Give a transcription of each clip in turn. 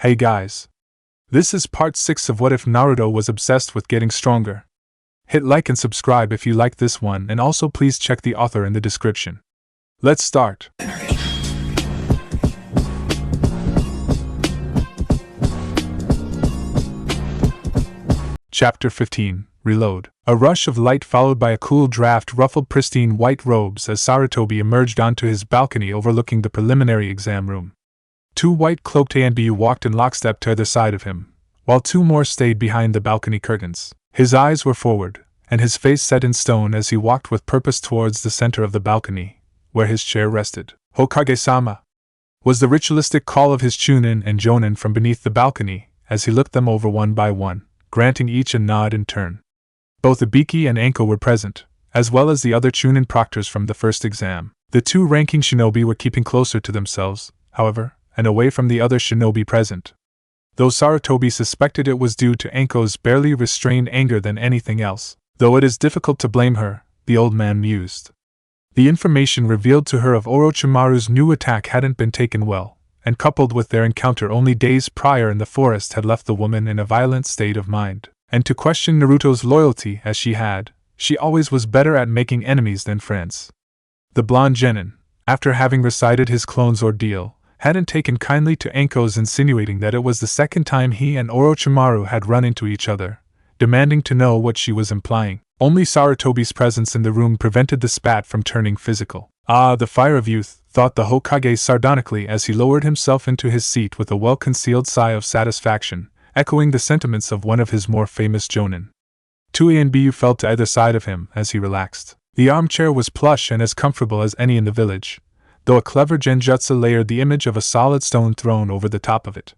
Hey guys. This is part 6 of What If Naruto Was Obsessed with Getting Stronger. Hit like and subscribe if you like this one, and also please check the author in the description. Let's start. Chapter 15, Reload. A rush of light followed by a cool draft ruffled pristine white robes as Sarutobi emerged onto his balcony overlooking the preliminary exam room. 2 white-cloaked ANBU walked in lockstep to either side of him, while 2 more stayed behind the balcony curtains. His eyes were forward, and his face set in stone as he walked with purpose towards the center of the balcony, where his chair rested. Hokage-sama! Was the ritualistic call of his chunin and jonin from beneath the balcony, as he looked them over one by one, granting each a nod in turn. Both Ibiki and Anko were present, as well as the other chunin proctors from the first exam. The 2 ranking shinobi were keeping closer to themselves, however, and away from the other shinobi present. Though Sarutobi suspected it was due to Anko's barely restrained anger than anything else, though it is difficult to blame her, the old man mused. The information revealed to her of Orochimaru's new attack hadn't been taken well, and coupled with their encounter only days prior in the forest had left the woman in a violent state of mind. And to question Naruto's loyalty as she always was better at making enemies than friends. The blonde genin, after having recited his clone's ordeal, hadn't taken kindly to Anko's insinuating that it was the second time he and Orochimaru had run into each other, demanding to know what she was implying. Only Sarutobi's presence in the room prevented the spat from turning physical. Ah, the fire of youth, thought the Hokage sardonically as he lowered himself into his seat with a well-concealed sigh of satisfaction, echoing the sentiments of one of his more famous jonin. 2 ANBU fell to either side of him as he relaxed. The armchair was plush and as comfortable as any in the village, though a clever genjutsu layered the image of a solid stone throne over the top of it.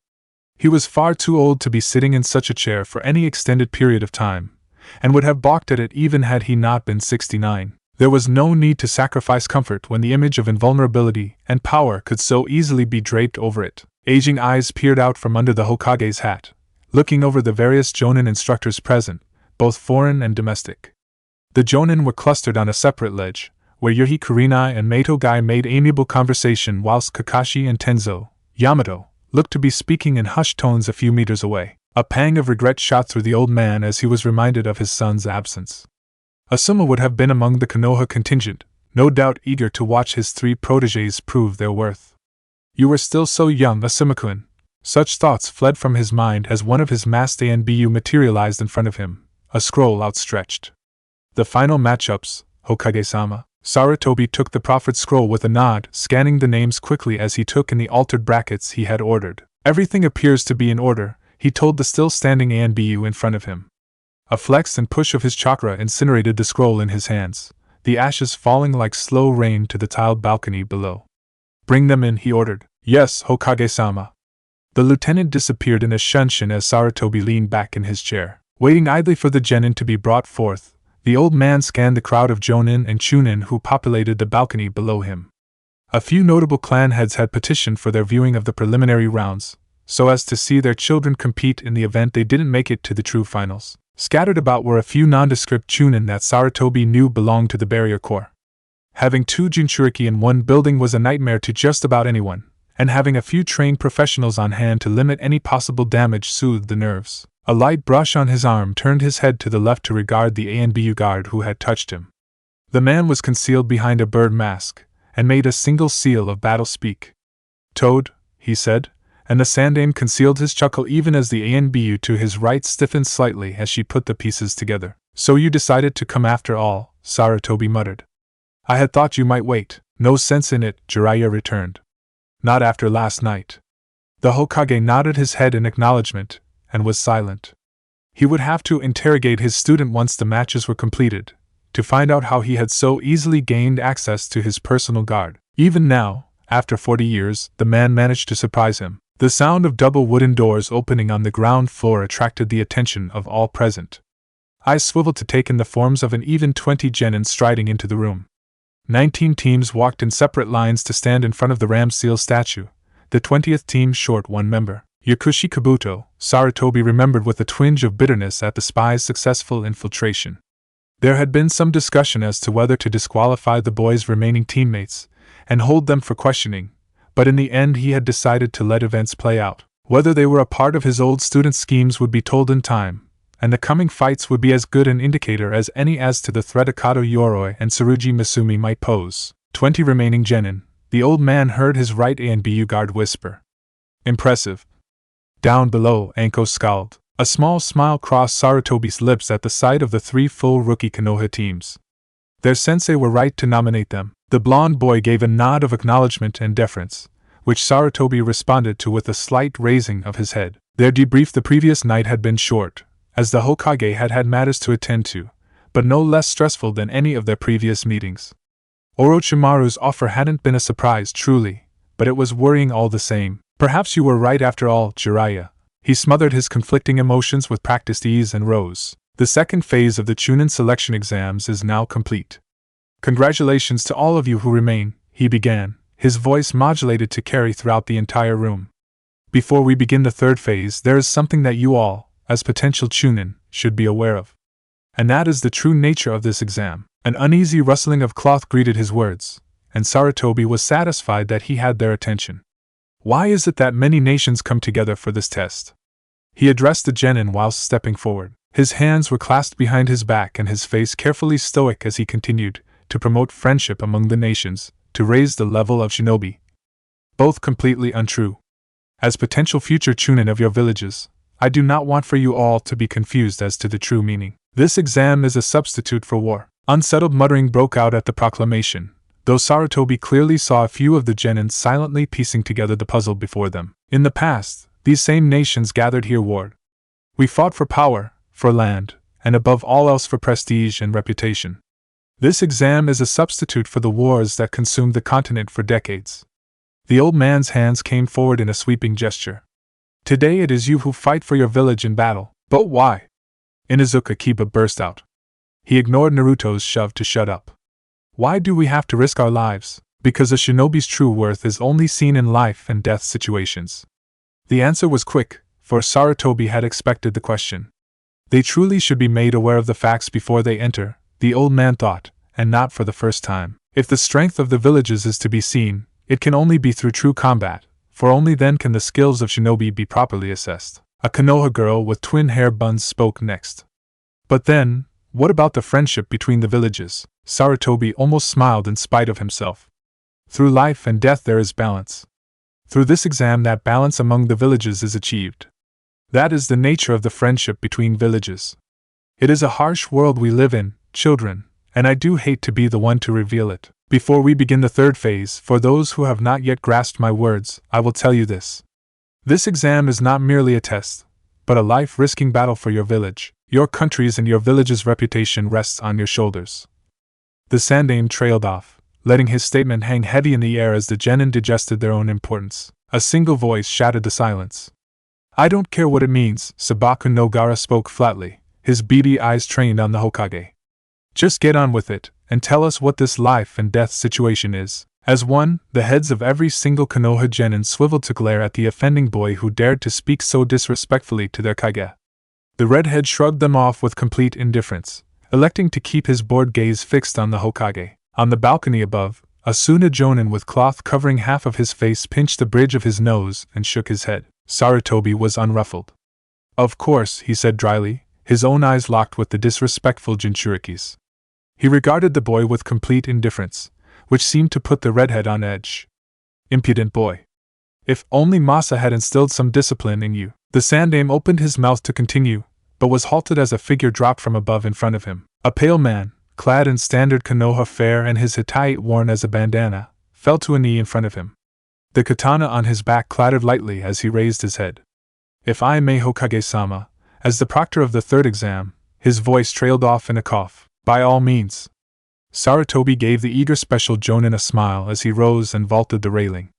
He was far too old to be sitting in such a chair for any extended period of time, and would have balked at it even had he not been 69. There was no need to sacrifice comfort when the image of invulnerability and power could so easily be draped over it. Aging eyes peered out from under the Hokage's hat, looking over the various jonin instructors present, both foreign and domestic. The jonin were clustered on a separate ledge, where Yuhi Kurenai and Meitogai made amiable conversation whilst Kakashi and Tenzo, Yamato, looked to be speaking in hushed tones a few meters away. A pang of regret shot through the old man as he was reminded of his son's absence. Asuma would have been among the Konoha contingent, no doubt eager to watch his 3 protégés prove their worth. You were still so young, Asuma-kun. Such thoughts fled from his mind as one of his masked ANBU materialized in front of him, a scroll outstretched. The final matchups, Hokage-sama. Sarutobi took the proffered scroll with a nod, scanning the names quickly as he took in the altered brackets he had ordered. Everything appears to be in order, he told the still-standing ANBU in front of him. A flex and push of his chakra incinerated the scroll in his hands, the ashes falling like slow rain to the tiled balcony below. Bring them in, he ordered. Yes, Hokage-sama. The lieutenant disappeared in a shunshin as Sarutobi leaned back in his chair. Waiting idly for the genin to be brought forth, the old man scanned the crowd of jonin and chunin who populated the balcony below him. A few notable clan heads had petitioned for their viewing of the preliminary rounds, so as to see their children compete in the event they didn't make it to the true finals. Scattered about were a few nondescript chunin that Sarutobi knew belonged to the barrier corps. Having 2 Jinchuriki in one building was a nightmare to just about anyone, and having a few trained professionals on hand to limit any possible damage soothed the nerves. A light brush on his arm turned his head to the left to regard the ANBU guard who had touched him. The man was concealed behind a bird mask, and made a single seal of battle speak. Toad, he said, and the Sandaime concealed his chuckle even as the ANBU to his right stiffened slightly as she put the pieces together. So you decided to come after all, Sarutobi muttered. I had thought you might wait. No sense in it, Jiraiya returned. Not after last night. The Hokage nodded his head in acknowledgement, and was silent. He would have to interrogate his student once the matches were completed, to find out how he had so easily gained access to his personal guard. Even now, after 40 years, the man managed to surprise him. The sound of double wooden doors opening on the ground floor attracted the attention of all present. Eyes swiveled to take in the forms of an even 20 genin striding into the room. 19 teams walked in separate lines to stand in front of the ram seal statue, the 20th team short 1 member. Yakushi Kabuto, Sarutobi remembered with a twinge of bitterness at the spy's successful infiltration. There had been some discussion as to whether to disqualify the boy's remaining teammates and hold them for questioning, but in the end he had decided to let events play out. Whether they were a part of his old student schemes would be told in time, and the coming fights would be as good an indicator as any as to the threat Akato Yoroi and Tsurugi Misumi might pose. 20 remaining genin, the old man heard his right ANBU guard whisper. Impressive. Down below, Anko scowled. A small smile crossed Sarutobi's lips at the sight of the 3 full rookie Konoha teams. Their sensei were right to nominate them. The blond boy gave a nod of acknowledgement and deference, which Sarutobi responded to with a slight raising of his head. Their debrief the previous night had been short, as the Hokage had had matters to attend to, but no less stressful than any of their previous meetings. Orochimaru's offer hadn't been a surprise, truly, but it was worrying all the same. Perhaps you were right after all, Jiraiya. He smothered his conflicting emotions with practiced ease and rose. The second phase of the Chunin selection exams is now complete. Congratulations to all of you who remain, he began, his voice modulated to carry throughout the entire room. Before we begin the third phase, there is something that you all, as potential Chunin, should be aware of. And that is the true nature of this exam. An uneasy rustling of cloth greeted his words, and Sarutobi was satisfied that he had their attention. Why is it that many nations come together for this test? He addressed the genin whilst stepping forward. His hands were clasped behind his back and his face carefully stoic as he continued, to promote friendship among the nations, to raise the level of shinobi. Both completely untrue. As potential future Chunin of your villages, I do not want for you all to be confused as to the true meaning. This exam is a substitute for war. Unsettled muttering broke out at the proclamation, though Sarutobi clearly saw a few of the genin silently piecing together the puzzle before them. In the past, these same nations gathered here warred. We fought for power, for land, and above all else for prestige and reputation. This exam is a substitute for the wars that consumed the continent for decades. The old man's hands came forward in a sweeping gesture. Today it is you who fight for your village in battle. But why? Inuzuka Kiba burst out. He ignored Naruto's shove to shut up. Why do we have to risk our lives? Because a shinobi's true worth is only seen in life and death situations. The answer was quick, for Sarutobi had expected the question. They truly should be made aware of the facts before they enter, the old man thought, and not for the first time. If the strength of the villages is to be seen, it can only be through true combat, for only then can the skills of shinobi be properly assessed. A Konoha girl with twin hair buns spoke next. But then, what about the friendship between the villages? Sarutobi almost smiled in spite of himself. Through life and death there is balance. Through this exam that balance among the villages is achieved. That is the nature of the friendship between villages. It is a harsh world we live in, children, and I do hate to be the one to reveal it. Before we begin the third phase, for those who have not yet grasped my words, I will tell you this. This exam is not merely a test, but a life-risking battle for your village. Your country's and your village's reputation rests on your shoulders. The Sandaime trailed off, letting his statement hang heavy in the air as the genin digested their own importance. A single voice shattered the silence. I don't care what it means, Sabaku no Gaara spoke flatly, his beady eyes trained on the Hokage. Just get on with it, and tell us what this life and death situation is. As one, the heads of every single Konoha genin swiveled to glare at the offending boy who dared to speak so disrespectfully to their kage. The redhead shrugged them off with complete indifference, electing to keep his bored gaze fixed on the Hokage. On the balcony above, a Suna jonin with cloth covering half of his face pinched the bridge of his nose and shook his head. Sarutobi was unruffled. Of course, he said dryly, his own eyes locked with the disrespectful Jinchuriki's. He regarded the boy with complete indifference, which seemed to put the redhead on edge. Impudent boy. If only Masa had instilled some discipline in you. The Sandaime opened his mouth to continue, but was halted as a figure dropped from above in front of him. A pale man, clad in standard Konoha fare and his hitai worn as a bandana, fell to a knee in front of him. The katana on his back clattered lightly as he raised his head. If I may, Hokage-sama, as the proctor of the third exam, his voice trailed off in a cough. By all means. Sarutobi gave the eager special jonin a smile as he rose and vaulted the railing.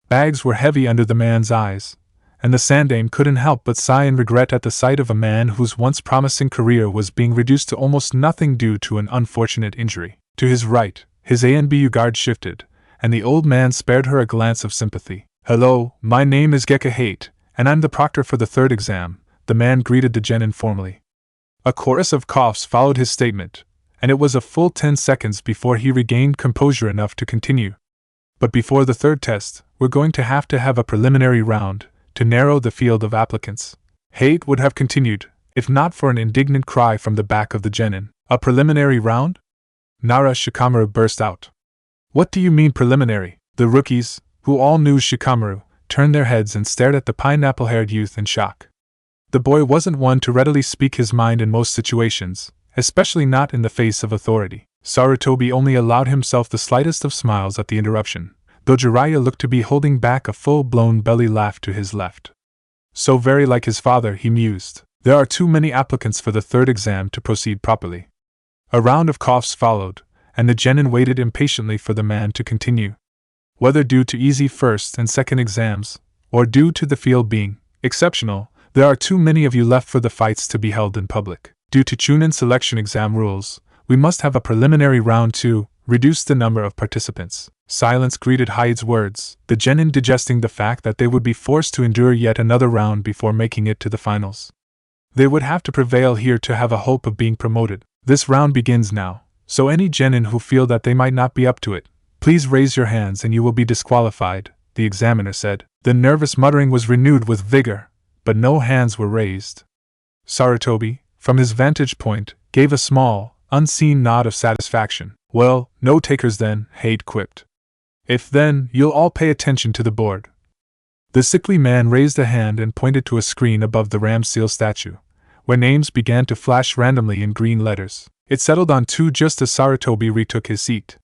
Bags were heavy under the man's eyes, and the Sandaime couldn't help but sigh in regret at the sight of a man whose once promising career was being reduced to almost nothing due to an unfortunate injury. To his right, his ANBU guard shifted, and the old man spared her a glance of sympathy. Hello, my name is Gekahate, and I'm the proctor for the third exam, the man greeted the genin formally. A chorus of coughs followed his statement, and it was a full 10 seconds before he regained composure enough to continue. But before the third test, we're going to have a preliminary round, to narrow the field of applicants. Hate would have continued, if not for an indignant cry from the back of the genin. A preliminary round? Nara Shikamaru burst out. What do you mean preliminary? The rookies, who all knew Shikamaru, turned their heads and stared at the pineapple-haired youth in shock. The boy wasn't one to readily speak his mind in most situations, especially not in the face of authority. Sarutobi only allowed himself the slightest of smiles at the interruption, though Jiraiya looked to be holding back a full-blown belly laugh to his left. So very like his father, he mused. There are too many applicants for the third exam to proceed properly. A round of coughs followed, and the genin waited impatiently for the man to continue. Whether due to easy first and second exams, or due to the field being exceptional, there are too many of you left for the fights to be held in public. Due to Chunin selection exam rules, we must have a preliminary round to reduce the number of participants. Silence greeted Hyde's words, the genin digesting the fact that they would be forced to endure yet another round before making it to the finals. They would have to prevail here to have a hope of being promoted. This round begins now, so any genin who feel that they might not be up to it, please raise your hands and you will be disqualified, the examiner said. The nervous muttering was renewed with vigor, but no hands were raised. Sarutobi, from his vantage point, gave a small, unseen nod of satisfaction. Well, no takers then, Hate quipped. If then, you'll all pay attention to the board. The sickly man raised a hand and pointed to a screen above the ram seal statue, where names began to flash randomly in green letters. It settled on 2 just as Sarutobi retook his seat.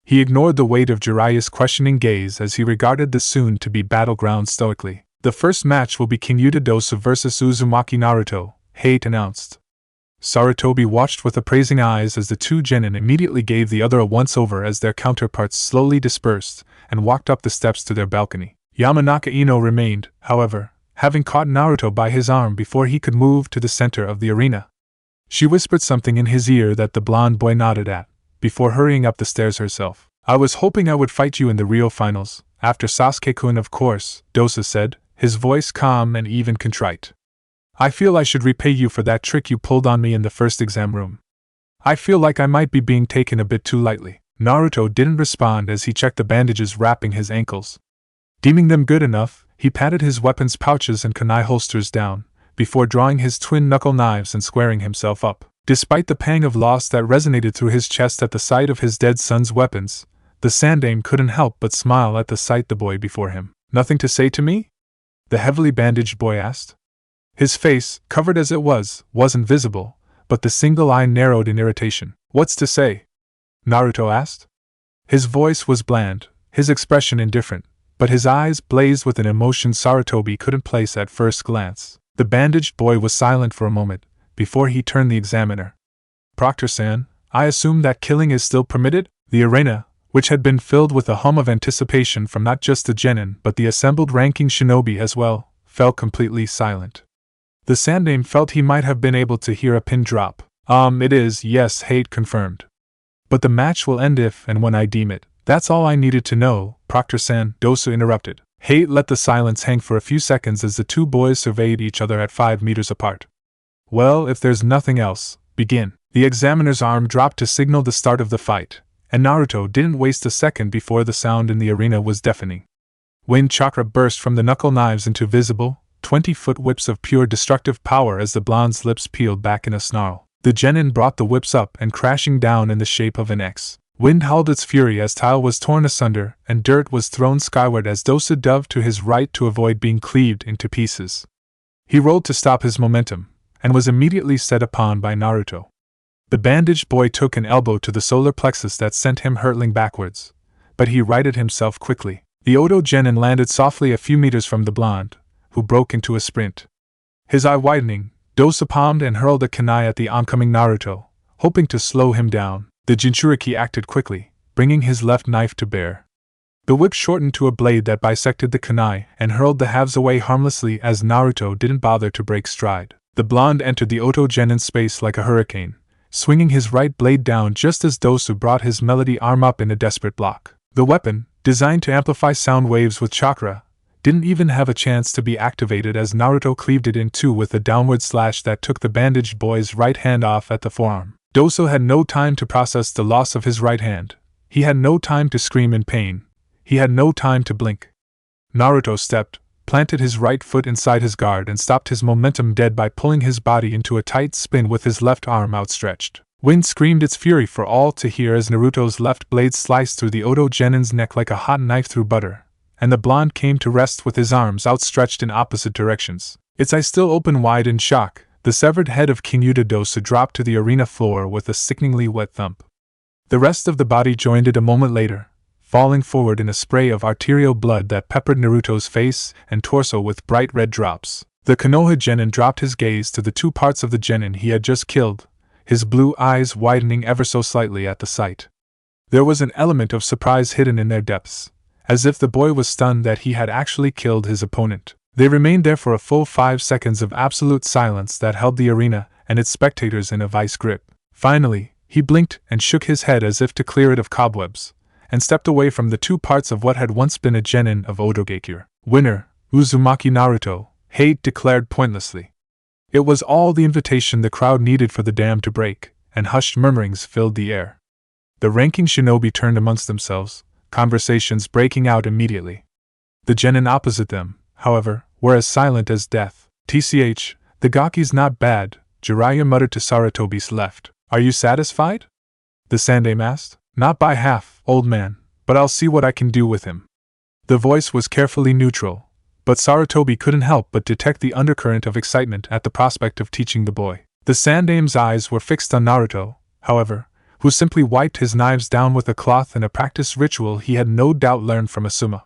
He ignored the weight of Jiraiya's questioning gaze as he regarded the soon-to-be battleground stoically. The first match will be King Yuta Dosu vs. Uzumaki Naruto, Hate announced. Sarutobi watched with appraising eyes as the 2 genin immediately gave the other a once-over as their counterparts slowly dispersed and walked up the steps to their balcony. Yamanaka Ino remained, however, having caught Naruto by his arm before he could move to the center of the arena. She whispered something in his ear that the blonde boy nodded at, before hurrying up the stairs herself. I was hoping I would fight you in the Rio finals, after Sasuke-kun of course, Dosu said, his voice calm and even contrite. I feel I should repay you for that trick you pulled on me in the first exam room. I feel like I might be being taken a bit too lightly. Naruto didn't respond as he checked the bandages wrapping his ankles. Deeming them good enough, he patted his weapons pouches and kunai holsters down, before drawing his twin knuckle knives and squaring himself up. Despite the pang of loss that resonated through his chest at the sight of his dead son's weapons, the Sandaime couldn't help but smile at the sight the boy before him. Nothing to say to me? The heavily bandaged boy asked. His face, covered as it wasn't visible, but the single eye narrowed in irritation. What's to say? Naruto asked. His voice was bland, his expression indifferent, but his eyes blazed with an emotion Sarutobi couldn't place at first glance. The bandaged boy was silent for a moment, before he turned the examiner. Proctor-san, I assume that killing is still permitted? The arena, which had been filled with a hum of anticipation from not just the genin but the assembled ranking shinobi as well, fell completely silent. The Sandaime felt he might have been able to hear a pin drop. It is, yes, Hate confirmed. But the match will end if and when I deem it. That's all I needed to know, Proctor-san, Dosu interrupted. Hate let the silence hang for a few seconds as the 2 boys surveyed each other at 5 meters apart. Well, if there's nothing else, begin. The examiner's arm dropped to signal the start of the fight, and Naruto didn't waste a second before the sound in the arena was deafening. Wind chakra burst from the knuckle knives into visible, 20-foot whips of pure destructive power as the blonde's lips peeled back in a snarl. The genin brought the whips up and crashing down in the shape of an X. Wind howled its fury as tile was torn asunder and dirt was thrown skyward as Dosu dove to his right to avoid being cleaved into pieces. He rolled to stop his momentum, and was immediately set upon by Naruto. The bandaged boy took an elbow to the solar plexus that sent him hurtling backwards, but he righted himself quickly. The Oto genin landed softly a few meters from the blonde, who broke into a sprint. His eye widening, Dosu palmed and hurled a kunai at the oncoming Naruto, hoping to slow him down. The Jinchuriki acted quickly, bringing his left knife to bear. The whip shortened to a blade that bisected the kunai and hurled the halves away harmlessly as Naruto didn't bother to break stride. The blonde entered the Oto genin's space like a hurricane, swinging his right blade down just as Dosu brought his melody arm up in a desperate block. The weapon, designed to amplify sound waves with chakra, didn't even have a chance to be activated as Naruto cleaved it in two with a downward slash that took the bandaged boy's right hand off at the forearm. Dosu had no time to process the loss of his right hand. He had no time to scream in pain. He had no time to blink. Naruto stepped planted his right foot inside his guard and stopped his momentum dead by pulling his body into a tight spin with his left arm outstretched. Wind screamed its fury for all to hear as Naruto's left blade sliced through the Oto Genin's neck like a hot knife through butter, and the blonde came to rest with his arms outstretched in opposite directions. Its eyes still open wide in shock, the severed head of King Yuta Dosu dropped to the arena floor with a sickeningly wet thump. The rest of the body joined it a moment later, falling forward in a spray of arterial blood that peppered Naruto's face and torso with bright red drops. The Konoha Genin dropped his gaze to the two parts of the Genin he had just killed, his blue eyes widening ever so slightly at the sight. There was an element of surprise hidden in their depths, as if the boy was stunned that he had actually killed his opponent. They remained there for a full 5 seconds of absolute silence that held the arena and its spectators in a vice grip. Finally, he blinked and shook his head as if to clear it of cobwebs, and stepped away from the two parts of what had once been a genin of Otogakure. Winner, Uzumaki Naruto, Hate declared pointlessly. It was all the invitation the crowd needed for the dam to break, and hushed murmurings filled the air. The ranking shinobi turned amongst themselves, conversations breaking out immediately. The genin opposite them, however, were as silent as death. "Tch, the gaki's not bad," Jiraiya muttered to Sarutobi's left. "Are you satisfied?" the Sandaime asked. "Not by half, old man, but I'll see what I can do with him." The voice was carefully neutral, but Sarutobi couldn't help but detect the undercurrent of excitement at the prospect of teaching the boy. The Sandaime's eyes were fixed on Naruto, however, who simply wiped his knives down with a cloth in a practice ritual he had no doubt learned from Asuma.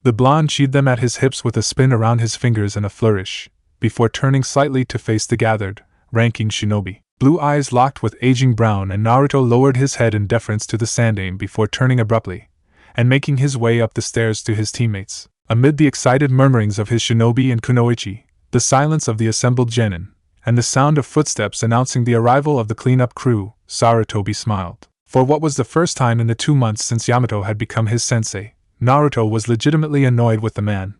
The blonde sheathed them at his hips with a spin around his fingers and a flourish, before turning slightly to face the gathered, ranking shinobi. Blue eyes locked with aging brown, and Naruto lowered his head in deference to the Sandaime before turning abruptly, and making his way up the stairs to his teammates. Amid the excited murmurings of his shinobi and kunoichi, the silence of the assembled genin, and the sound of footsteps announcing the arrival of the cleanup crew, Sarutobi smiled. For what was the first time in the 2 months since Yamato had become his sensei, Naruto was legitimately annoyed with the man.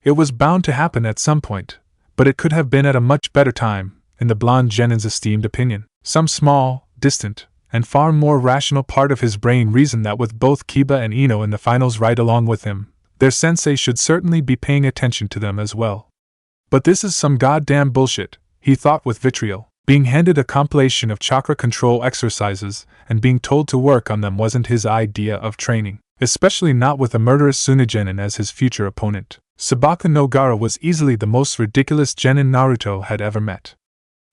It was bound to happen at some point, but it could have been at a much better time, in the blonde genin's esteemed opinion. Some small, distant, and far more rational part of his brain reasoned that with both Kiba and Ino in the finals right along with him, their sensei should certainly be paying attention to them as well. But this is some goddamn bullshit, he thought with vitriol. Being handed a compilation of chakra control exercises and being told to work on them wasn't his idea of training, especially not with a murderous Tsunagenin as his future opponent. Sabaka no Gaara was easily the most ridiculous genin Naruto had ever met.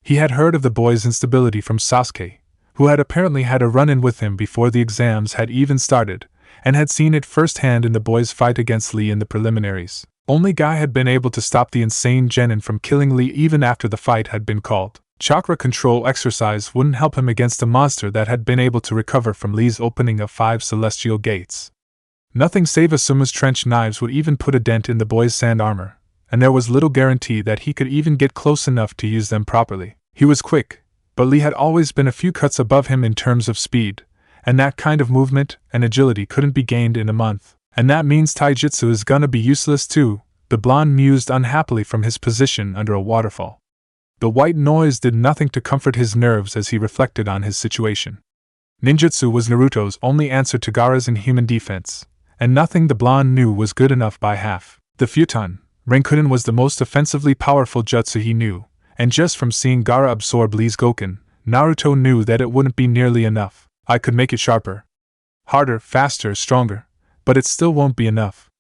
He had heard of the boy's instability from Sasuke, who had apparently had a run-in with him before the exams had even started, and had seen it firsthand in the boy's fight against Lee in the preliminaries. Only Guy had been able to stop the insane genin from killing Lee even after the fight had been called. Chakra control exercise wouldn't help him against a monster that had been able to recover from Lee's opening of 5 celestial gates. Nothing save Asuma's trench knives would even put a dent in the boy's sand armor, and there was little guarantee that he could even get close enough to use them properly. He was quick, but Lee had always been a few cuts above him in terms of speed, and that kind of movement and agility couldn't be gained in a month. And that means taijutsu is gonna be useless too, the blonde mused unhappily from his position under a waterfall. The white noise did nothing to comfort his nerves as he reflected on his situation. Ninjutsu was Naruto's only answer to Gaara's inhuman defense, and nothing the blonde knew was good enough by half. The futon, Renkunin, was the most offensively powerful jutsu he knew, and just from seeing Gaara absorb Lee's Goken, Naruto knew that it wouldn't be nearly enough. "I could make it sharper, harder, faster, stronger, but it still won't be enough.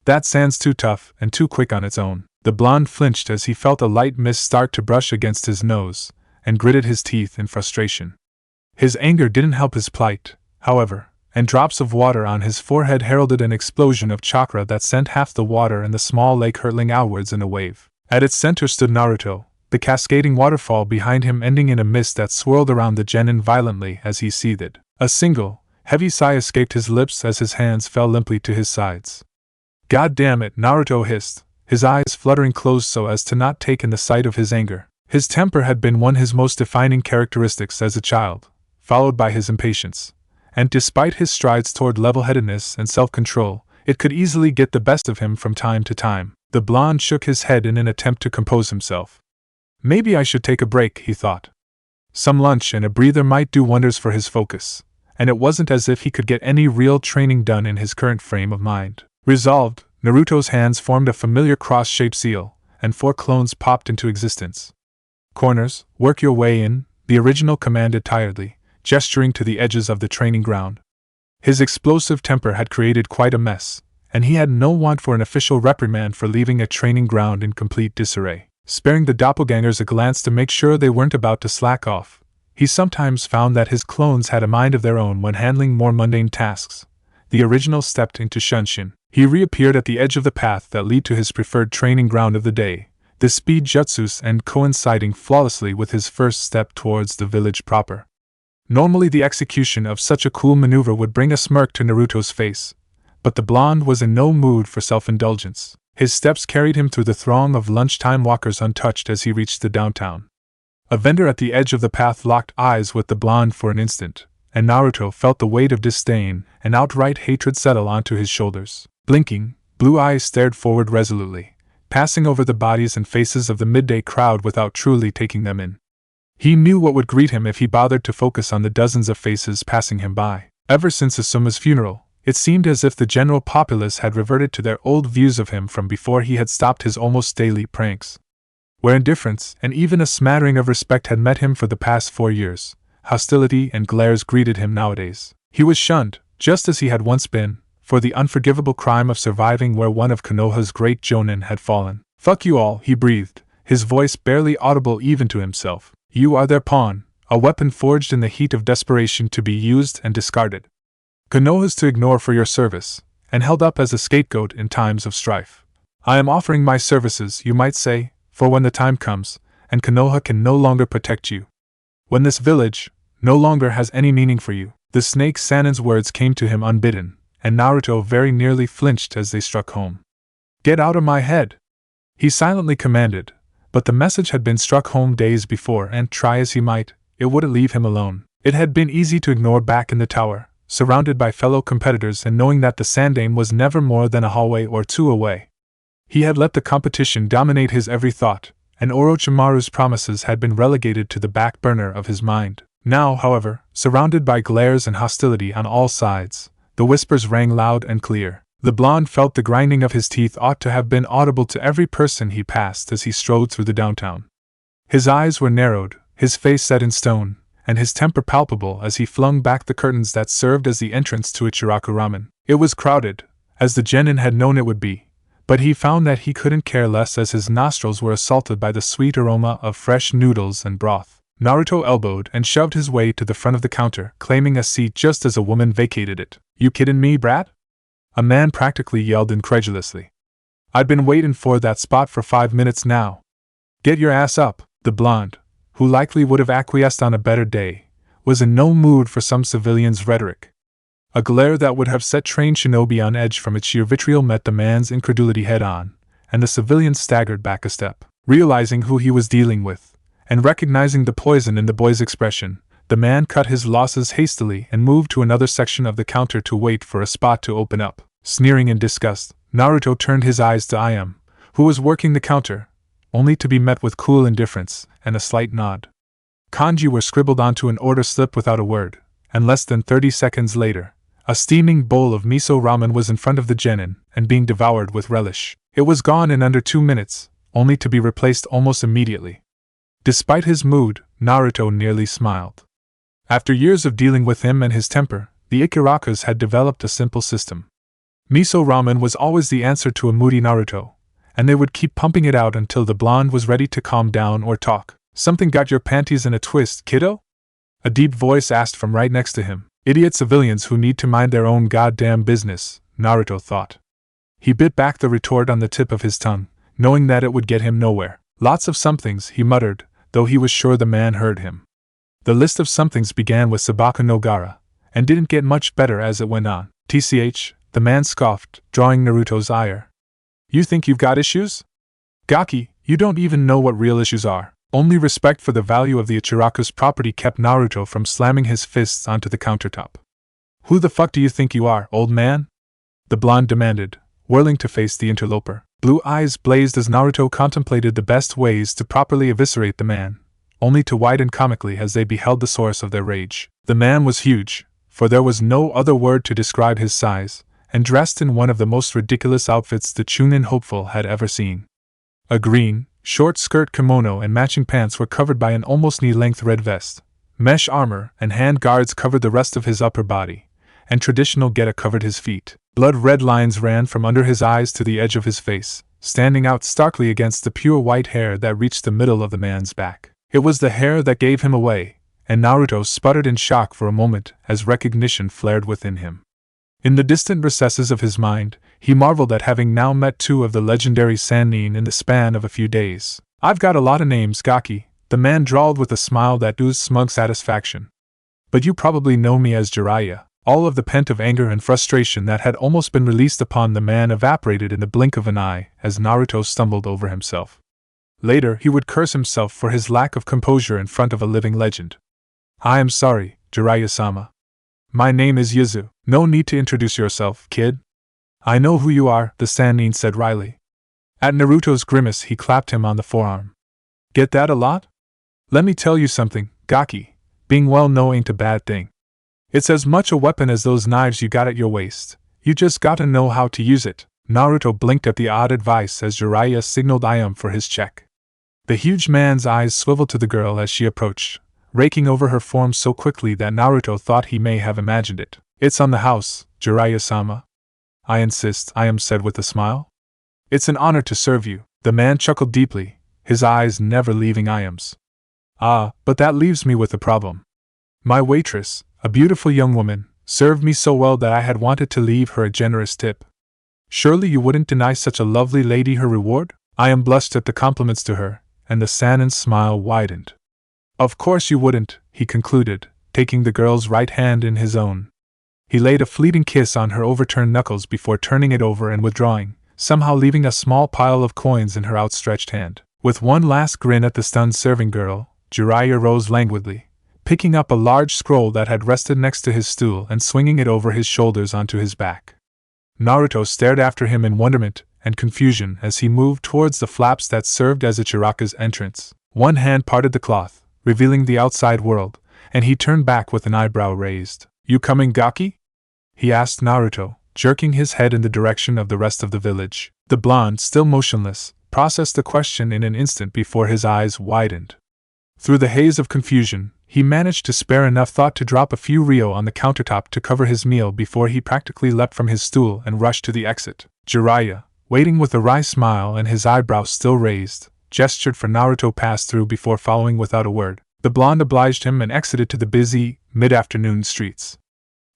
That sand's too tough and too quick on its own." The blonde flinched as he felt a light mist start to brush against his nose, and gritted his teeth in frustration. His anger didn't help his plight, however, and drops of water on his forehead heralded an explosion of chakra that sent half the water in the small lake hurtling outwards in a wave. At its center stood Naruto, the cascading waterfall behind him ending in a mist that swirled around the genin violently as he seethed. A single, heavy sigh escaped his lips as his hands fell limply to his sides. "God damn it," Naruto hissed, his eyes fluttering closed so as to not take in the sight of his anger. His temper had been one of his most defining characteristics as a child, followed by his impatience, and despite his strides toward level-headedness and self-control, it could easily get the best of him from time to time. The blonde shook his head in an attempt to compose himself. Maybe I should take a break, he thought. Some lunch and a breather might do wonders for his focus, and it wasn't as if he could get any real training done in his current frame of mind. Resolved, Naruto's hands formed a familiar cross-shaped seal, and 4 clones popped into existence. Corners, work your way in, the original commanded tiredly, gesturing to the edges of the training ground. His explosive temper had created quite a mess, and he had no want for an official reprimand for leaving a training ground in complete disarray. Sparing the doppelgangers a glance to make sure they weren't about to slack off, he sometimes found that his clones had a mind of their own when handling more mundane tasks. The original stepped into Shunshin. He reappeared at the edge of the path that led to his preferred training ground of the day, the speed jutsus and coinciding flawlessly with his first step towards the village proper. Normally the execution of such a cool maneuver would bring a smirk to Naruto's face, but the blonde was in no mood for self-indulgence. His steps carried him through the throng of lunchtime walkers untouched as he reached the downtown. A vendor at the edge of the path locked eyes with the blonde for an instant, and Naruto felt the weight of disdain and outright hatred settle onto his shoulders. Blinking, blue eyes stared forward resolutely, passing over the bodies and faces of the midday crowd without truly taking them in. He knew what would greet him if he bothered to focus on the dozens of faces passing him by. Ever since Asuma's funeral, it seemed as if the general populace had reverted to their old views of him from before he had stopped his almost daily pranks. Where indifference and even a smattering of respect had met him for the past 4 years, hostility and glares greeted him nowadays. He was shunned, just as he had once been, for the unforgivable crime of surviving where one of Konoha's great jonin had fallen. "Fuck you all," he breathed, his voice barely audible even to himself. "You are their pawn, a weapon forged in the heat of desperation to be used and discarded. Konoha's to ignore for your service, and held up as a scapegoat in times of strife. I am offering my services, you might say, for when the time comes, and Konoha can no longer protect you. When this village no longer has any meaning for you." The snake Sanin's words came to him unbidden, and Naruto very nearly flinched as they struck home. "Get out of my head!" he silently commanded, but the message had been struck home days before, and try as he might, it wouldn't leave him alone. It had been easy to ignore back in the tower, surrounded by fellow competitors and knowing that the Sandaime was never more than a hallway or 2 away. He had let the competition dominate his every thought, and Orochimaru's promises had been relegated to the back burner of his mind. Now, however, surrounded by glares and hostility on all sides, the whispers rang loud and clear. The blonde felt the grinding of his teeth ought to have been audible to every person he passed as he strode through the downtown. His eyes were narrowed, his face set in stone, and his temper palpable as he flung back the curtains that served as the entrance to Ichiraku Ramen. It was crowded, as the genin had known it would be, but he found that he couldn't care less as his nostrils were assaulted by the sweet aroma of fresh noodles and broth. Naruto elbowed and shoved his way to the front of the counter, claiming a seat just as a woman vacated it. "You kiddin' me, brat?" a man practically yelled incredulously. "I'd been waiting for that spot for 5 minutes now." "Get your ass up." The blonde, who likely would have acquiesced on a better day, was in no mood for some civilian's rhetoric. A glare that would have set trained shinobi on edge from its sheer vitriol met the man's incredulity head-on, and the civilian staggered back a step. Realizing who he was dealing with, and recognizing the poison in the boy's expression, the man cut his losses hastily and moved to another section of the counter to wait for a spot to open up. Sneering in disgust, Naruto turned his eyes to Ayame, who was working the counter, only to be met with cool indifference and a slight nod. Kanji were scribbled onto an order slip without a word, and less than 30 seconds later, a steaming bowl of miso ramen was in front of the genin and being devoured with relish. It was gone in under 2 minutes, only to be replaced almost immediately. Despite his mood, Naruto nearly smiled. After years of dealing with him and his temper, the Ikirakas had developed a simple system. Miso ramen was always the answer to a moody Naruto, and they would keep pumping it out until the blonde was ready to calm down or talk. "Something got your panties in a twist, kiddo?" a deep voice asked from right next to him. Idiot civilians who need to mind their own goddamn business, Naruto thought. He bit back the retort on the tip of his tongue, knowing that it would get him nowhere. "Lots of somethings," he muttered, though he was sure the man heard him. The list of somethings began with Sabaka no Gaara, and didn't get much better as it went on. "TCH, the man scoffed, drawing Naruto's ire. "You think you've got issues? Gaki, you don't even know what real issues are." Only respect for the value of the Ichiraku's property kept Naruto from slamming his fists onto the countertop. "Who the fuck do you think you are, old man?" the blonde demanded, whirling to face the interloper. Blue eyes blazed as Naruto contemplated the best ways to properly eviscerate the man, only to widen comically as they beheld the source of their rage. The man was huge, for there was no other word to describe his size, and dressed in one of the most ridiculous outfits the Chunin hopeful had ever seen. A green, short-skirt kimono and matching pants were covered by an almost knee-length red vest. Mesh armor and hand guards covered the rest of his upper body, and traditional geta covered his feet. Blood-red lines ran from under his eyes to the edge of his face, standing out starkly against the pure white hair that reached the middle of the man's back. It was the hair that gave him away, and Naruto sputtered in shock for a moment as recognition flared within him. In the distant recesses of his mind, he marveled at having now met two of the legendary Sannin in the span of a few days. "I've got a lot of names, Gaki," the man drawled with a smile that oozed smug satisfaction. "But you probably know me as Jiraiya." All of the pent-up anger and frustration that had almost been released upon the man evaporated in the blink of an eye as Naruto stumbled over himself. Later, he would curse himself for his lack of composure in front of a living legend. "I am sorry, Jiraiya-sama. My name is Yuzu. No need to introduce yourself, kid." "I know who you are," the Sannin said wryly. At Naruto's grimace, he clapped him on the forearm. "Get that a lot? Let me tell you something, Gaki. Being well-known ain't a bad thing. It's as much a weapon as those knives you got at your waist. You just gotta know how to use it." Naruto blinked at the odd advice as Jiraiya signaled Ayam for his check. The huge man's eyes swiveled to the girl as she approached, raking over her form so quickly that Naruto thought he may have imagined it. "It's on the house, Jiraiya-sama." "I insist," Ayam said with a smile. "It's an honor to serve you." The man chuckled deeply, his eyes never leaving Ayam's. "Ah, but that leaves me with a problem. My waitress, a beautiful young woman, served me so well that I had wanted to leave her a generous tip. Surely you wouldn't deny such a lovely lady her reward?" Ayam blushed at the compliments to her, and the Sannin's smile widened. "Of course you wouldn't," he concluded, taking the girl's right hand in his own. He laid a fleeting kiss on her overturned knuckles before turning it over and withdrawing, somehow leaving a small pile of coins in her outstretched hand. With one last grin at the stunned serving girl, Jiraiya rose languidly, picking up a large scroll that had rested next to his stool and swinging it over his shoulders onto his back. Naruto stared after him in wonderment and confusion as he moved towards the flaps that served as Ichiraka's entrance. One hand parted the cloth, revealing the outside world, and he turned back with an eyebrow raised. "You coming, Gaki?" he asked Naruto, jerking his head in the direction of the rest of the village. The blonde, still motionless, processed the question in an instant before his eyes widened. Through the haze of confusion, he managed to spare enough thought to drop a few ryo on the countertop to cover his meal before he practically leapt from his stool and rushed to the exit. Jiraiya, waiting with a wry smile and his eyebrows still raised, gestured for Naruto pass through before following without a word. The blonde obliged him and exited to the busy, mid-afternoon streets.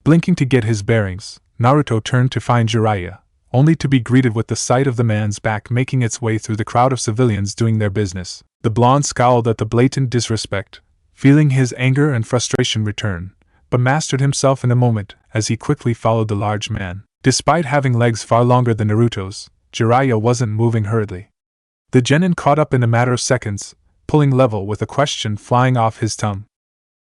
Blinking to get his bearings, Naruto turned to find Jiraiya, only to be greeted with the sight of the man's back making its way through the crowd of civilians doing their business. The blonde scowled at the blatant disrespect, feeling his anger and frustration return, but mastered himself in a moment as he quickly followed the large man. Despite having legs far longer than Naruto's, Jiraiya wasn't moving hurriedly. The genin caught up in a matter of seconds, pulling level with a question flying off his tongue.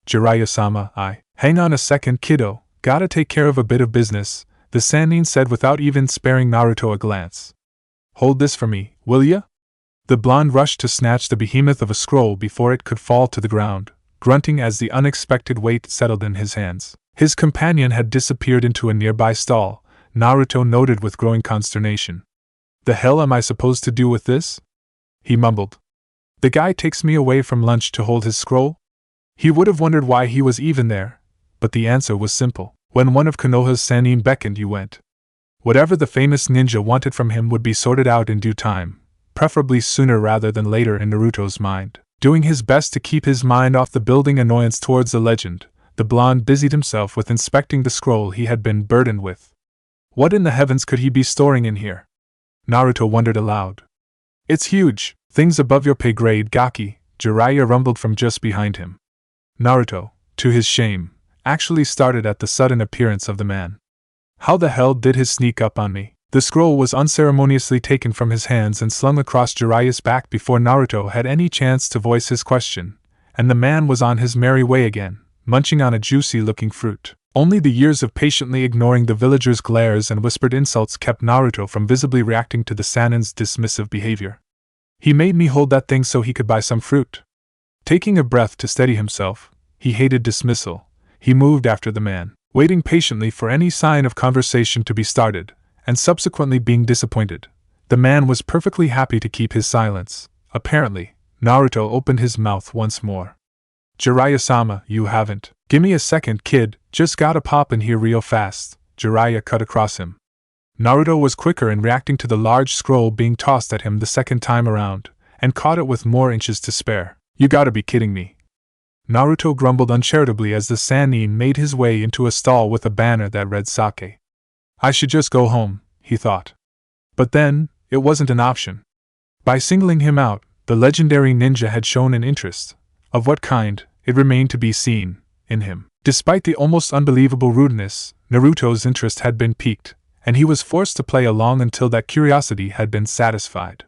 "Jiraiya-sama, hang on a second, kiddo, gotta take care of a bit of business," the Sannin said without even sparing Naruto a glance. "Hold this for me, will ya?" The blonde rushed to snatch the behemoth of a scroll before it could fall to the ground, grunting as the unexpected weight settled in his hands. His companion had disappeared into a nearby stall, Naruto noted with growing consternation. "The hell am I supposed to do with this?" he mumbled. "The guy takes me away from lunch to hold his scroll?" He would have wondered why he was even there, but the answer was simple. When one of Konoha's Sannin beckoned, you went. Whatever the famous ninja wanted from him would be sorted out in due time, preferably sooner rather than later in Naruto's mind. Doing his best to keep his mind off the building annoyance towards the legend, the blonde busied himself with inspecting the scroll he had been burdened with. What in the heavens could he be storing in here? Naruto wondered aloud. "It's huge, things above your pay grade, Gaki," Jiraiya rumbled from just behind him. Naruto, to his shame, actually started at the sudden appearance of the man. How the hell did he sneak up on me? The scroll was unceremoniously taken from his hands and slung across Jiraiya's back before Naruto had any chance to voice his question, and the man was on his merry way again, munching on a juicy-looking fruit. Only the years of patiently ignoring the villagers' glares and whispered insults kept Naruto from visibly reacting to the Sannin's dismissive behavior. "He made me hold that thing so he could buy some fruit." Taking a breath to steady himself, he hated dismissal. He moved after the man. waiting patiently for any sign of conversation to be started, and subsequently being disappointed. The man was perfectly happy to keep his silence. Apparently, Naruto opened his mouth once more. Jiraiya-sama, you haven't. Gimme a second, kid, just gotta pop in here real fast. Jiraiya cut across him. Naruto was quicker in reacting to the large scroll being tossed at him the second time around, and caught it with more inches to spare. You gotta be kidding me. Naruto grumbled uncharitably as the Sannin made his way into a stall with a banner that read sake. I should just go home, he thought. But then, it wasn't an option. By singling him out, the legendary ninja had shown an interest. Of what kind, it remained to be seen, in him. Despite the almost unbelievable rudeness, Naruto's interest had been piqued, and he was forced to play along until that curiosity had been satisfied.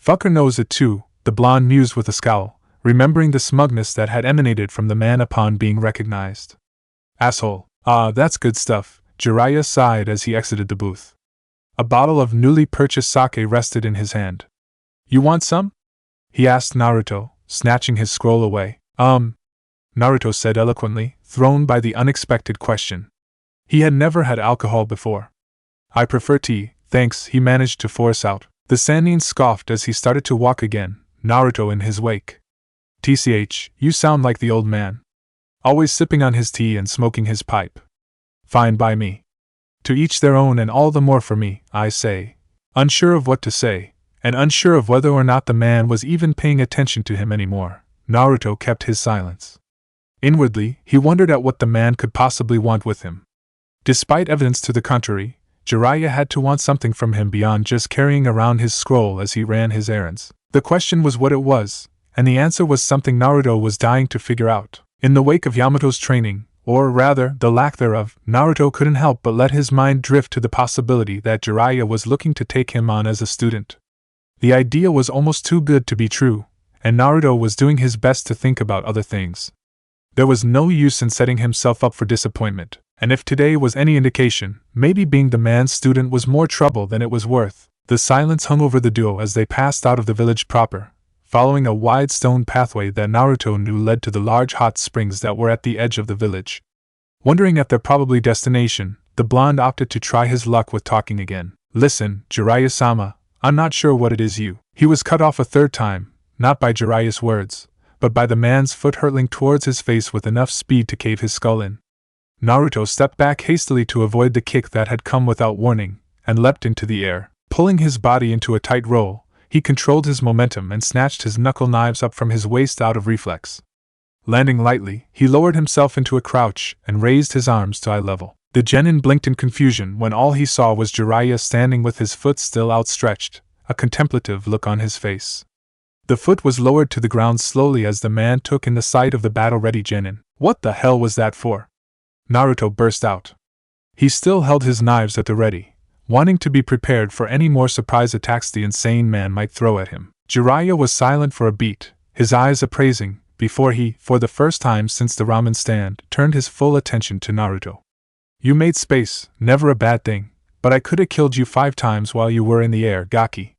Fucker knows it too, the blonde mused with a scowl, remembering the smugness that had emanated from the man upon being recognized. Asshole. Ah, that's good stuff, Jiraiya sighed as he exited the booth. A bottle of newly purchased sake rested in his hand. You want some? He asked Naruto, snatching his scroll away. Naruto said eloquently, thrown by the unexpected question. He had never had alcohol before. I prefer tea, thanks, he managed to force out. The Sannin scoffed as he started to walk again, Naruto in his wake. TCH, you sound like the old man. Always sipping on his tea and smoking his pipe. Fine by me. To each their own, and all the more for me, I say. Unsure of what to say, and unsure of whether or not the man was even paying attention to him anymore, Naruto kept his silence. Inwardly, he wondered at what the man could possibly want with him. Despite evidence to the contrary, Jiraiya had to want something from him beyond just carrying around his scroll as he ran his errands. The question was what it was, and the answer was something Naruto was dying to figure out. In the wake of Yamato's training, or rather, the lack thereof, Naruto couldn't help but let his mind drift to the possibility that Jiraiya was looking to take him on as a student. The idea was almost too good to be true, and Naruto was doing his best to think about other things. There was no use in setting himself up for disappointment, and if today was any indication, maybe being the man's student was more trouble than it was worth. The silence hung over the duo as they passed out of the village proper, following a wide stone pathway that Naruto knew led to the large hot springs that were at the edge of the village. Wondering at their probable destination, the blonde opted to try his luck with talking again. Listen, Jiraiya-sama, I'm not sure what it is you. He was cut off a third time, not by Jiraiya's words, but by the man's foot hurtling towards his face with enough speed to cave his skull in. Naruto stepped back hastily to avoid the kick that had come without warning, and leapt into the air. Pulling his body into a tight roll, he controlled his momentum and snatched his knuckle knives up from his waist out of reflex. Landing lightly, he lowered himself into a crouch and raised his arms to eye level. The genin blinked in confusion when all he saw was Jiraiya standing with his foot still outstretched, a contemplative look on his face. The foot was lowered to the ground slowly as the man took in the sight of the battle-ready genin. What the hell was that for? Naruto burst out. He still held his knives at the ready, wanting to be prepared for any more surprise attacks the insane man might throw at him. Jiraiya was silent for a beat, his eyes appraising, before he, for the first time since the ramen stand, turned his full attention to Naruto. You made space, never a bad thing, but I could have killed you 5 times while you were in the air, Gaki.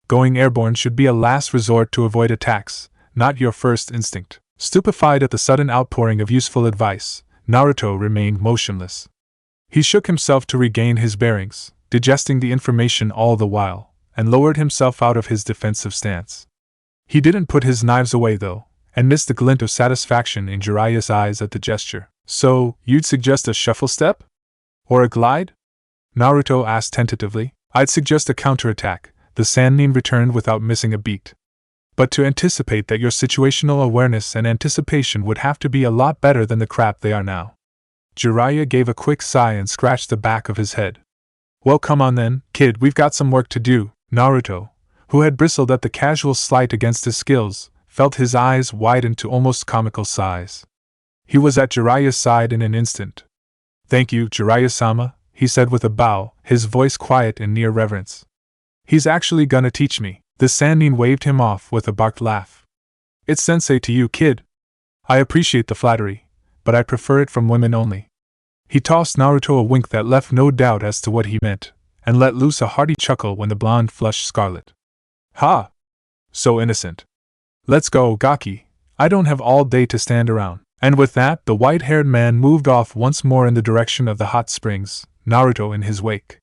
Going airborne should be a last resort to avoid attacks, not your first instinct. Stupefied at the sudden outpouring of useful advice, Naruto remained motionless. He shook himself to regain his bearings, digesting the information all the while, and lowered himself out of his defensive stance. He didn't put his knives away though, and missed the glint of satisfaction in Jiraiya's eyes at the gesture. So, you'd suggest a shuffle step? Or a glide? Naruto asked tentatively. I'd suggest a counterattack, the Sannin returned without missing a beat. But to anticipate that your situational awareness and anticipation would have to be a lot better than the crap they are now. Jiraiya gave a quick sigh and scratched the back of his head. Well, come on then, kid, we've got some work to do. Naruto, who had bristled at the casual slight against his skills, felt his eyes widen to almost comical size. He was at Jiraiya's side in an instant. Thank you, Jiraiya-sama, he said with a bow, his voice quiet and near reverence. He's actually gonna teach me. The Sannin waved him off with a barked laugh. It's sensei to you, kid. I appreciate the flattery, but I prefer it from women only. He tossed Naruto a wink that left no doubt as to what he meant, and let loose a hearty chuckle when the blonde flushed scarlet. Ha! So innocent. Let's go, Gaki. I don't have all day to stand around. And with that, the white-haired man moved off once more in the direction of the hot springs, Naruto in his wake.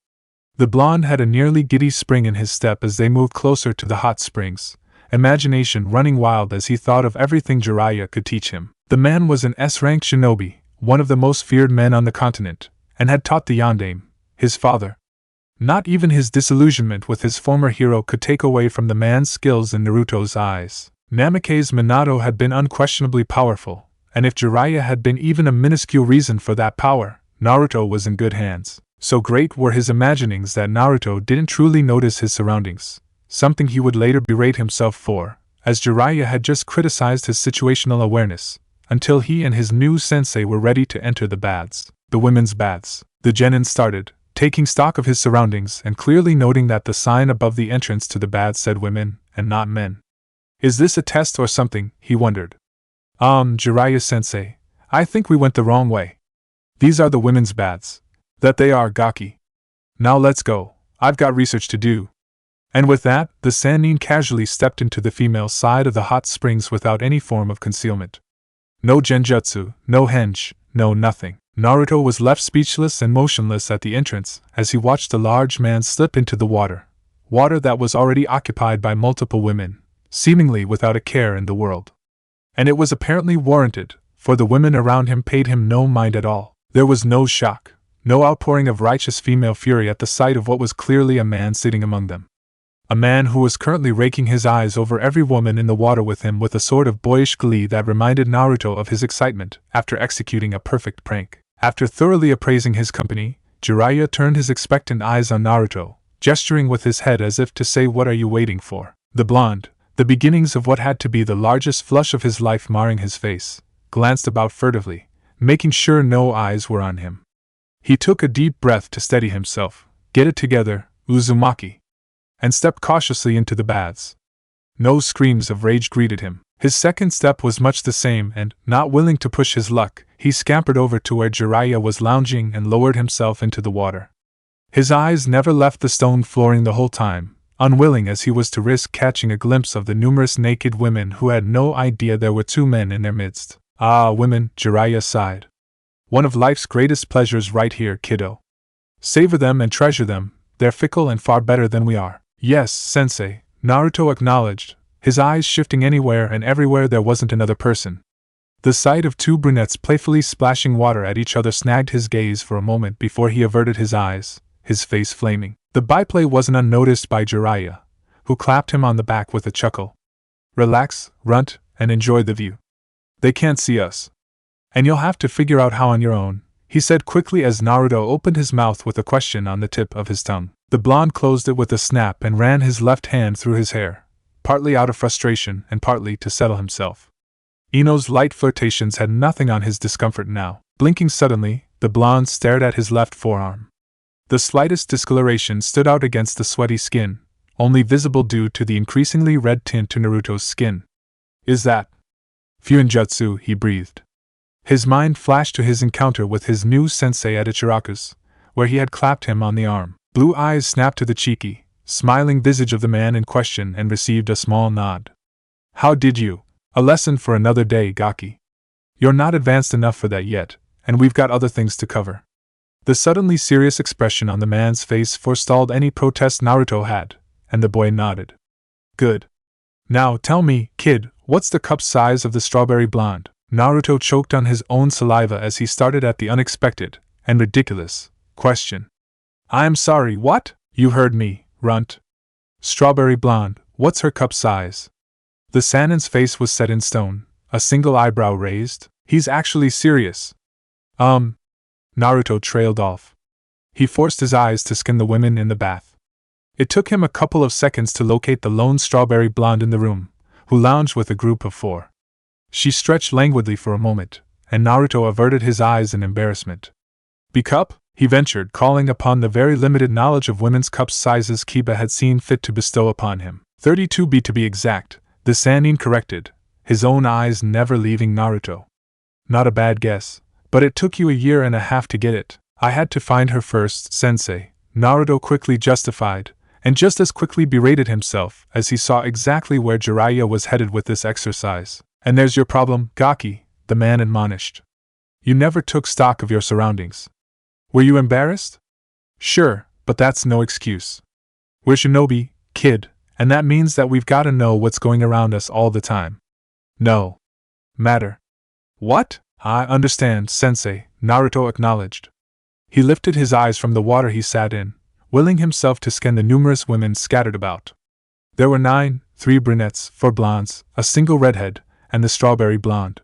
The blonde had a nearly giddy spring in his step as they moved closer to the hot springs, imagination running wild as he thought of everything Jiraiya could teach him. The man was an S-rank shinobi, one of the most feared men on the continent, and had taught the Yondaime, his father. Not even his disillusionment with his former hero could take away from the man's skills in Naruto's eyes. Namake's Minato had been unquestionably powerful, and if Jiraiya had been even a minuscule reason for that power, Naruto was in good hands. So great were his imaginings that Naruto didn't truly notice his surroundings, something he would later berate himself for, as Jiraiya had just criticized his situational awareness, until he and his new sensei were ready to enter the baths, the women's baths. The genin started, taking stock of his surroundings and clearly noting that the sign above the entrance to the baths said women, and not men. Is this a test or something, he wondered. Jiraiya-sensei, I think we went the wrong way. These are the women's baths. That they are, Gaki. Now let's go, I've got research to do. And with that, the Sannin casually stepped into the female side of the hot springs without any form of concealment. No genjutsu, no henge, no nothing. Naruto was left speechless and motionless at the entrance as he watched the large man slip into the water that was already occupied by multiple women, seemingly without a care in the world. And it was apparently warranted, for the women around him paid him no mind at all. There was no shock, no outpouring of righteous female fury at the sight of what was clearly a man sitting among them. A man who was currently raking his eyes over every woman in the water with him with a sort of boyish glee that reminded Naruto of his excitement after executing a perfect prank. After thoroughly appraising his company, Jiraiya turned his expectant eyes on Naruto, gesturing with his head as if to say, "What are you waiting for?" The blonde, the beginnings of what had to be the largest flush of his life marring his face, glanced about furtively, making sure no eyes were on him. He took a deep breath to steady himself. "Get it together, Uzumaki," and stepped cautiously into the baths. No screams of rage greeted him. His second step was much the same and, not willing to push his luck, he scampered over to where Jiraiya was lounging and lowered himself into the water. His eyes never left the stone flooring the whole time, unwilling as he was to risk catching a glimpse of the numerous naked women who had no idea there were two men in their midst. "Ah, women," Jiraiya sighed. "One of life's greatest pleasures right here, kiddo. Savor them and treasure them, they're fickle and far better than we are." "Yes, sensei," Naruto acknowledged, his eyes shifting anywhere and everywhere there wasn't another person. The sight of two brunettes playfully splashing water at each other snagged his gaze for a moment before he averted his eyes, his face flaming. The byplay wasn't unnoticed by Jiraiya, who clapped him on the back with a chuckle. "Relax, runt, and enjoy the view. They can't see us. And you'll have to figure out how on your own," he said quickly as Naruto opened his mouth with a question on the tip of his tongue. The blonde closed it with a snap and ran his left hand through his hair, partly out of frustration and partly to settle himself. Ino's light flirtations had nothing on his discomfort now. Blinking suddenly, the blonde stared at his left forearm. The slightest discoloration stood out against the sweaty skin, only visible due to the increasingly red tint to Naruto's skin. "Is that Fuinjutsu?" he breathed. His mind flashed to his encounter with his new sensei at Ichiraku's, where he had clapped him on the arm. Blue eyes snapped to the cheeky, smiling visage of the man in question and received a small nod. "How did you? A lesson for another day, Gaki. You're not advanced enough for that yet, and we've got other things to cover." The suddenly serious expression on the man's face forestalled any protest Naruto had, and the boy nodded. "Good. Now tell me, kid, what's the cup size of the strawberry blonde?" Naruto choked on his own saliva as he started at the unexpected, and ridiculous, question. "I'm sorry, what?" "You heard me, runt. Strawberry blonde, what's her cup size?" The Sannin's face was set in stone, a single eyebrow raised. "He's actually serious." Naruto trailed off. He forced his eyes to scan the women in the bath. It took him a couple of seconds to locate the lone strawberry blonde in the room, who lounged with a group of 4. She stretched languidly for a moment, and Naruto averted his eyes in embarrassment. "B-cup?" he ventured, calling upon the very limited knowledge of women's cup sizes Kiba had seen fit to bestow upon him. 32B to be exact, the Sannin corrected, his own eyes never leaving Naruto. "Not a bad guess, but it took you a year and a half to get it." "I had to find her first, sensei," Naruto quickly justified, and just as quickly berated himself as he saw exactly where Jiraiya was headed with this exercise. "And there's your problem, Gaki," the man admonished. You never took stock of your surroundings. Were you embarrassed? Sure, but that's no excuse. We're shinobi, kid, and that means that we've gotta know what's going around us all the time. No matter what? I understand, sensei, Naruto acknowledged. He lifted his eyes from the water he sat in, willing himself to scan the numerous women scattered about. There were 9, 3 brunettes, 4 blondes, a single redhead, and the strawberry blonde.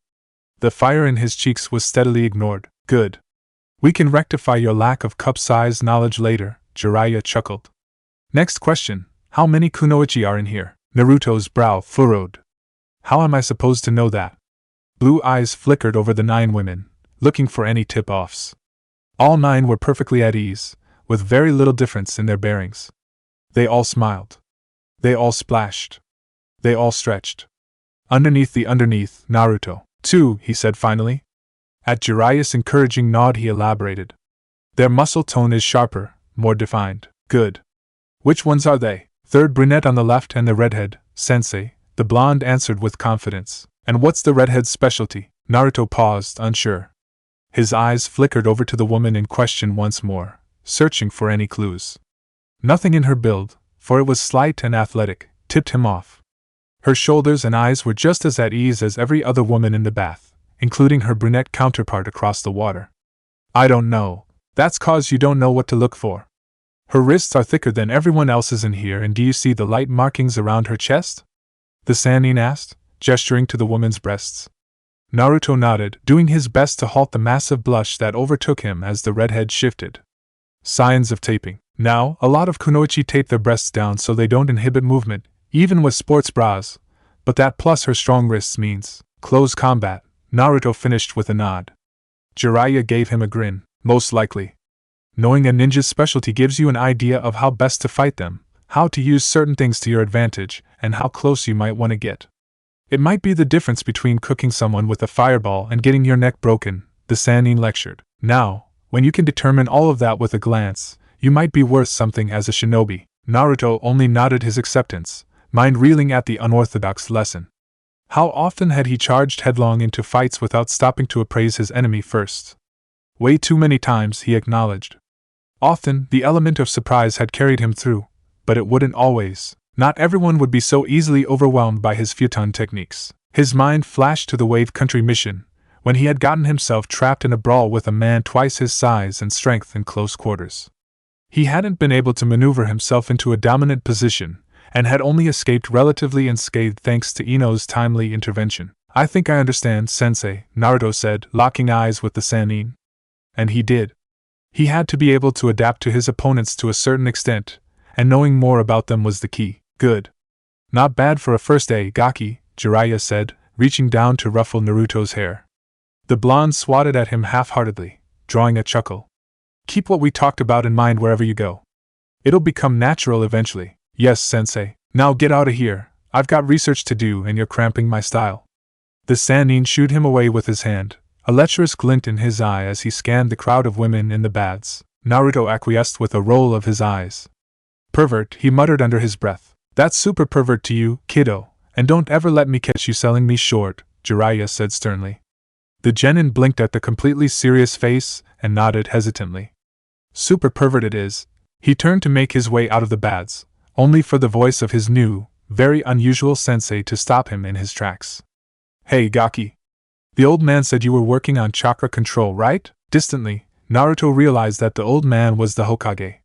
The fire in his cheeks was steadily ignored. Good. We can rectify your lack of cup-sized knowledge later, Jiraiya chuckled. Next question, how many kunoichi are in here? Naruto's brow furrowed. How am I supposed to know that? Blue eyes flickered over the 9 women, looking for any tip-offs. All 9 were perfectly at ease, with very little difference in their bearings. They all smiled. They all splashed. They all stretched. Underneath, Naruto. 2, he said finally. At Jiraiya's encouraging nod he elaborated. Their muscle tone is sharper, more defined. Good. Which ones are they? 3rd brunette on the left and the redhead, sensei, the blonde answered with confidence. And what's the redhead's specialty? Naruto paused, unsure. His eyes flickered over to the woman in question once more, searching for any clues. Nothing in her build, for it was slight and athletic, tipped him off. Her shoulders and eyes were just as at ease as every other woman in the bath, including her brunette counterpart across the water. I don't know. That's 'cause you don't know what to look for. Her wrists are thicker than everyone else's in here, and do you see the light markings around her chest? The Sannin asked, gesturing to the woman's breasts. Naruto nodded, doing his best to halt the massive blush that overtook him as the redhead shifted. Signs of taping. Now, a lot of kunoichi tape their breasts down so they don't inhibit movement, even with sports bras, but that plus her strong wrists means close combat, Naruto finished with a nod. Jiraiya gave him a grin. Most likely. Knowing a ninja's specialty gives you an idea of how best to fight them, how to use certain things to your advantage, and how close you might want to get. It might be the difference between cooking someone with a fireball and getting your neck broken, the Sannin lectured. Now, when you can determine all of that with a glance, you might be worth something as a shinobi. Naruto only nodded his acceptance, mind reeling at the unorthodox lesson. How often had he charged headlong into fights without stopping to appraise his enemy first? Way too many times, he acknowledged. Often, the element of surprise had carried him through, but it wouldn't always. Not everyone would be so easily overwhelmed by his futon techniques. His mind flashed to the Wave Country mission, when he had gotten himself trapped in a brawl with a man twice his size and strength in close quarters. He hadn't been able to maneuver himself into a dominant position, and had only escaped relatively unscathed thanks to Ino's timely intervention. I think I understand, sensei, Naruto said, locking eyes with the Sannin. And he did. He had to be able to adapt to his opponents to a certain extent, and knowing more about them was the key. Good. Not bad for a first day, Gaki, Jiraiya said, reaching down to ruffle Naruto's hair. The blonde swatted at him half-heartedly, drawing a chuckle. Keep what we talked about in mind wherever you go. It'll become natural eventually. Yes, sensei. Now get out of here. I've got research to do and you're cramping my style. The Sannin shooed him away with his hand, a lecherous glint in his eye as he scanned the crowd of women in the baths. Naruto acquiesced with a roll of his eyes. Pervert, he muttered under his breath. That's super pervert to you, kiddo, and don't ever let me catch you selling me short, Jiraiya said sternly. The genin blinked at the completely serious face and nodded hesitantly. Super pervert it is. He turned to make his way out of the baths, only for the voice of his new, very unusual sensei to stop him in his tracks. Hey, Gaki. The old man said you were working on chakra control, right? Distantly, Naruto realized that the old man was the Hokage.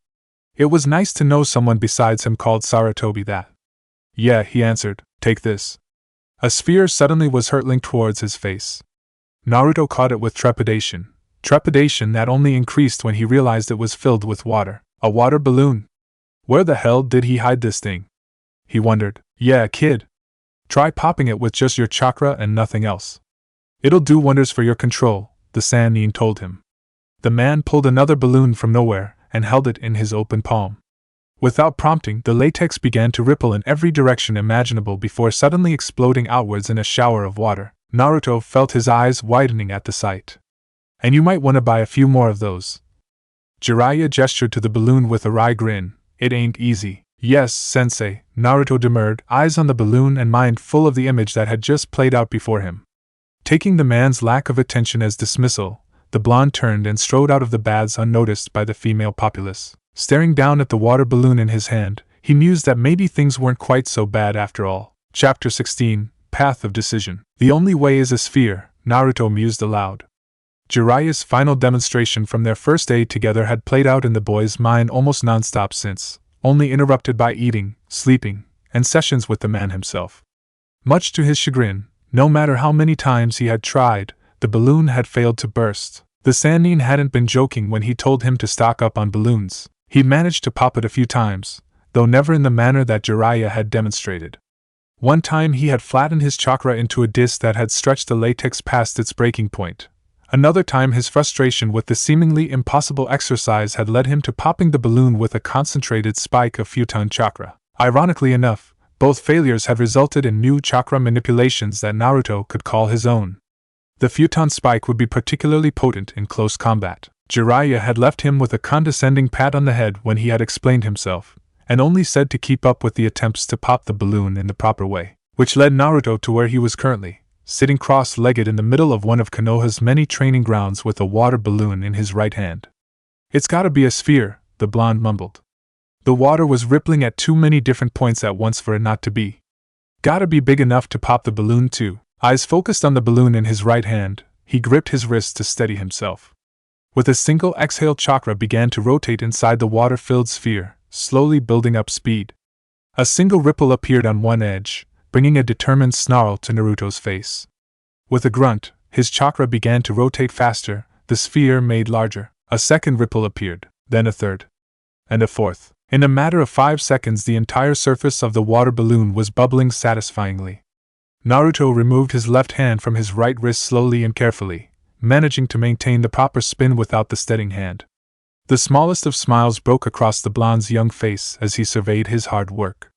It was nice to know someone besides him called Sarutobi that. Yeah, he answered, take this. A sphere suddenly was hurtling towards his face. Naruto caught it with trepidation that only increased when he realized it was filled with water. A water balloon. Where the hell did he hide this thing? He wondered. Yeah, kid. Try popping it with just your chakra and nothing else. It'll do wonders for your control, the Sannin told him. The man pulled another balloon from nowhere and held it in his open palm. Without prompting, the latex began to ripple in every direction imaginable before suddenly exploding outwards in a shower of water. Naruto felt his eyes widening at the sight. And you might want to buy a few more of those. Jiraiya gestured to the balloon with a wry grin. It ain't easy. Yes, sensei, Naruto demurred, eyes on the balloon and mind full of the image that had just played out before him. Taking the man's lack of attention as dismissal, the blonde turned and strode out of the baths unnoticed by the female populace. Staring down at the water balloon in his hand, he mused that maybe things weren't quite so bad after all. Chapter 16, Path of Decision. The only way is a sphere, Naruto mused aloud. Jiraiya's final demonstration from their first day together had played out in the boy's mind almost non-stop since, only interrupted by eating, sleeping, and sessions with the man himself. Much to his chagrin, no matter how many times he had tried, the balloon had failed to burst. The Sannin hadn't been joking when he told him to stock up on balloons. He managed to pop it a few times, though never in the manner that Jiraiya had demonstrated. One time he had flattened his chakra into a disc that had stretched the latex past its breaking point. Another time his frustration with the seemingly impossible exercise had led him to popping the balloon with a concentrated spike of futon chakra. Ironically enough, both failures had resulted in new chakra manipulations that Naruto could call his own. The futon spike would be particularly potent in close combat. Jiraiya had left him with a condescending pat on the head when he had explained himself, and only said to keep up with the attempts to pop the balloon in the proper way, which led Naruto to where he was currently, sitting cross-legged in the middle of one of Konoha's many training grounds with a water balloon in his right hand. "It's gotta be a sphere," the blonde mumbled. The water was rippling at too many different points at once for it not to be. "Gotta be big enough to pop the balloon too." Eyes focused on the balloon in his right hand, he gripped his wrist to steady himself. With a single exhale, chakra began to rotate inside the water-filled sphere, slowly building up speed. A single ripple appeared on one edge, bringing a determined snarl to Naruto's face. With a grunt, his chakra began to rotate faster, the sphere made larger. A second ripple appeared, then a third. And a fourth. In a matter of 5 seconds the entire surface of the water balloon was bubbling satisfyingly. Naruto removed his left hand from his right wrist slowly and carefully, managing to maintain the proper spin without the steadying hand. The smallest of smiles broke across the blonde's young face as he surveyed his hard work.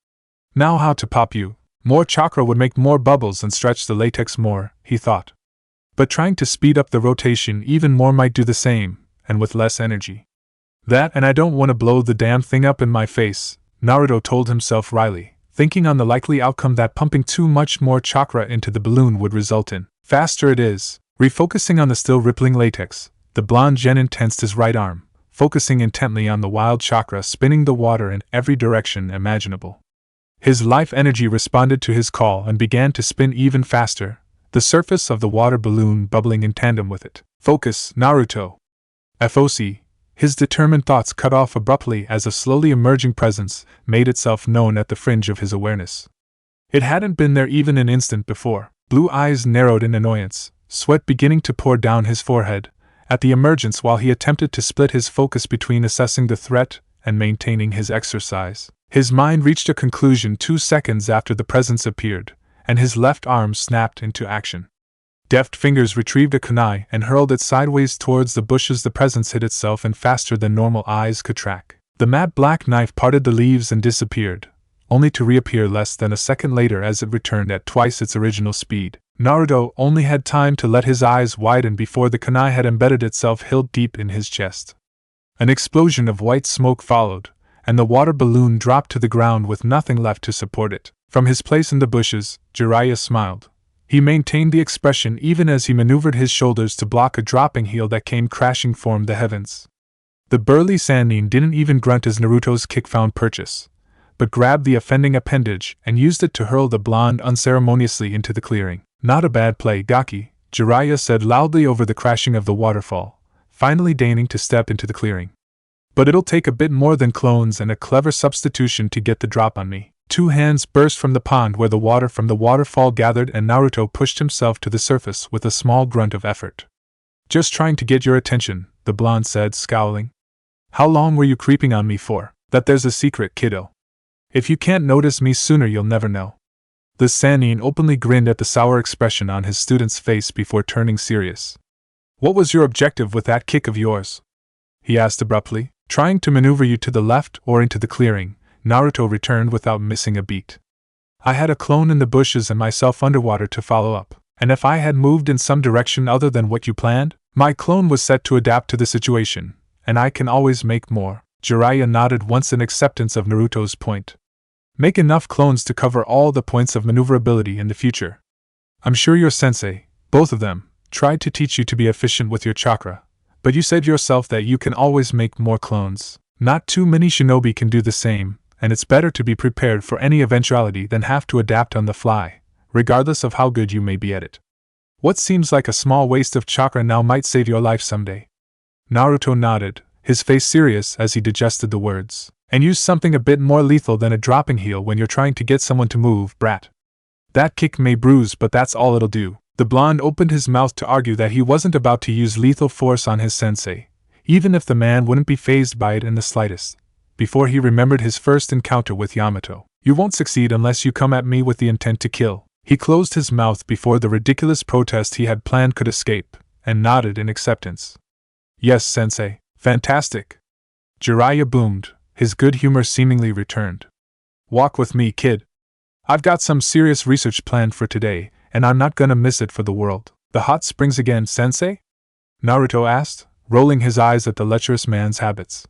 "Now how to pop you? More chakra would make more bubbles and stretch the latex more," he thought. But trying to speed up the rotation even more might do the same, and with less energy. "That and I don't want to blow the damn thing up in my face," Naruto told himself wryly, thinking on the likely outcome that pumping too much more chakra into the balloon would result in. "Faster it is." Refocusing on the still rippling latex, the blonde genin tensed his right arm, focusing intently on the wild chakra spinning the water in every direction imaginable. His life energy responded to his call and began to spin even faster, the surface of the water balloon bubbling in tandem with it. "Focus, Naruto!" FOC. His determined thoughts cut off abruptly as a slowly emerging presence made itself known at the fringe of his awareness. It hadn't been there even an instant before. Blue eyes narrowed in annoyance, sweat beginning to pour down his forehead, at the emergence while he attempted to split his focus between assessing the threat and maintaining his exercise. His mind reached a conclusion 2 seconds after the presence appeared, and his left arm snapped into action. Deft fingers retrieved a kunai and hurled it sideways towards the bushes. The presence hit itself and faster than normal eyes could track. The matte black knife parted the leaves and disappeared, only to reappear less than a second later as it returned at twice its original speed. Naruto only had time to let his eyes widen before the kunai had embedded itself hilt deep in his chest. An explosion of white smoke followed, and the water balloon dropped to the ground with nothing left to support it. From his place in the bushes, Jiraiya smiled. He maintained the expression even as he maneuvered his shoulders to block a dropping heel that came crashing from the heavens. The burly Sannin didn't even grunt as Naruto's kick found purchase, but grabbed the offending appendage and used it to hurl the blonde unceremoniously into the clearing. "Not a bad play, Gaki," Jiraiya said loudly over the crashing of the waterfall, finally deigning to step into the clearing. "But it'll take a bit more than clones and a clever substitution to get the drop on me." 2 hands burst from the pond where the water from the waterfall gathered, and Naruto pushed himself to the surface with a small grunt of effort. "Just trying to get your attention," the blonde said, scowling. "How long were you creeping on me for?" "That there's a secret, kiddo. If you can't notice me sooner, you'll never know." The Sannin openly grinned at the sour expression on his student's face before turning serious. "What was your objective with that kick of yours?" he asked abruptly. "Trying to maneuver you to the left or into the clearing," Naruto returned without missing a beat. "I had a clone in the bushes and myself underwater to follow up, and if I had moved in some direction other than what you planned, my clone was set to adapt to the situation, and I can always make more." Jiraiya nodded once in acceptance of Naruto's point. "Make enough clones to cover all the points of maneuverability in the future. I'm sure your sensei, Both of them tried to teach you to be efficient with your chakra, but you said yourself that you can always make more clones. Not too many shinobi can do the same, and it's better to be prepared for any eventuality than have to adapt on the fly, regardless of how good you may be at it. What seems like a small waste of chakra now might save your life someday. Naruto nodded, his face serious as he digested the words. And use something a bit more lethal than a dropping heel when you're trying to get someone to move, brat. That kick may bruise, but that's all it'll do. The blonde opened his mouth to argue that he wasn't about to use lethal force on his sensei, even if the man wouldn't be fazed by it in the slightest, before he remembered his first encounter with Yamato. You won't succeed unless you come at me with the intent to kill. He closed his mouth before the ridiculous protest he had planned could escape, and nodded in acceptance. Yes, sensei. Fantastic. Jiraiya boomed, his good humor seemingly returned. Walk with me, kid. I've got some serious research planned for today, and I'm not gonna miss it for the world. The hot springs again, sensei? Naruto asked, rolling his eyes at the lecherous man's habits.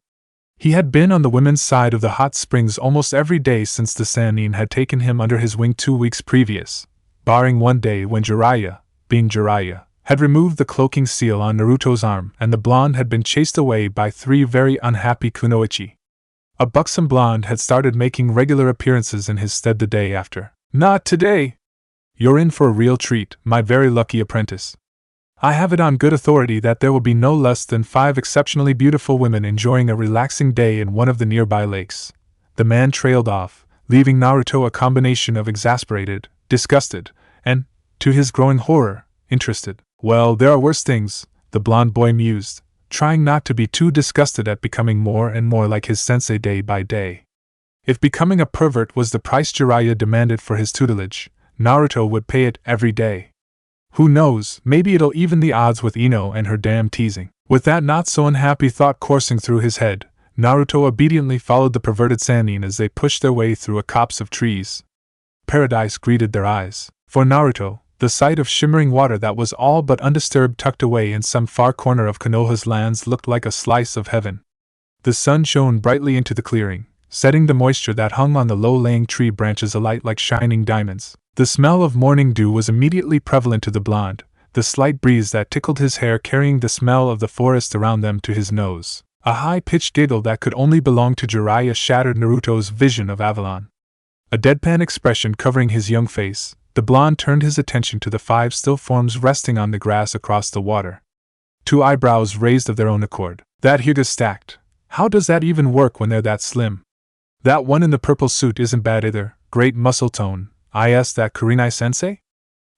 He had been on the women's side of the hot springs almost every day since the Sannin had taken him under his wing 2 weeks previous, barring one day when Jiraiya, being Jiraiya, had removed the cloaking seal on Naruto's arm and the blonde had been chased away by 3 very unhappy kunoichi. A buxom blonde had started making regular appearances in his stead the day after. Not today! You're in for a real treat, my very lucky apprentice. I have it on good authority that there will be no less than 5 exceptionally beautiful women enjoying a relaxing day in one of the nearby lakes. The man trailed off, leaving Naruto a combination of exasperated, disgusted, and, to his growing horror, interested. Well, there are worse things, the blonde boy mused, trying not to be too disgusted at becoming more and more like his sensei day by day. If becoming a pervert was the price Jiraiya demanded for his tutelage, Naruto would pay it every day. Who knows, maybe it'll even the odds with Ino and her damn teasing. With that not-so-unhappy thought coursing through his head, Naruto obediently followed the perverted Sannin as they pushed their way through a copse of trees. Paradise greeted their eyes. For Naruto, the sight of shimmering water that was all but undisturbed tucked away in some far corner of Konoha's lands looked like a slice of heaven. The sun shone brightly into the clearing, setting the moisture that hung on the low-laying tree branches alight like shining diamonds. The smell of morning dew was immediately prevalent to the blonde, the slight breeze that tickled his hair carrying the smell of the forest around them to his nose. A high-pitched giggle that could only belong to Jiraiya shattered Naruto's vision of Avalon. A deadpan expression covering his young face, the blonde turned his attention to the 5 still forms resting on the grass across the water. 2 eyebrows raised of their own accord. That Hyuga stacked. How does that even work when they're that slim? That one in the purple suit isn't bad either, great muscle tone. Is that Kurenai-sensei?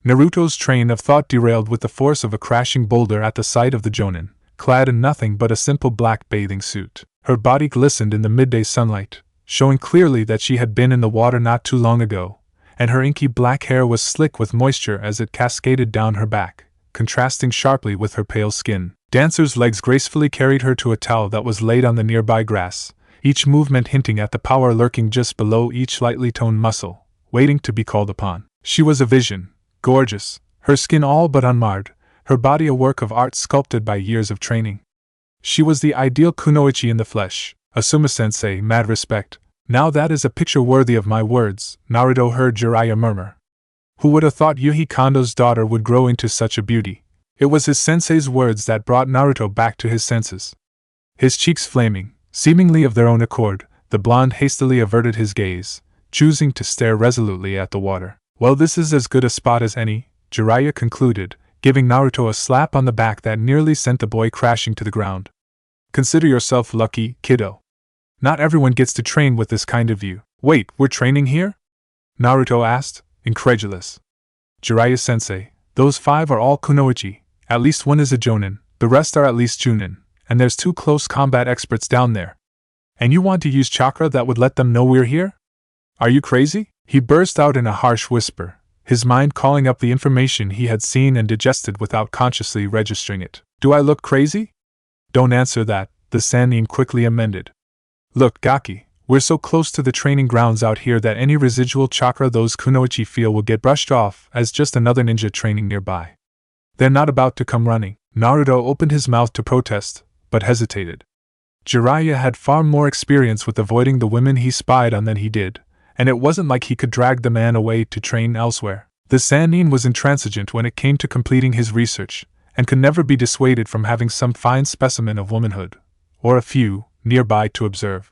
Naruto's train of thought derailed with the force of a crashing boulder at the sight of the jonin, clad in nothing but a simple black bathing suit. Her body glistened in the midday sunlight, showing clearly that she had been in the water not too long ago, and her inky black hair was slick with moisture as it cascaded down her back, contrasting sharply with her pale skin. Dancer's legs gracefully carried her to a towel that was laid on the nearby grass, each movement hinting at the power lurking just below each lightly toned muscle, waiting to be called upon. She was a vision, gorgeous, her skin all but unmarred, her body a work of art sculpted by years of training. She was the ideal kunoichi in the flesh. Asuma-sensei, mad respect. Now that is a picture worthy of my words, Naruto heard Jiraiya murmur. Who would have thought Yuhi Kondo's daughter would grow into such a beauty? It was his sensei's words that brought Naruto back to his senses. His cheeks flaming, seemingly of their own accord, the blonde hastily averted his gaze, choosing to stare resolutely at the water. Well, this is as good a spot as any, Jiraiya concluded, giving Naruto a slap on the back that nearly sent the boy crashing to the ground. Consider yourself lucky, kiddo. Not everyone gets to train with this kind of view. Wait, we're training here? Naruto asked, incredulous. Jiraiya-sensei, those 5 are all kunoichi, at least one is a jonin, the rest are at least junin, and there's 2 close combat experts down there. And you want to use chakra that would let them know we're here? Are you crazy? He burst out in a harsh whisper, his mind calling up the information he had seen and digested without consciously registering it. Do I look crazy? Don't answer that, the Sannin quickly amended. Look, Gaki, we're so close to the training grounds out here that any residual chakra those kunoichi feel will get brushed off as just another ninja training nearby. They're not about to come running. Naruto opened his mouth to protest, but hesitated. Jiraiya had far more experience with avoiding the women he spied on than he did, and it wasn't like he could drag the man away to train elsewhere. The Sannin was intransigent when it came to completing his research, and could never be dissuaded from having some fine specimen of womanhood, or a few, nearby to observe.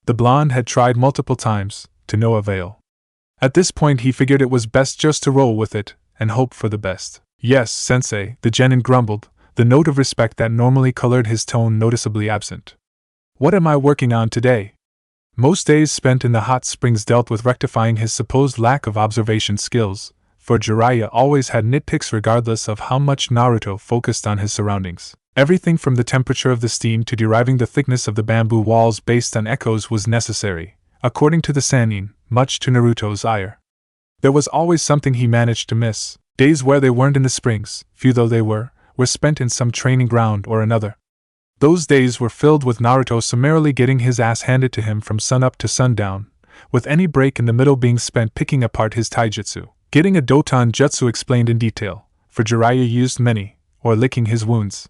The blonde had tried multiple times, to no avail. At this point he figured it was best just to roll with it, and hope for the best. Yes, sensei, the genin grumbled, the note of respect that normally colored his tone noticeably absent. What am I working on today? Most days spent in the hot springs dealt with rectifying his supposed lack of observation skills, for Jiraiya always had nitpicks regardless of how much Naruto focused on his surroundings. Everything from the temperature of the steam to deriving the thickness of the bamboo walls based on echoes was necessary, according to the Sannin, much to Naruto's ire. There was always something he managed to miss. Days where they weren't in the springs, few though they were spent in some training ground or another. Those days were filled with Naruto summarily getting his ass handed to him from sunup to sundown, with any break in the middle being spent picking apart his taijutsu, getting a doton jutsu explained in detail, for Jiraiya used many, or licking his wounds.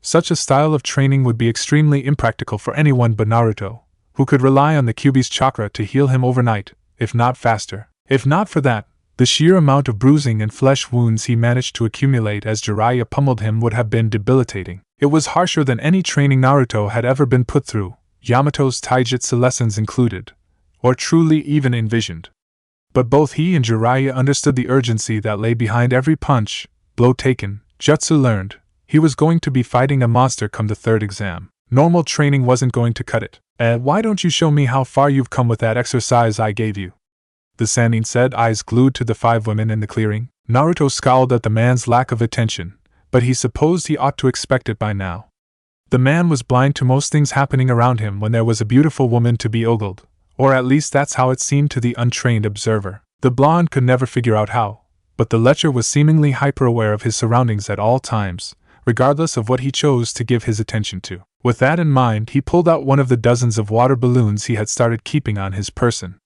Such a style of training would be extremely impractical for anyone but Naruto, who could rely on the Kyuubi's chakra to heal him overnight, if not faster. If not for that, the sheer amount of bruising and flesh wounds he managed to accumulate as Jiraiya pummeled him would have been debilitating. It was harsher than any training Naruto had ever been put through, Yamato's taijutsu lessons included, or truly even envisioned. But both he and Jiraiya understood the urgency that lay behind every punch, blow taken, jutsu learned. He was going to be fighting a monster come the third exam. Normal training wasn't going to cut it. Why don't you show me how far you've come with that exercise I gave you? The Sannin said, eyes glued to the 5 women in the clearing. Naruto scowled at the man's lack of attention, but he supposed he ought to expect it by now. The man was blind to most things happening around him when there was a beautiful woman to be ogled, or at least that's how it seemed to the untrained observer. The blonde could never figure out how, but the lecher was seemingly hyper-aware of his surroundings at all times, regardless of what he chose to give his attention to. With that in mind, he pulled out one of the dozens of water balloons he had started keeping on his person.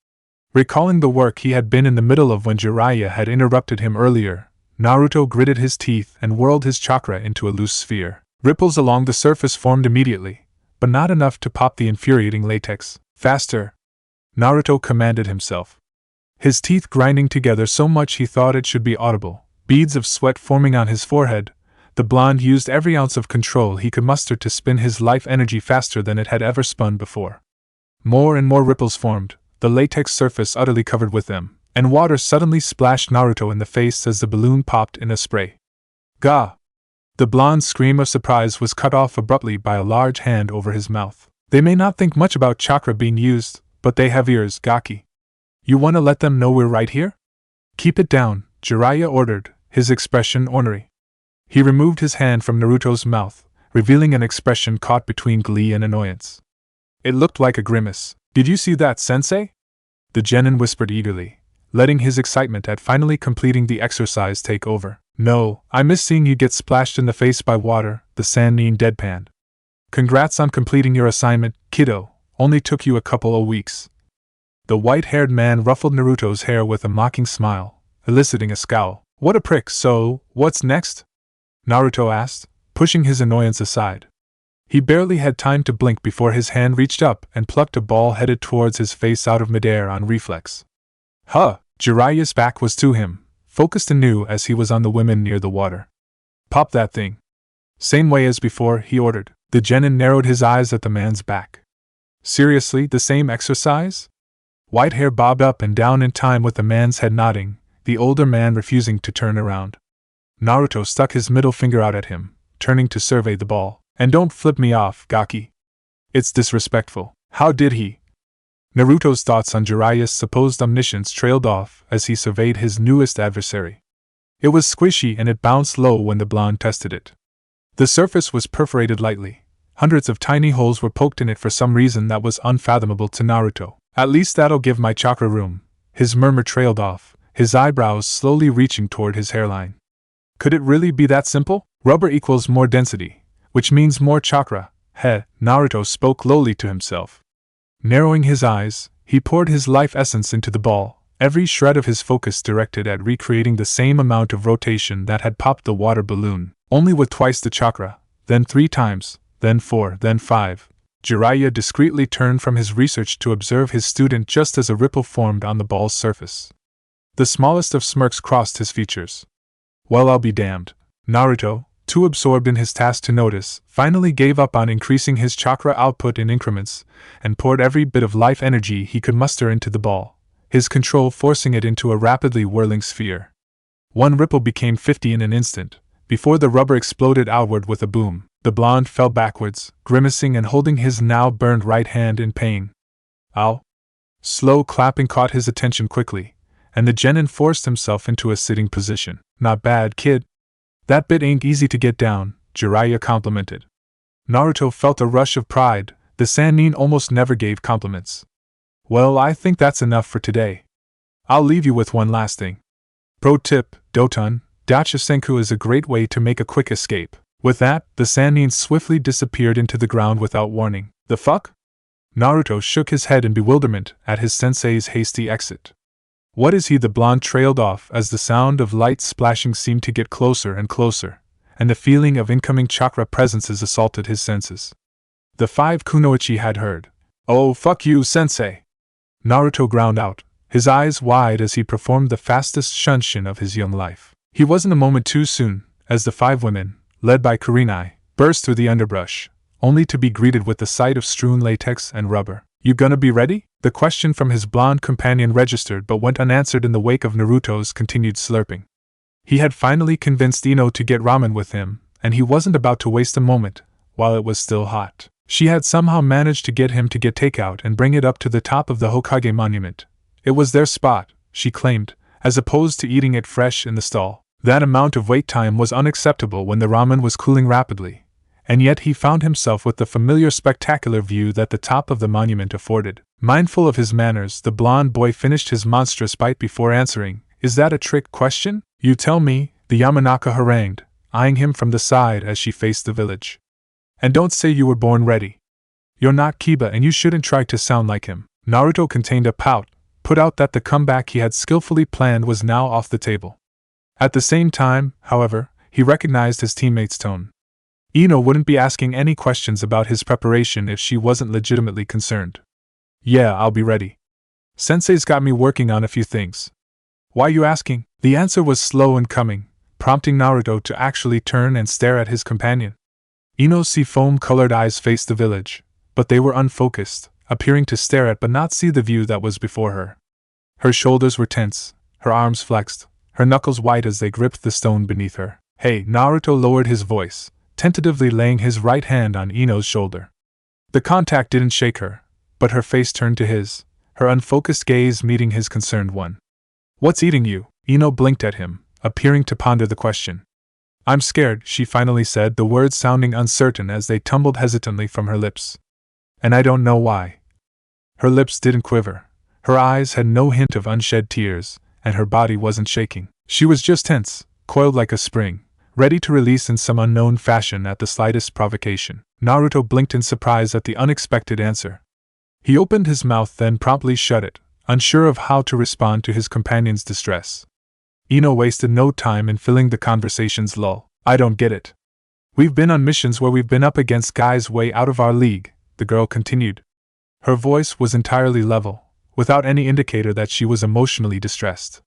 Recalling the work he had been in the middle of when Jiraiya had interrupted him earlier, Naruto gritted his teeth and whirled his chakra into a loose sphere. Ripples along the surface formed immediately, but not enough to pop the infuriating latex. Faster! Naruto commanded himself. His teeth grinding together so much he thought it should be audible, beads of sweat forming on his forehead. The blonde used every ounce of control he could muster to spin his life energy faster than it had ever spun before. More and more ripples formed, the latex surface utterly covered with them, and water suddenly splashed Naruto in the face as the balloon popped in a spray. Gah! The blonde's scream of surprise was cut off abruptly by a large hand over his mouth. They may not think much about chakra being used, but they have ears, Gaki. You want to let them know we're right here? Keep it down, Jiraiya ordered, his expression ornery. He removed his hand from Naruto's mouth, revealing an expression caught between glee and annoyance. It looked like a grimace. Did you see that, sensei? The genin whispered eagerly, letting his excitement at finally completing the exercise take over. No, I miss seeing you get splashed in the face by water, the Sannin deadpanned. Congrats on completing your assignment, kiddo, only took you a couple of weeks. The white-haired man ruffled Naruto's hair with a mocking smile, eliciting a scowl. What a prick, so, what's next? Naruto asked, pushing his annoyance aside. He barely had time to blink before his hand reached up and plucked a ball headed towards his face out of midair on reflex. Huh! Jiraiya's back was to him, focused anew as he was on the women near the water. Pop that thing. Same way as before, he ordered. The genin narrowed his eyes at the man's back. Seriously, the same exercise? White hair bobbed up and down in time with the man's head nodding, the older man refusing to turn around. Naruto stuck his middle finger out at him, turning to survey the ball. And don't flip me off, Gaki. It's disrespectful. How did he? Naruto's thoughts on Jiraiya's supposed omniscience trailed off as he surveyed his newest adversary. It was squishy and it bounced low when the blonde tested it. The surface was perforated lightly. Hundreds of tiny holes were poked in it for some reason that was unfathomable to Naruto. At least that'll give my chakra room. His murmur trailed off, his eyebrows slowly reaching toward his hairline. Could it really be that simple? Rubber equals more density, which means more chakra. Naruto spoke lowly to himself. Narrowing his eyes, he poured his life essence into the ball, every shred of his focus directed at recreating the same amount of rotation that had popped the water balloon, only with twice the chakra, then 3 times, then 4, then 5. Jiraiya discreetly turned from his research to observe his student just as a ripple formed on the ball's surface. The smallest of smirks crossed his features. Well, I'll be damned. Naruto, too absorbed in his task to notice, finally gave up on increasing his chakra output in increments, and poured every bit of life energy he could muster into the ball, his control forcing it into a rapidly whirling sphere. One ripple became 50 in an instant. Before the rubber exploded outward with a boom, the blonde fell backwards, grimacing and holding his now burned right hand in pain. Ow! Slow clapping caught his attention quickly, and the genin forced himself into a sitting position. Not bad, kid. That bit ain't easy to get down, Jiraiya complimented. Naruto felt a rush of pride. The Sannin almost never gave compliments. Well, I think that's enough for today. I'll leave you with one last thing. Pro tip, Doton, Dachisenku is a great way to make a quick escape. With that, the Sannin swiftly disappeared into the ground without warning. The fuck? Naruto shook his head in bewilderment at his sensei's hasty exit. What is he? The blonde trailed off as the sound of light splashing seemed to get closer and closer, and the feeling of incoming chakra presences assaulted his senses. The 5 kunoichi had heard. Oh, fuck you, sensei! Naruto ground out, his eyes wide as he performed the fastest shunshin of his young life. He wasn't a moment too soon, as the 5 women, led by Kurenai, burst through the underbrush, only to be greeted with the sight of strewn latex and rubber. You gonna be ready? The question from his blonde companion registered but went unanswered in the wake of Naruto's continued slurping. He had finally convinced Ino to get ramen with him, and he wasn't about to waste a moment, while it was still hot. She had somehow managed to get him to get takeout and bring it up to the top of the Hokage monument. It was their spot, she claimed, as opposed to eating it fresh in the stall. That amount of wait time was unacceptable when the ramen was cooling rapidly, and yet he found himself with the familiar spectacular view that the top of the monument afforded. Mindful of his manners, the blonde boy finished his monstrous bite before answering, "Is that a trick question? You tell me," the Yamanaka harangued, eyeing him from the side as she faced the village. "And don't say you were born ready. You're not Kiba and you shouldn't try to sound like him." Naruto contained a pout, put out that the comeback he had skillfully planned was now off the table. At the same time, however, he recognized his teammate's tone. Ino wouldn't be asking any questions about his preparation if she wasn't legitimately concerned. "Yeah, I'll be ready. Sensei's got me working on a few things." "Why you asking?" The answer was slow in coming, prompting Naruto to actually turn and stare at his companion. Ino's seafoam-colored eyes faced the village, but they were unfocused, appearing to stare at but not see the view that was before her. Her shoulders were tense, her arms flexed, her knuckles white as they gripped the stone beneath her. "Hey!" Naruto lowered his voice, tentatively laying his right hand on Ino's shoulder. The contact didn't shake her, but her face turned to his, her unfocused gaze meeting his concerned one. "What's eating you?" Ino blinked at him, appearing to ponder the question. "I'm scared," she finally said, the words sounding uncertain as they tumbled hesitantly from her lips. "And I don't know why." Her lips didn't quiver, her eyes had no hint of unshed tears, and her body wasn't shaking. She was just tense, coiled like a spring, ready to release in some unknown fashion at the slightest provocation. Naruto blinked in surprise at the unexpected answer. He opened his mouth then promptly shut it, unsure of how to respond to his companion's distress. Ino wasted no time in filling the conversation's lull. "I don't get it. We've been on missions where we've been up against guys way out of our league," the girl continued. Her voice was entirely level, without any indicator that she was emotionally distressed.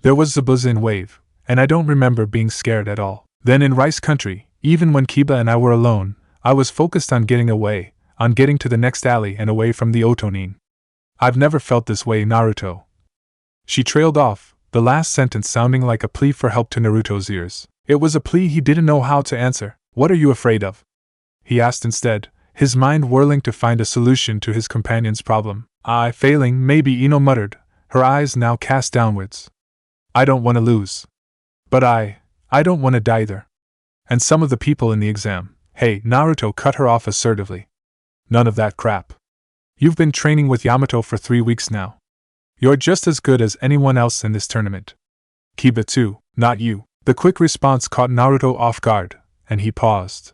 "There was the buzz-in wave, and I don't remember being scared at all. Then in Rice Country, even when Kiba and I were alone, I was focused on getting away, on getting to the next alley and away from the Otonin. I've never felt this way, Naruto." She trailed off, the last sentence sounding like a plea for help to Naruto's ears. It was a plea he didn't know how to answer. "What are you afraid of?" he asked instead, his mind whirling to find a solution to his companion's problem. Failing, maybe," Ino muttered, her eyes now cast downwards. "I don't want to lose. But I don't want to die either. And some of the people in the exam." "Hey," Naruto cut her off assertively. "None of that crap. You've been training with Yamato for 3 weeks now. You're just as good as anyone else in this tournament. Kiba too, not you." The quick response caught Naruto off guard, and he paused.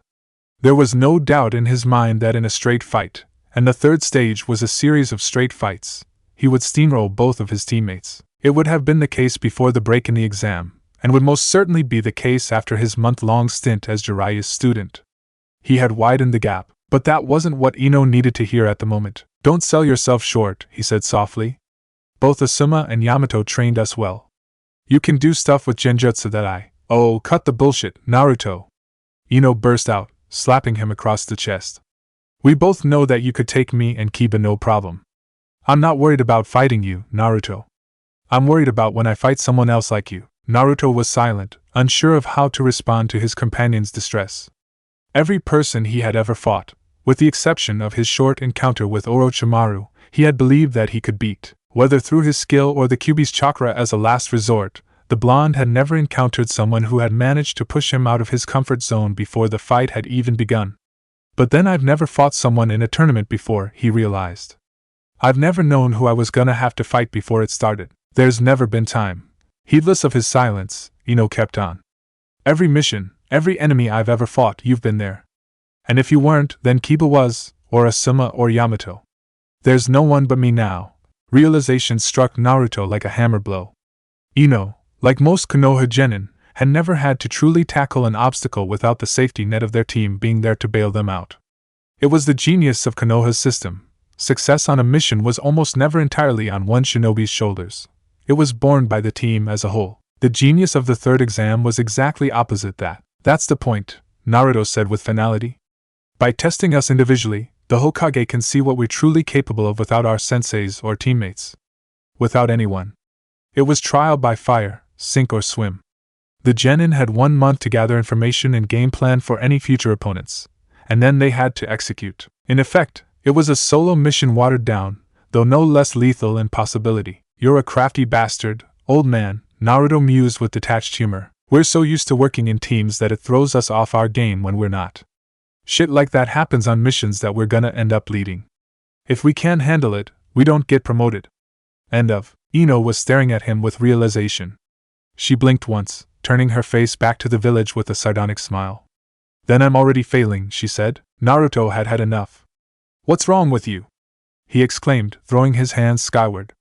There was no doubt in his mind that in a straight fight, and the third stage was a series of straight fights, he would steamroll both of his teammates. It would have been the case before the break in the exam, and would most certainly be the case after his month-long stint as Jiraiya's student. He had widened the gap, but that wasn't what Ino needed to hear at the moment. "Don't sell yourself short," he said softly. "Both Asuma and Yamato trained us well. You can do stuff with genjutsu that I— Oh, cut the bullshit, Naruto! Ino burst out, slapping him across the chest. We both know that you could take me and Kiba no problem. I'm not worried about fighting you, Naruto. I'm worried about when I fight someone else like you. Naruto was silent, unsure of how to respond to his companion's distress. Every person he had ever fought, with the exception of his short encounter with Orochimaru, he had believed that he could beat. Whether through his skill or the Kyuubi's chakra as a last resort, the blonde had never encountered someone who had managed to push him out of his comfort zone before the fight had even begun. But then I've never fought someone in a tournament before, he realized. I've never known who I was gonna have to fight before it started. There's never been time. Heedless of his silence, Ino kept on. Every mission, every enemy I've ever fought, you've been there. And if you weren't, then Kiba was, or Asuma or Yamato. There's no one but me now. Realization struck Naruto like a hammer blow. Ino, like most Konoha genin, had never had to truly tackle an obstacle without the safety net of their team being there to bail them out. It was the genius of Konoha's system. Success on a mission was almost never entirely on one shinobi's shoulders. It was borne by the team as a whole. The genius of the third exam was exactly opposite that. That's the point, Naruto said with finality. By testing us individually, the Hokage can see what we're truly capable of without our senseis or teammates. Without anyone. It was trial by fire, sink or swim. The genin had 1 month to gather information and game plan for any future opponents, and then they had to execute. In effect, it was a solo mission watered down, though no less lethal in possibility. You're a crafty bastard, old man, Naruto mused with detached humor. We're so used to working in teams that it throws us off our game when we're not. Shit like that happens on missions that we're gonna end up leading. If we can't handle it, we don't get promoted. End of. Ino was staring at him with realization. She blinked once, turning her face back to the village with a sardonic smile. Then I'm already failing, she said. Naruto had had enough. What's wrong with you? He exclaimed, throwing his hands skyward.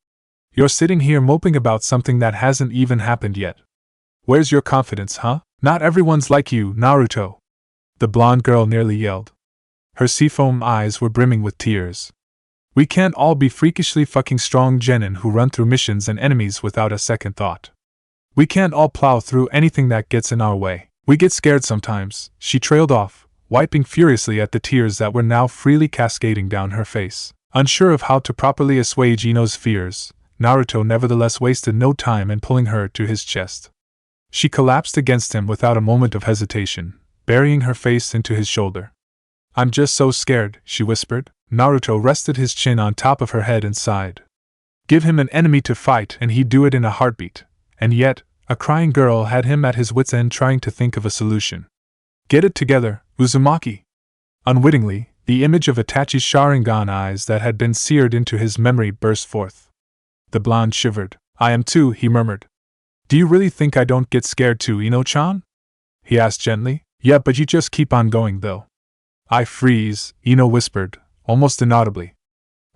You're sitting here moping about something that hasn't even happened yet. Where's your confidence, huh? Not everyone's like you, Naruto. The blonde girl nearly yelled. Her seafoam eyes were brimming with tears. We can't all be freakishly fucking strong genin who run through missions and enemies without a second thought. We can't all plow through anything that gets in our way. We get scared sometimes, she trailed off, wiping furiously at the tears that were now freely cascading down her face. Unsure of how to properly assuage Ino's fears, Naruto nevertheless wasted no time in pulling her to his chest. She collapsed against him without a moment of hesitation, burying her face into his shoulder. I'm just so scared, she whispered. Naruto rested his chin on top of her head and sighed. Give him an enemy to fight and he'd do it in a heartbeat. And yet, a crying girl had him at his wits' end trying to think of a solution. Get it together, Uzumaki. Unwittingly, the image of Itachi's Sharingan eyes that had been seared into his memory burst forth. The blonde shivered. I am too, he murmured. Do you really think I don't get scared too, Ino-chan? He asked gently. Yeah, but you just keep on going though. I freeze, Ino whispered, almost inaudibly.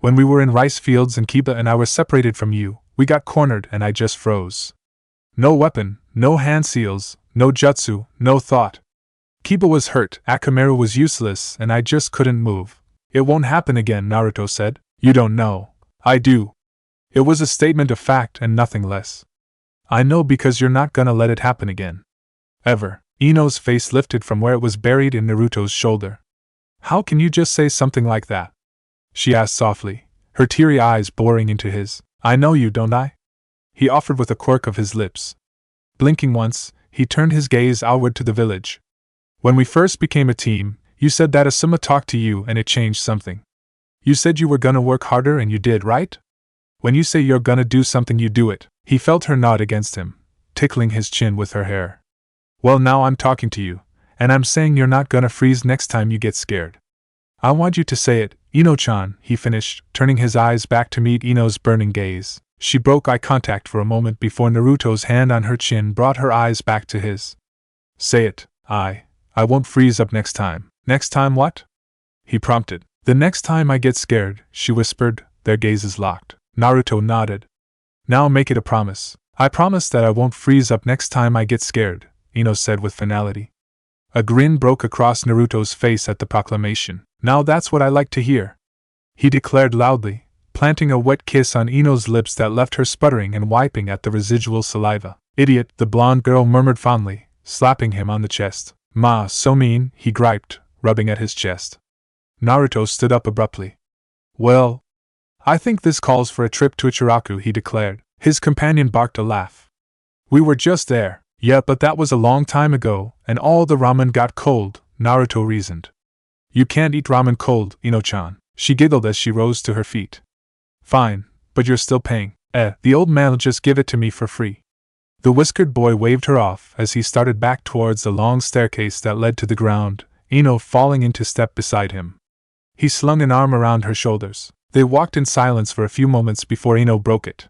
When we were in rice fields and Kiba and I were separated from you, we got cornered and I just froze. No weapon, no hand seals, no jutsu, no thought. Kiba was hurt, Akamaru was useless, and I just couldn't move. It won't happen again, Naruto said. You don't know. I do. It was a statement of fact and nothing less. I know because you're not gonna let it happen again. Ever. Ino's face lifted from where it was buried in Naruto's shoulder. How can you just say something like that? She asked softly, her teary eyes boring into his. I know you, don't I? He offered with a quirk of his lips. Blinking once, he turned his gaze outward to the village. When we first became a team, you said that Asuma talked to you and it changed something. You said you were gonna work harder and you did, right? When you say you're gonna do something, you do it. He felt her nod against him, tickling his chin with her hair. Well, now I'm talking to you, and I'm saying you're not gonna freeze next time you get scared. I want you to say it, Ino-chan, he finished, turning his eyes back to meet Ino's burning gaze. She broke eye contact for a moment before Naruto's hand on her chin brought her eyes back to his. Say it. I won't freeze up next time. Next time what? He prompted. The next time I get scared, she whispered, their gazes locked. Naruto nodded. Now make it a promise. I promise that I won't freeze up next time I get scared, Ino said with finality. A grin broke across Naruto's face at the proclamation. Now that's what I like to hear, he declared loudly, planting a wet kiss on Ino's lips that left her sputtering and wiping at the residual saliva. Idiot, the blonde girl murmured fondly, slapping him on the chest. Ma, so mean, he griped, rubbing at his chest. Naruto stood up abruptly. Well, I think this calls for a trip to Ichiraku, he declared. His companion barked a laugh. We were just there. Yeah, but that was a long time ago, and all the ramen got cold, Naruto reasoned. You can't eat ramen cold, Ino-chan. She giggled as she rose to her feet. Fine, but you're still paying. The old man'll just give it to me for free. The whiskered boy waved her off as he started back towards the long staircase that led to the ground, Ino falling into step beside him. He slung an arm around her shoulders. They walked in silence for a few moments before Ino broke it.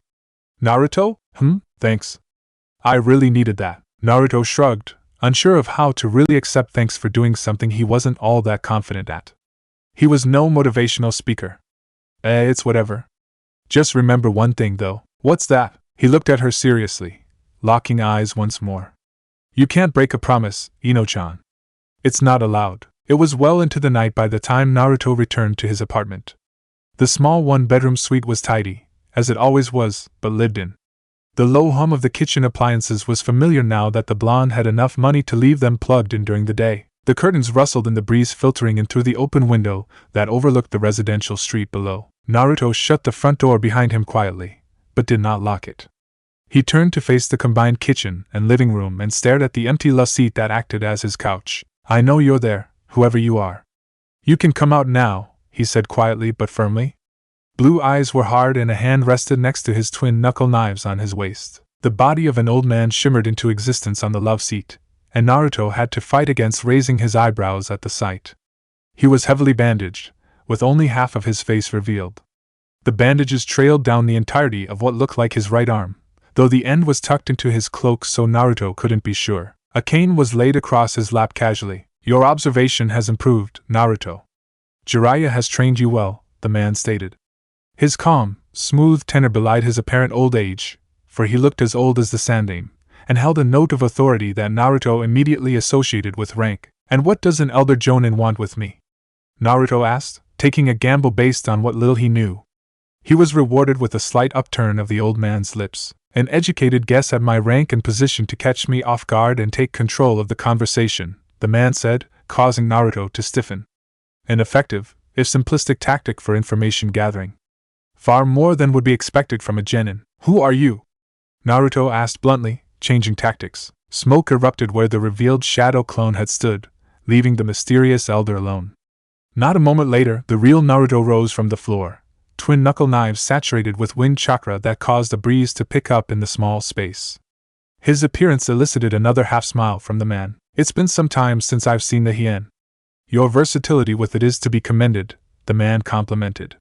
Naruto? Thanks. I really needed that. Naruto shrugged, unsure of how to really accept thanks for doing something he wasn't all that confident at. He was no motivational speaker. It's whatever. Just remember one thing though. What's that? He looked at her seriously, locking eyes once more. You can't break a promise, Ino-chan. It's not allowed. It was well into the night by the time Naruto returned to his apartment. The small one-bedroom suite was tidy, as it always was, but lived in. The low hum of the kitchen appliances was familiar now that the blonde had enough money to leave them plugged in during the day. The curtains rustled in the breeze filtering in through the open window that overlooked the residential street below. Naruto shut the front door behind him quietly, but did not lock it. He turned to face the combined kitchen and living room and stared at the empty love seat that acted as his couch. I know you're there, whoever you are. You can come out now, he said quietly but firmly. Blue eyes were hard and a hand rested next to his twin knuckle knives on his waist. The body of an old man shimmered into existence on the love seat, and Naruto had to fight against raising his eyebrows at the sight. He was heavily bandaged, with only half of his face revealed. The bandages trailed down the entirety of what looked like his right arm, though the end was tucked into his cloak so Naruto couldn't be sure. A cane was laid across his lap casually. Your observation has improved, Naruto. Jiraiya has trained you well, the man stated. His calm, smooth tenor belied his apparent old age, for he looked as old as the Sandaime, and held a note of authority that Naruto immediately associated with rank. And what does an elder jonin want with me? Naruto asked, taking a gamble based on what little he knew. He was rewarded with a slight upturn of the old man's lips. An educated guess at my rank and position to catch me off guard and take control of the conversation, the man said, causing Naruto to stiffen. An effective, if simplistic tactic for information gathering. Far more than would be expected from a genin. Who are you? Naruto asked bluntly, changing tactics. Smoke erupted where the revealed shadow clone had stood, leaving the mysterious elder alone. Not a moment later, the real Naruto rose from the floor, twin knuckle knives saturated with wind chakra that caused a breeze to pick up in the small space. His appearance elicited another half-smile from the man. It's been some time since I've seen the hien. Your versatility with it is to be commended, the man complimented.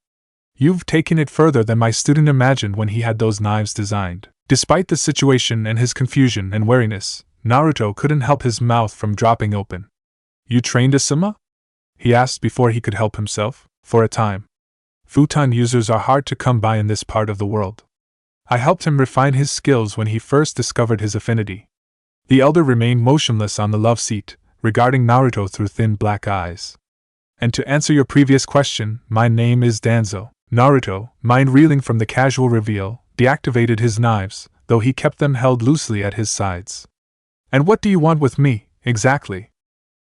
You've taken it further than my student imagined when he had those knives designed. Despite the situation and his confusion and wariness, Naruto couldn't help his mouth from dropping open. You trained a Suma? He asked before he could help himself. For a time. Futon users are hard to come by in this part of the world. I helped him refine his skills when he first discovered his affinity. The elder remained motionless on the love seat, regarding Naruto through thin black eyes. And to answer your previous question, my name is Danzo. Naruto, mind reeling from the casual reveal, deactivated his knives, though he kept them held loosely at his sides. And what do you want with me, exactly?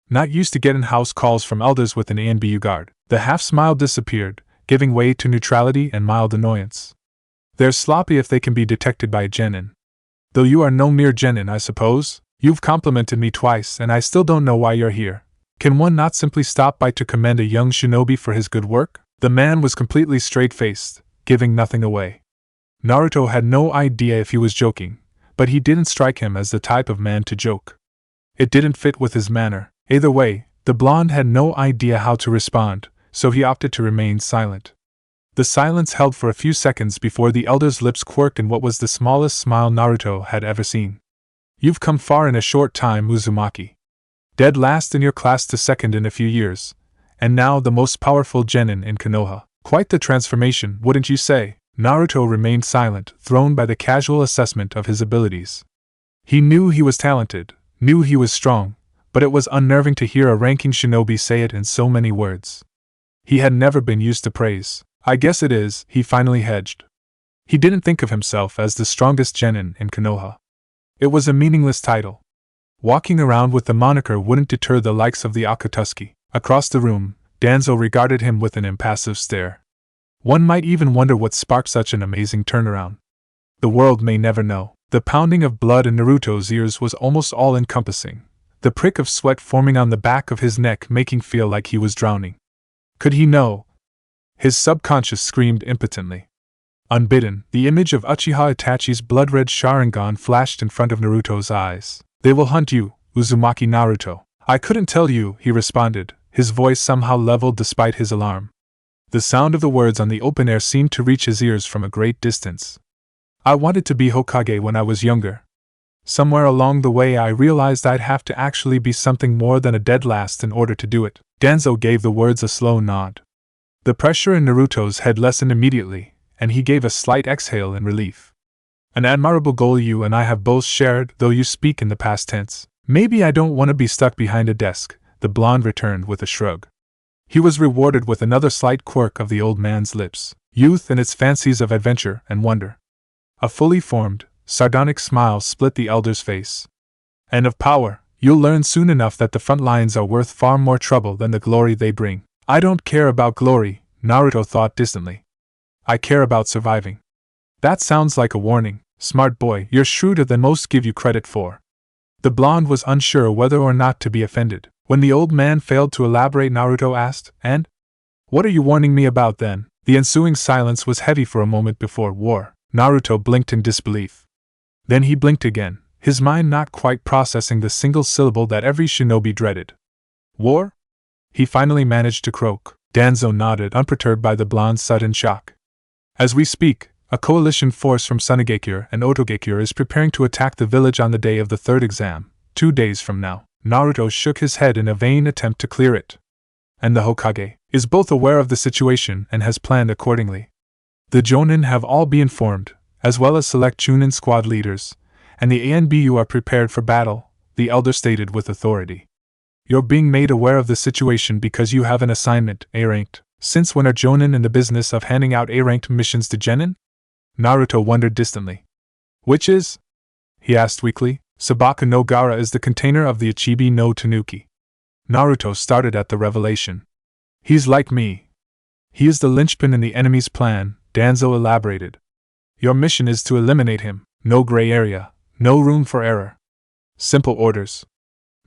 Not used to getting house calls from elders with an ANBU guard. The half-smile disappeared, giving way to neutrality and mild annoyance. They're sloppy if they can be detected by a genin. Though you are no mere genin, I suppose. You've complimented me twice and I still don't know why you're here. Can one not simply stop by to commend a young shinobi for his good work? The man was completely straight-faced, giving nothing away. Naruto had no idea if he was joking, but he didn't strike him as the type of man to joke. It didn't fit with his manner. Either way, the blonde had no idea how to respond, so he opted to remain silent. The silence held for a few seconds before the elder's lips quirked in what was the smallest smile Naruto had ever seen. You've come far in a short time, Uzumaki. Dead last in your class to second in a few years, and now the most powerful genin in Konoha. Quite the transformation, wouldn't you say? Naruto remained silent, thrown by the casual assessment of his abilities. He knew he was talented, knew he was strong, but it was unnerving to hear a ranking shinobi say it in so many words. He had never been used to praise. I guess it is, he finally hedged. He didn't think of himself as the strongest genin in Konoha. It was a meaningless title. Walking around with the moniker wouldn't deter the likes of the Akatsuki. Across the room, Danzo regarded him with an impassive stare. One might even wonder what sparked such an amazing turnaround. The world may never know. The pounding of blood in Naruto's ears was almost all-encompassing, the prick of sweat forming on the back of his neck making feel like he was drowning. Could he know? His subconscious screamed impotently. Unbidden, the image of Uchiha Itachi's blood-red Sharingan flashed in front of Naruto's eyes. They will hunt you, Uzumaki Naruto. I couldn't tell you, he responded, his voice somehow leveled despite his alarm. The sound of the words on the open air seemed to reach his ears from a great distance. I wanted to be Hokage when I was younger. Somewhere along the way I realized I'd have to actually be something more than a dead last in order to do it. Danzo gave the words a slow nod. The pressure in Naruto's head lessened immediately, and he gave a slight exhale in relief. An admirable goal you and I have both shared, though you speak in the past tense. Maybe I don't want to be stuck behind a desk, the blonde returned with a shrug. He was rewarded with another slight quirk of the old man's lips, youth and its fancies of adventure and wonder. A fully formed, sardonic smile split the elder's face. And of power, you'll learn soon enough that the front lines are worth far more trouble than the glory they bring. I don't care about glory, Naruto thought distantly. I care about surviving. That sounds like a warning, smart boy, you're shrewder than most give you credit for. The blonde was unsure whether or not to be offended. When the old man failed to elaborate, Naruto asked, "And? What are you warning me about then?" The ensuing silence was heavy for a moment before war. Naruto blinked in disbelief. Then he blinked again, his mind not quite processing the single syllable that every shinobi dreaded. War? He finally managed to croak. Danzo nodded, unperturbed by the blonde's sudden shock. As we speak, a coalition force from Sunagekure and Otogekure is preparing to attack the village on the day of the third exam, 2 days from now. Naruto shook his head in a vain attempt to clear it. And the Hokage is both aware of the situation and has planned accordingly. The Jonin have all been informed, as well as select Chunin squad leaders, and the ANBU are prepared for battle, the elder stated with authority. You're being made aware of the situation because you have an assignment, A-ranked. Since when are Jonin in the business of handing out A-ranked missions to genin? Naruto wondered distantly. Which is? He asked weakly. Sabaka no Gaara is the container of the Ichibi no Tanuki. Naruto started at the revelation. He's like me. He is the linchpin in the enemy's plan, Danzo elaborated. Your mission is to eliminate him, no gray area, no room for error. Simple orders.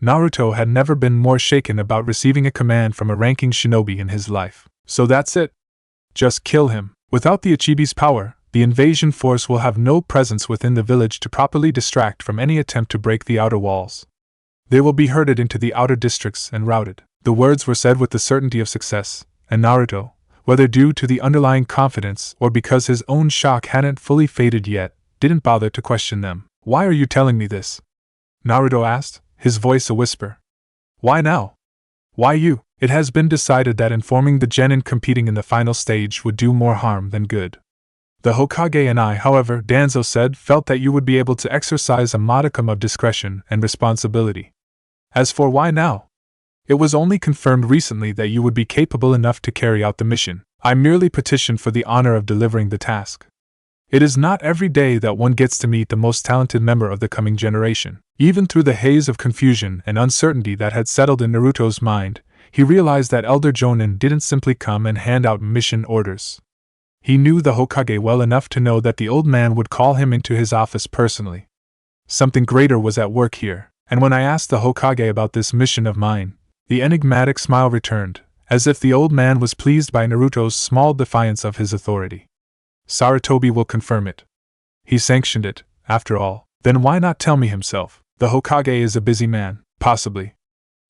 Naruto had never been more shaken about receiving a command from a ranking shinobi in his life. So that's it. Just kill him. Without the Ichibi's power, the invasion force will have no presence within the village to properly distract from any attempt to break the outer walls. They will be herded into the outer districts and routed. The words were said with the certainty of success, and Naruto, whether due to the underlying confidence or because his own shock hadn't fully faded yet, didn't bother to question them. Why are you telling me this? Naruto asked, his voice a whisper. Why now? Why you? It has been decided that informing the genin competing in the final stage would do more harm than good. The Hokage and I, however, Danzo said, felt that you would be able to exercise a modicum of discretion and responsibility. As for why now? It was only confirmed recently that you would be capable enough to carry out the mission. I merely petitioned for the honor of delivering the task. It is not every day that one gets to meet the most talented member of the coming generation. Even through the haze of confusion and uncertainty that had settled in Naruto's mind, he realized that Elder Jonin didn't simply come and hand out mission orders. He knew the Hokage well enough to know that the old man would call him into his office personally. Something greater was at work here, and when I asked the Hokage about this mission of mine, the enigmatic smile returned, as if the old man was pleased by Naruto's small defiance of his authority. Sarutobi will confirm it. He sanctioned it, after all. Then why not tell me himself? The Hokage is a busy man, possibly.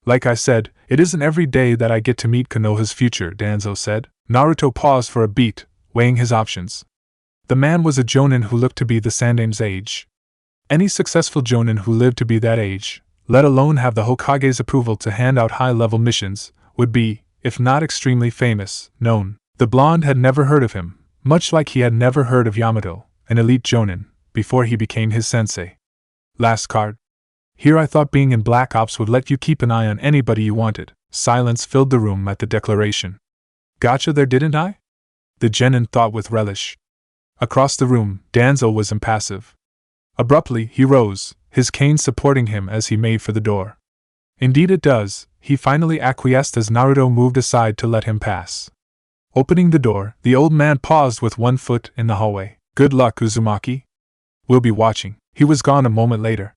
Like I said, it isn't every day that I get to meet Konoha's future, Danzo said. Naruto paused for a beat, weighing his options. The man was a jonin who looked to be the Sandame's age. Any successful jonin who lived to be that age, let alone have the Hokage's approval to hand out high-level missions, would be, if not extremely famous, known. The blonde had never heard of him, much like he had never heard of Yamato, an elite jonin, before he became his sensei. Last card. Here I thought being in Black Ops would let you keep an eye on anybody you wanted. Silence filled the room at the declaration. Gotcha there, didn't I? The genin thought with relish. Across the room, Danzo was impassive. Abruptly, he rose, his cane supporting him as he made for the door. Indeed it does, he finally acquiesced as Naruto moved aside to let him pass. Opening the door, the old man paused with one foot in the hallway. Good luck, Uzumaki. We'll be watching. He was gone a moment later.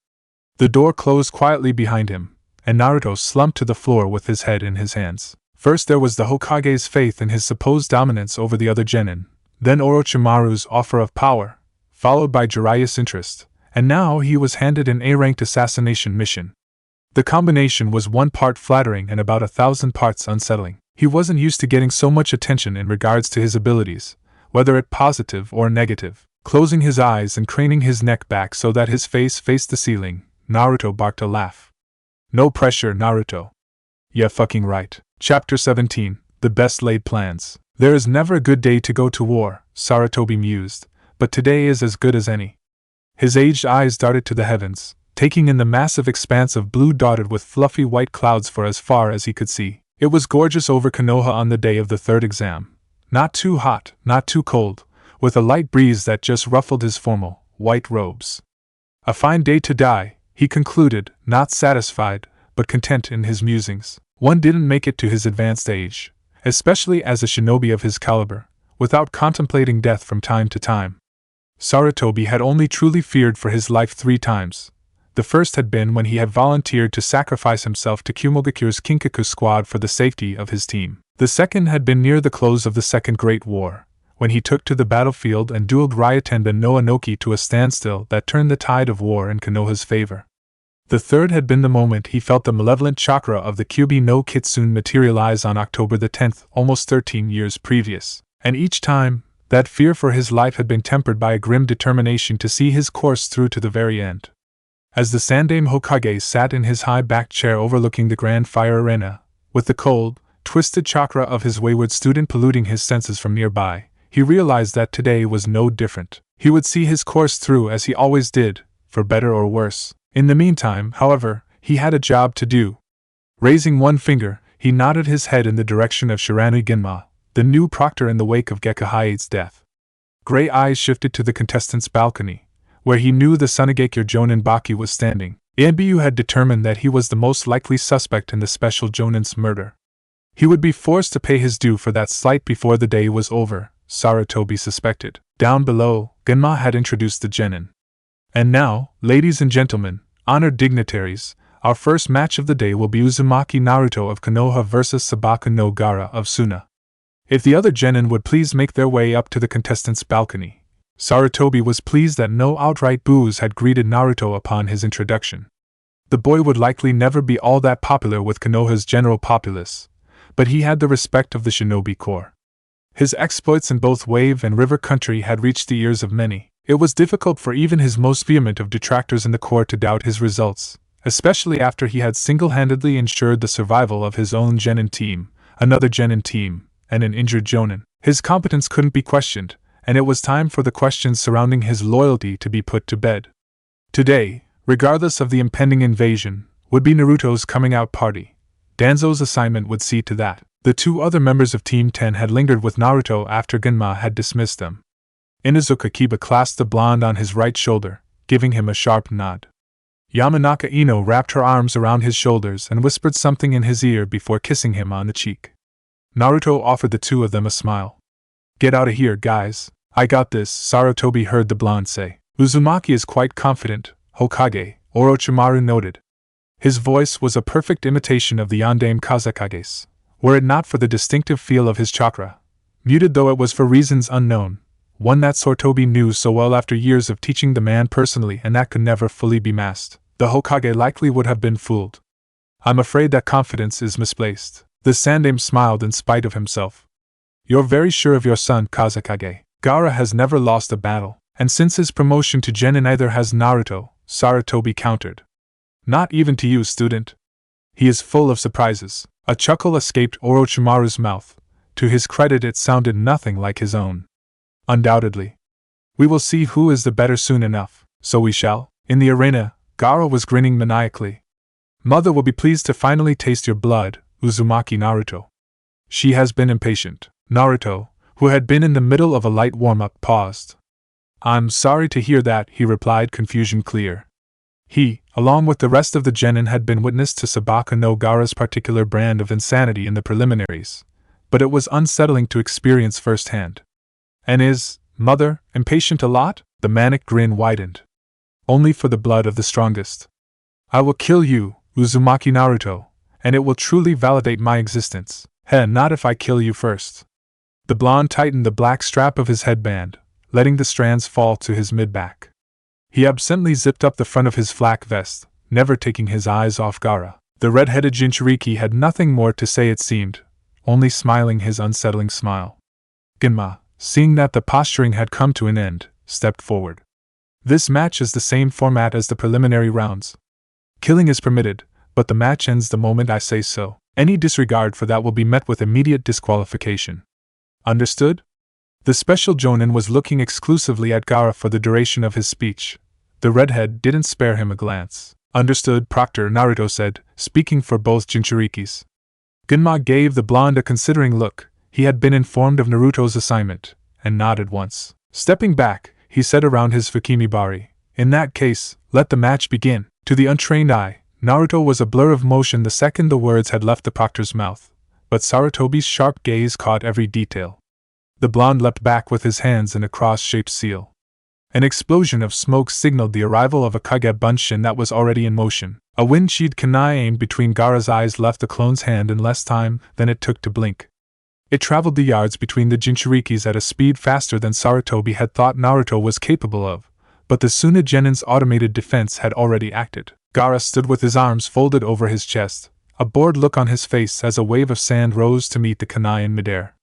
The door closed quietly behind him, and Naruto slumped to the floor with his head in his hands. First there was the Hokage's faith in his supposed dominance over the other genin, then Orochimaru's offer of power, followed by Jiraiya's interest, and now he was handed an A-ranked assassination mission. The combination was 1 part flattering and about 1,000 parts unsettling. He wasn't used to getting so much attention in regards to his abilities, whether it positive or negative. Closing his eyes and craning his neck back so that his face faced the ceiling, Naruto barked a laugh. No pressure, Naruto. Yeah, fucking right. Chapter 17, The Best Laid Plans. There is never a good day to go to war, Sarutobi mused, but today is as good as any. His aged eyes darted to the heavens, taking in the massive expanse of blue dotted with fluffy white clouds for as far as he could see. It was gorgeous over Konoha on the day of the 3rd exam. Not too hot, not too cold, with a light breeze that just ruffled his formal, white robes. A fine day to die, he concluded, not satisfied, but content in his musings. One didn't make it to his advanced age, especially as a shinobi of his caliber, without contemplating death from time to time. Sarutobi had only truly feared for his life 3 times. The first had been when he had volunteered to sacrifice himself to Kumogakure's Kinkaku squad for the safety of his team. The second had been near the close of the Second Great War, when he took to the battlefield and dueled Ryotenda no Inoki to a standstill that turned the tide of war in Konoha's favor. The third had been the moment he felt the malevolent chakra of the Kyuubi no Kitsune materialize on October the 10th, almost 13 years previous, and each time, that fear for his life had been tempered by a grim determination to see his course through to the very end. As the Sandaime Hokage sat in his high-backed chair overlooking the grand fire arena, with the cold, twisted chakra of his wayward student polluting his senses from nearby, he realized that today was no different. He would see his course through as he always did, for better or worse. In the meantime, however, he had a job to do. Raising one finger, he nodded his head in the direction of Shiranu Ginma, the new proctor in the wake of Gekahai's death. Gray eyes shifted to the contestants' balcony, where he knew the Sunigakure Jonin Baki was standing. Anbiyu had determined that he was the most likely suspect in the special Jonin's murder. He would be forced to pay his due for that slight before the day was over, Sarutobi suspected. Down below, Ginma had introduced the genin. And now, ladies and gentlemen, honored dignitaries, our first match of the day will be Uzumaki Naruto of Konoha vs Sabaku no Gaara of Suna. If the other genin would please make their way up to the contestants' balcony. Sarutobi was pleased that no outright boos had greeted Naruto upon his introduction. The boy would likely never be all that popular with Konoha's general populace, but he had the respect of the shinobi corps. His exploits in both wave and river country had reached the ears of many. It was difficult for even his most vehement of detractors in the corps to doubt his results, especially after he had single-handedly ensured the survival of his own genin team, another genin team, and an injured jonin. His competence couldn't be questioned, and it was time for the questions surrounding his loyalty to be put to bed. Today, regardless of the impending invasion, would be Naruto's coming-out party. Danzo's assignment would see to that. The 2 other members of Team 10 had lingered with Naruto after Ginma had dismissed them. Inuzuka Kiba clasped the blonde on his right shoulder, giving him a sharp nod. Yamanaka Ino wrapped her arms around his shoulders and whispered something in his ear before kissing him on the cheek. Naruto offered the 2 of them a smile. Get out of here, guys. I got this, Sarutobi heard the blonde say. Uzumaki is quite confident, Hokage, Orochimaru noted. His voice was a perfect imitation of the Yondaime Kazekage's, were it not for the distinctive feel of his chakra, muted though it was for reasons unknown, one that Sarutobi knew so well after years of teaching the man personally and that could never fully be masked. The Hokage likely would have been fooled. I'm afraid that confidence is misplaced. The Sandaime smiled in spite of himself. You're very sure of your son, Kazekage. Gaara has never lost a battle, and since his promotion to genin neither has Naruto, Sarutobi countered. Not even to you, student. He is full of surprises. A chuckle escaped Orochimaru's mouth. To his credit it sounded nothing like his own. Undoubtedly. We will see who is the better soon enough, so we shall. In the arena, Gaara was grinning maniacally. Mother will be pleased to finally taste your blood, Uzumaki Naruto. She has been impatient. Naruto, who had been in the middle of a light warm-up, paused. I'm sorry to hear that, he replied, confusion clear. He, along with the rest of the genin, had been witness to Sabaka no Gaara's particular brand of insanity in the preliminaries, but it was unsettling to experience firsthand. And is, mother, impatient a lot? The manic grin widened. Only for the blood of the strongest. I will kill you, Uzumaki Naruto, and it will truly validate my existence. Not if I kill you first. The blonde tightened the black strap of his headband, letting the strands fall to his mid-back. He absently zipped up the front of his flak vest, never taking his eyes off Gaara. The red-headed Jinchuriki had nothing more to say, it seemed, only smiling his unsettling smile. Genma, seeing that the posturing had come to an end, stepped forward. This match is the same format as the preliminary rounds. Killing is permitted, but the match ends the moment I say so. Any disregard for that will be met with immediate disqualification. Understood? The special jonin was looking exclusively at Gaara for the duration of his speech. The redhead didn't spare him a glance. Understood, Proctor, Naruto said, speaking for both Jinchurikis. Genma gave the blonde a considering look. He had been informed of Naruto's assignment, and nodded once. Stepping back, he said around his Fakimibari, in that case, let the match begin. To the untrained eye, Naruto was a blur of motion the second the words had left the proctor's mouth, but Sarutobi's sharp gaze caught every detail. The blonde leapt back with his hands in a cross-shaped seal. An explosion of smoke signaled the arrival of a Kage Bunshin that was already in motion. A wind-sheathed kunai aimed between Gaara's eyes left the clone's hand in less time than it took to blink. It traveled the yards between the Jinchurikis at a speed faster than Sarutobi had thought Naruto was capable of, but the Suna Genin's automated defense had already acted. Gaara stood with his arms folded over his chest, a bored look on his face as a wave of sand rose to meet the kunai in midair.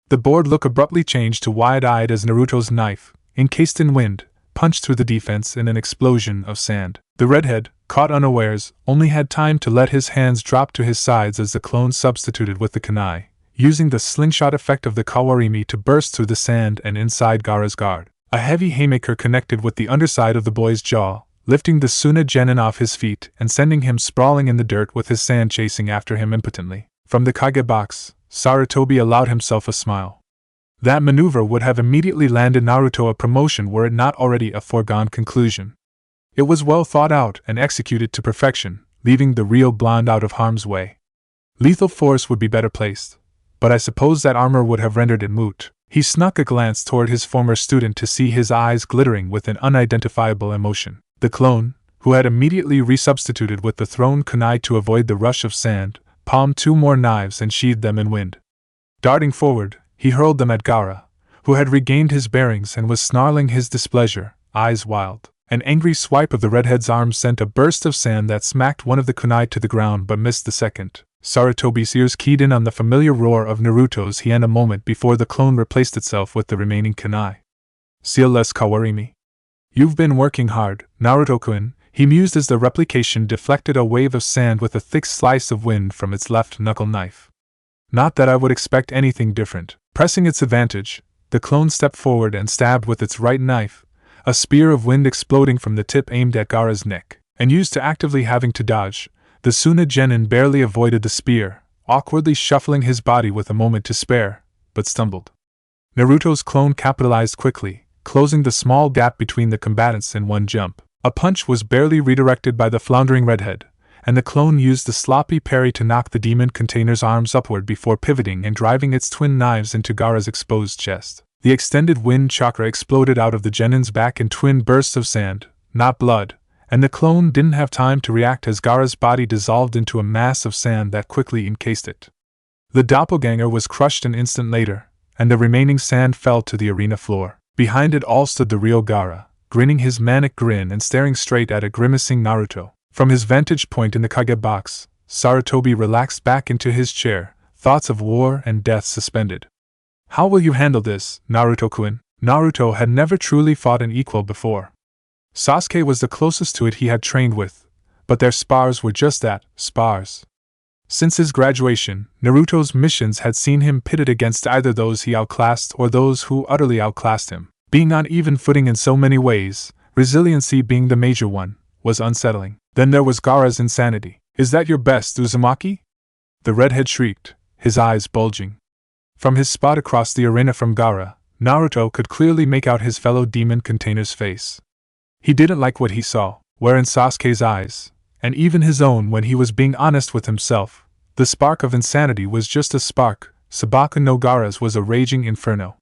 The bored look abruptly changed to wide-eyed as Naruto's knife, encased in wind, punched through the defense in an explosion of sand. The redhead, caught unawares, only had time to let his hands drop to his sides as the clone substituted with the kunai, using the slingshot effect of the kawarimi to burst through the sand and inside Gaara's guard. A heavy haymaker connected with the underside of the boy's jaw, lifting the Suna Genin off his feet and sending him sprawling in the dirt with his sand chasing after him impotently. From the Kage box, Sarutobi allowed himself a smile. That maneuver would have immediately landed Naruto a promotion were it not already a foregone conclusion. It was well thought out and executed to perfection, leaving the real blonde out of harm's way. Lethal force would be better placed, but I suppose that armor would have rendered it moot. He snuck a glance toward his former student to see his eyes glittering with an unidentifiable emotion. The clone, who had immediately resubstituted with the thrown kunai to avoid the rush of sand, palmed two more knives and sheathed them in wind. Darting forward, he hurled them at Gaara, who had regained his bearings and was snarling his displeasure, eyes wild. An angry swipe of the redhead's arm sent a burst of sand that smacked one of the kunai to the ground but missed the second. Sarutobi's ears keyed in on the familiar roar of Naruto's hien a moment before the clone replaced itself with the remaining kunai. Seal less kawarimi. You've been working hard, Naruto-kun, he mused as the replication deflected a wave of sand with a thick slice of wind from its left knuckle knife. Not that I would expect anything different. Pressing its advantage, the clone stepped forward and stabbed with its right knife, a spear of wind exploding from the tip aimed at Gaara's neck. And used to actively having to dodge, the Suna Genin barely avoided the spear, awkwardly shuffling his body with a moment to spare, but stumbled. Naruto's clone capitalized quickly, closing the small gap between the combatants in one jump. A punch was barely redirected by the floundering redhead, and the clone used the sloppy parry to knock the demon container's arms upward before pivoting and driving its twin knives into Gaara's exposed chest. The extended wind chakra exploded out of the Genin's back in twin bursts of sand, not blood, and the clone didn't have time to react as Gaara's body dissolved into a mass of sand that quickly encased it. The doppelganger was crushed an instant later, and the remaining sand fell to the arena floor. Behind it all stood the real Gaara, grinning his manic grin and staring straight at a grimacing Naruto. From his vantage point in the Kage box, Sarutobi relaxed back into his chair, thoughts of war and death suspended. How will you handle this, Naruto-kun? Naruto had never truly fought an equal before. Sasuke was the closest to it he had trained with, but their spars were just that, spars. Since his graduation, Naruto's missions had seen him pitted against either those he outclassed or those who utterly outclassed him. Being on even footing in so many ways, resiliency being the major one, was unsettling. Then there was Gaara's insanity. Is that your best, Uzumaki? The redhead shrieked, his eyes bulging. From his spot across the arena from Gaara, Naruto could clearly make out his fellow demon container's face. He didn't like what he saw. wherein Sasuke's eyes, and even his own when he was being honest with himself, the spark of insanity was just a spark, Sabaka no Gaara's was a raging inferno.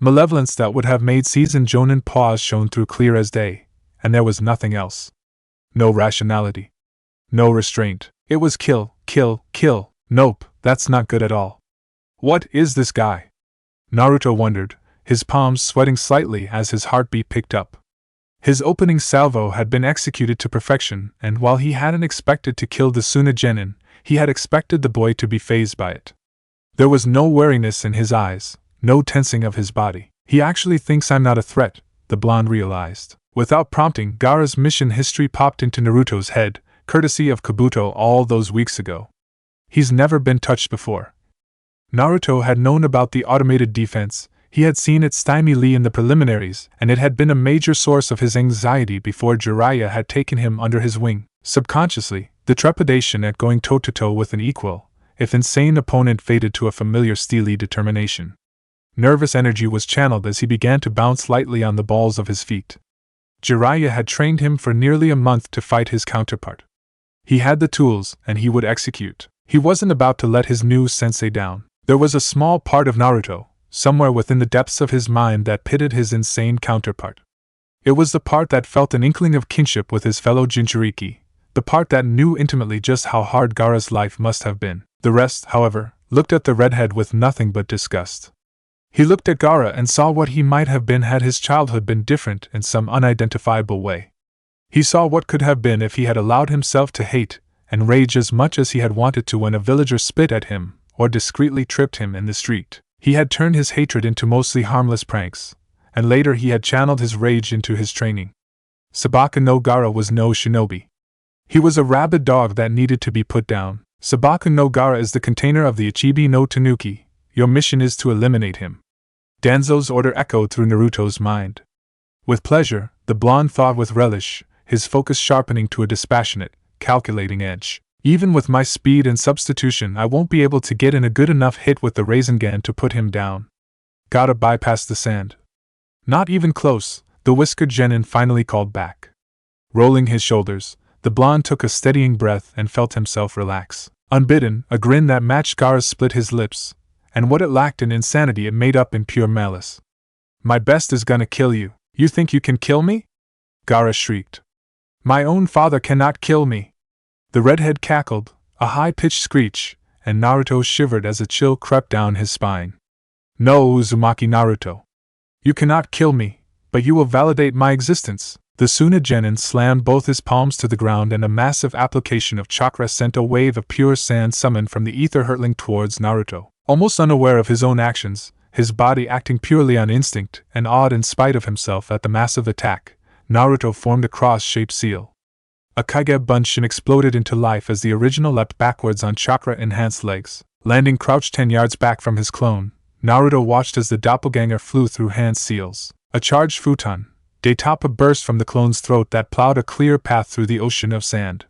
Malevolence that would have made seasoned jonin pause shone through clear as day, and there was nothing else. No rationality. No restraint. It was kill, kill, kill. Nope, that's not good at all. What is this guy? Naruto wondered, his palms sweating slightly as his heartbeat picked up. His opening salvo had been executed to perfection, and while he hadn't expected to kill the Suna genin, he had expected the boy to be fazed by it. There was no wariness in his eyes, no tensing of his body. He actually thinks I'm not a threat, the blonde realized. Without prompting, Gaara's mission history popped into Naruto's head, courtesy of Kabuto all those weeks ago. He's never been touched before. Naruto had known about the automated defense, he had seen it stymie Lee in the preliminaries, and it had been a major source of his anxiety before Jiraiya had taken him under his wing. Subconsciously, the trepidation at going toe-to-toe with an equal, if insane opponent faded to a familiar steely determination. Nervous energy was channeled as he began to bounce lightly on the balls of his feet. Jiraiya had trained him for nearly a month to fight his counterpart. He had the tools, and he would execute. He wasn't about to let his new sensei down. There was a small part of Naruto, somewhere within the depths of his mind, that pitted his insane counterpart. It was the part that felt an inkling of kinship with his fellow Jinchuriki, the part that knew intimately just how hard Gaara's life must have been. The rest, however, looked at the redhead with nothing but disgust. He looked at Gaara and saw what he might have been had his childhood been different in some unidentifiable way. He saw what could have been if he had allowed himself to hate and rage as much as he had wanted to when a villager spit at him or discreetly tripped him in the street. He had turned his hatred into mostly harmless pranks, and later he had channeled his rage into his training. Sabaka no Gaara was no shinobi. He was a rabid dog that needed to be put down. Sabaka no Gaara is the container of the Ichibi no Tanuki. Your mission is to eliminate him. Danzo's order echoed through Naruto's mind. With pleasure, the blonde thought with relish, his focus sharpening to a dispassionate, calculating edge. Even with my speed and substitution, I won't be able to get in a good enough hit with the Rasengan to put him down. Gaara bypassed the sand. Not even close, the whiskered genin finally called back. Rolling his shoulders, the blonde took a steadying breath and felt himself relax. Unbidden, a grin that matched Gaara's split his lips, and what it lacked in insanity it made up in pure malice. My best is gonna kill you. You think you can kill me? Gaara shrieked. My own father cannot kill me. The redhead cackled, a high-pitched screech, and Naruto shivered as a chill crept down his spine. No, Uzumaki Naruto. You cannot kill me, but you will validate my existence. The Suna genin slammed both his palms to the ground, and a massive application of chakra sent a wave of pure sand summoned from the ether hurtling towards Naruto. Almost unaware of his own actions, his body acting purely on instinct and awed in spite of himself at the massive attack, Naruto formed a cross-shaped seal. A kage bunshin exploded into life as the original leapt backwards on chakra-enhanced legs. Landing crouched 10 yards back from his clone, Naruto watched as the doppelganger flew through hand seals. A charged futon, Daitapa burst from the clone's throat that plowed a clear path through the ocean of sand.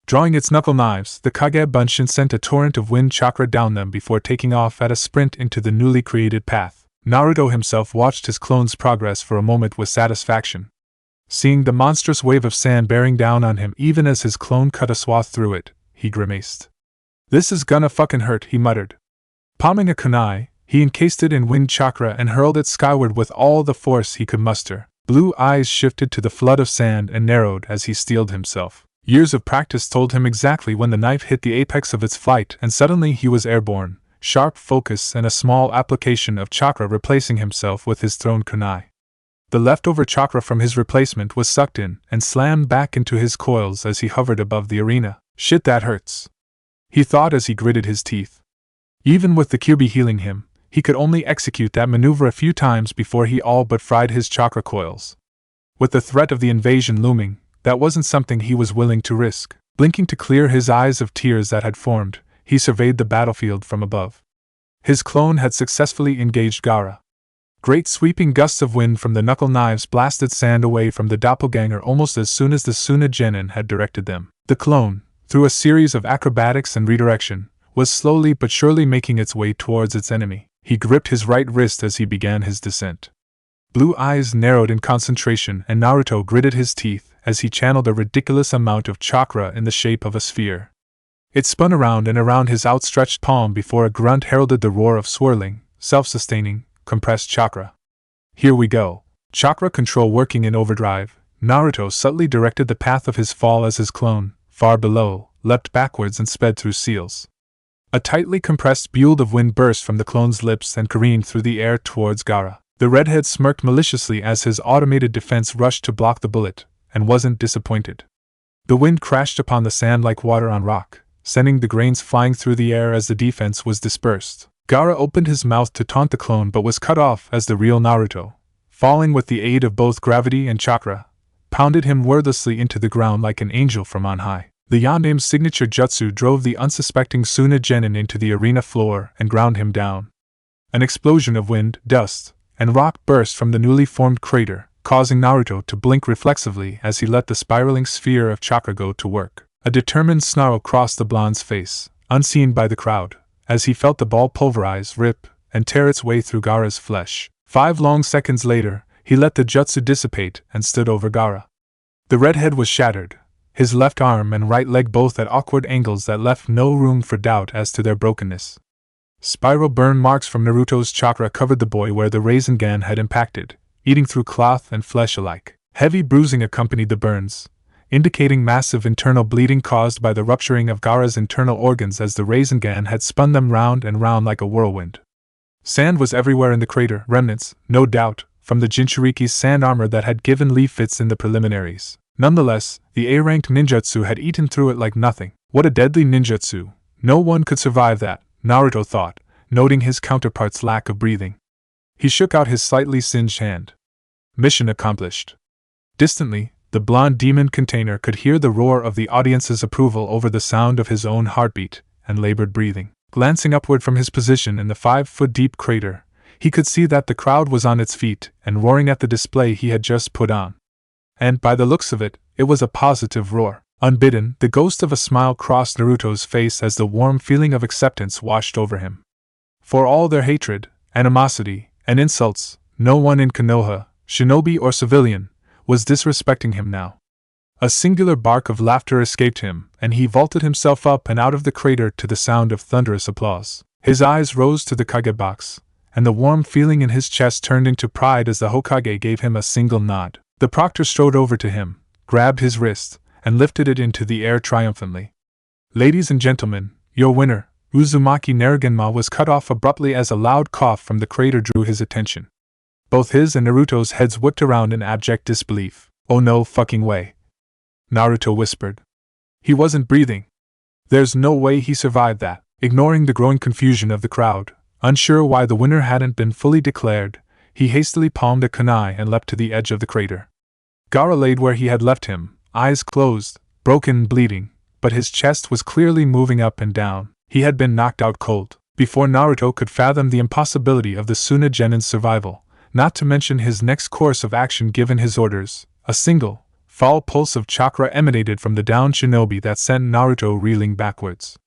Drawing its knuckle knives, the Kage Bunshin sent a torrent of wind chakra down them before taking off at a sprint into the newly created path. Naruto himself watched his clone's progress for a moment with satisfaction. Seeing the monstrous wave of sand bearing down on him even as his clone cut a swath through it, he grimaced. This is gonna fucking hurt, he muttered. Palming a kunai, he encased it in wind chakra and hurled it skyward with all the force he could muster. Blue eyes shifted to the flood of sand and narrowed as he steeled himself. Years of practice told him exactly when the knife hit the apex of its flight, and suddenly he was airborne, sharp focus and a small application of chakra replacing himself with his thrown kunai. The leftover chakra from his replacement was sucked in and slammed back into his coils as he hovered above the arena. Shit, that hurts, he thought as he gritted his teeth. Even with the Kyuubi healing him, he could only execute that maneuver a few times before he all but fried his chakra coils. With the threat of the invasion looming, that wasn't something he was willing to risk. Blinking to clear his eyes of tears that had formed, he surveyed the battlefield from above. His clone had successfully engaged Gaara. Great sweeping gusts of wind from the knuckle knives blasted sand away from the doppelganger almost as soon as the Suna genin had directed them. The clone, through a series of acrobatics and redirection, was slowly but surely making its way towards its enemy. He gripped his right wrist as he began his descent. Blue eyes narrowed in concentration, and Naruto gritted his teeth as he channeled a ridiculous amount of chakra in the shape of a sphere. It spun around and around his outstretched palm before a grunt heralded the roar of swirling, self-sustaining, compressed chakra. Here we go. Chakra control working in overdrive, Naruto subtly directed the path of his fall as his clone, far below, leapt backwards and sped through seals. A tightly compressed build of wind burst from the clone's lips and careened through the air towards Gaara. The redhead smirked maliciously as his automated defense rushed to block the bullet, and wasn't disappointed. The wind crashed upon the sand like water on rock, sending the grains flying through the air as the defense was dispersed. Gaara opened his mouth to taunt the clone but was cut off as the real Naruto, falling with the aid of both gravity and chakra, pounded him wordlessly into the ground like an angel from on high. The Yandame's signature jutsu drove the unsuspecting Suna genin into the arena floor and ground him down. An explosion of wind, dust, and rock burst from the newly formed crater, causing Naruto to blink reflexively as he let the spiraling sphere of chakra go to work. A determined snarl crossed the blonde's face, unseen by the crowd, as he felt the ball pulverize, rip, and tear its way through Gaara's flesh. 5 long seconds later, he let the jutsu dissipate and stood over Gaara. The redhead was shattered, his left arm and right leg both at awkward angles that left no room for doubt as to their brokenness. Spiral burn marks from Naruto's chakra covered the boy where the Rasengan had impacted, eating through cloth and flesh alike. Heavy bruising accompanied the burns, indicating massive internal bleeding caused by the rupturing of Gaara's internal organs as the Rasengan had spun them round and round like a whirlwind. Sand was everywhere in the crater, remnants, no doubt, from the Jinchuriki's sand armor that had given Lee fits in the preliminaries. Nonetheless, the A-ranked ninjutsu had eaten through it like nothing. What a deadly ninjutsu! No one could survive that, Naruto thought, noting his counterpart's lack of breathing. He shook out his slightly singed hand. Mission accomplished. Distantly, the blonde demon container could hear the roar of the audience's approval over the sound of his own heartbeat and labored breathing. Glancing upward from his position in the 5-foot-deep crater, he could see that the crowd was on its feet and roaring at the display he had just put on. And, by the looks of it, it was a positive roar. Unbidden, the ghost of a smile crossed Naruto's face as the warm feeling of acceptance washed over him. For all their hatred, animosity, and insults, no one in Konoha, shinobi or civilian, was disrespecting him now. A singular bark of laughter escaped him, and he vaulted himself up and out of the crater to the sound of thunderous applause. His eyes rose to the kage box, and the warm feeling in his chest turned into pride as the Hokage gave him a single nod. The proctor strode over to him, grabbed his wrist, and lifted it into the air triumphantly. "Ladies and gentlemen, your winner, Uzumaki Naruto," was cut off abruptly as a loud cough from the crater drew his attention. Both his and Naruto's heads whipped around in abject disbelief. "Oh no fucking way," Naruto whispered. "He wasn't breathing. There's no way he survived that." Ignoring the growing confusion of the crowd, unsure why the winner hadn't been fully declared, he hastily palmed a kunai and leapt to the edge of the crater. Gaara laid where he had left him, eyes closed, broken and bleeding, but his chest was clearly moving up and down. He had been knocked out cold. Before Naruto could fathom the impossibility of the Suna genin's survival, not to mention his next course of action given his orders, a single, foul pulse of chakra emanated from the downed shinobi that sent Naruto reeling backwards.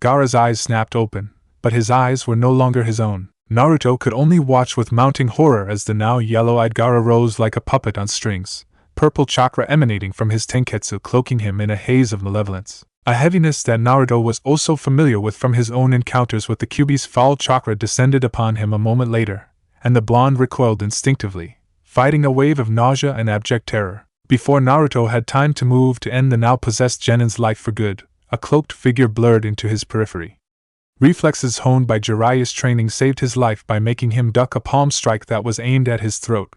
Gaara's eyes snapped open, but his eyes were no longer his own. Naruto could only watch with mounting horror as the now yellow-eyed Gaara rose like a puppet on strings, purple chakra emanating from his tenketsu cloaking him in a haze of malevolence. A heaviness that Naruto was also familiar with from his own encounters with the Kyuubi's foul chakra descended upon him a moment later, and the blonde recoiled instinctively, fighting a wave of nausea and abject terror. Before Naruto had time to move to end the now-possessed genin's life for good, a cloaked figure blurred into his periphery. Reflexes honed by Jiraiya's training saved his life by making him duck a palm strike that was aimed at his throat.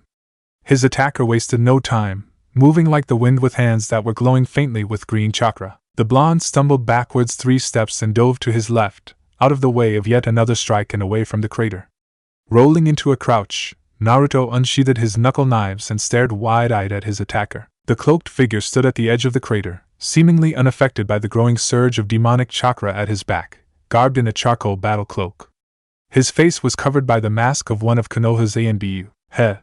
His attacker wasted no time, moving like the wind with hands that were glowing faintly with green chakra. The blonde stumbled backwards 3 steps and dove to his left, out of the way of yet another strike and away from the crater. Rolling into a crouch, Naruto unsheathed his knuckle knives and stared wide-eyed at his attacker. The cloaked figure stood at the edge of the crater, seemingly unaffected by the growing surge of demonic chakra at his back, garbed in a charcoal battle cloak. His face was covered by the mask of one of Konoha's Anbu. "Heh.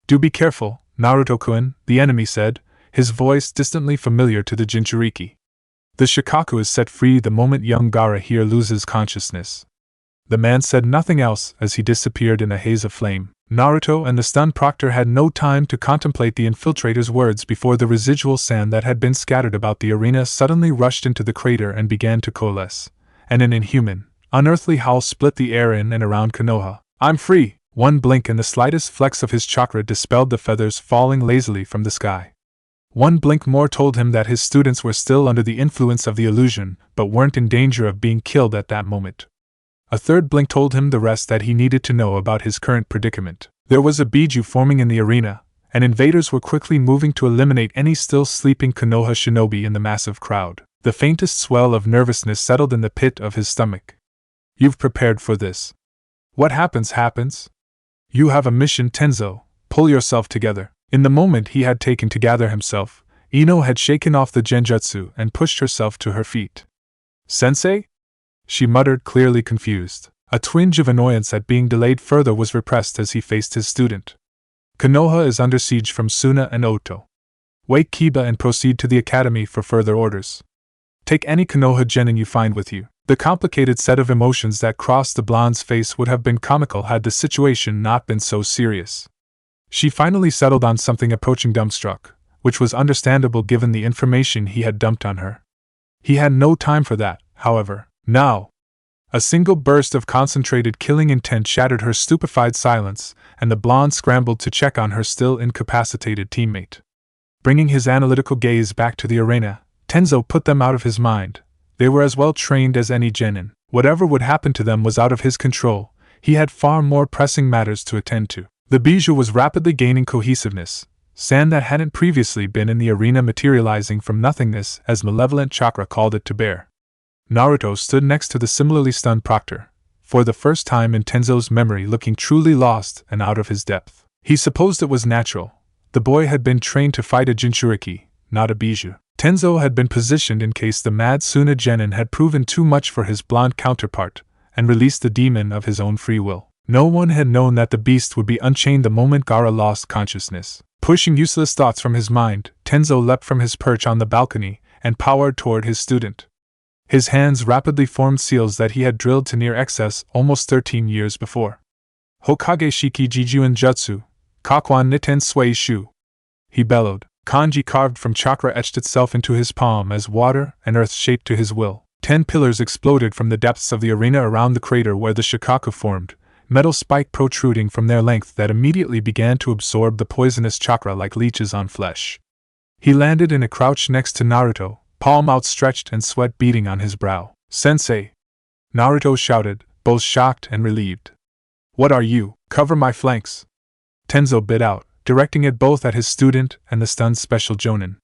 Do be careful, Naruto-kun," the enemy said, his voice distantly familiar to the Jinchuriki. "The Shikaku is set free the moment young Gaara here loses consciousness." The man said nothing else as he disappeared in a haze of flame. Naruto and the stunned proctor had no time to contemplate the infiltrator's words before the residual sand that had been scattered about the arena suddenly rushed into the crater and began to coalesce, and an inhuman, unearthly howl split the air in and around Konoha. "I'm free!" One blink and the slightest flex of his chakra dispelled the feathers falling lazily from the sky. One blink more told him that his students were still under the influence of the illusion, but weren't in danger of being killed at that moment. A third blink told him the rest that he needed to know about his current predicament. There was a biju forming in the arena, and invaders were quickly moving to eliminate any still sleeping Konoha shinobi in the massive crowd. The faintest swell of nervousness settled in the pit of his stomach. "You've prepared for this. What happens, happens. You have a mission, Tenzo. Pull yourself together." In the moment he had taken to gather himself, Ino had shaken off the genjutsu and pushed herself to her feet. "Sensei?" she muttered, clearly confused. A twinge of annoyance at being delayed further was repressed as he faced his student. "Konoha is under siege from Suna and Oto. Wake Kiba and proceed to the academy for further orders. Take any Konoha genin you find with you." The complicated set of emotions that crossed the blonde's face would have been comical had the situation not been so serious. She finally settled on something approaching dumbstruck, which was understandable given the information he had dumped on her. He had no time for that, however. Now! A single burst of concentrated killing intent shattered her stupefied silence, and the blonde scrambled to check on her still incapacitated teammate. Bringing his analytical gaze back to the arena, Tenzo put them out of his mind. They were as well trained as any genin. Whatever would happen to them was out of his control. He had far more pressing matters to attend to. The bijou was rapidly gaining cohesiveness, sand that hadn't previously been in the arena materializing from nothingness as malevolent chakra called it to bear. Naruto stood next to the similarly stunned proctor, for the first time in Tenzo's memory looking truly lost and out of his depth. He supposed it was natural. The boy had been trained to fight a Jinchuriki, not a bijou. Tenzo had been positioned in case the mad Suna genin had proven too much for his blonde counterpart, and released the demon of his own free will. No one had known that the beast would be unchained the moment Gaara lost consciousness. Pushing useless thoughts from his mind, Tenzo leapt from his perch on the balcony and powered toward his student. His hands rapidly formed seals that he had drilled to near excess almost 13 years before. "Hokage Shiki Jijuin Jutsu, Kakwan Niten Sui Shu," he bellowed. Kanji carved from chakra etched itself into his palm as water and earth shaped to his will. 10 pillars exploded from the depths of the arena around the crater where the Shikaku formed, metal spike protruding from their length that immediately began to absorb the poisonous chakra like leeches on flesh. He landed in a crouch next to Naruto, palm outstretched and sweat beading on his brow. "Sensei!" Naruto shouted, both shocked and relieved. "What are you? Cover my flanks!" Tenzo bit out, directing it both at his student and the stunned special jonin.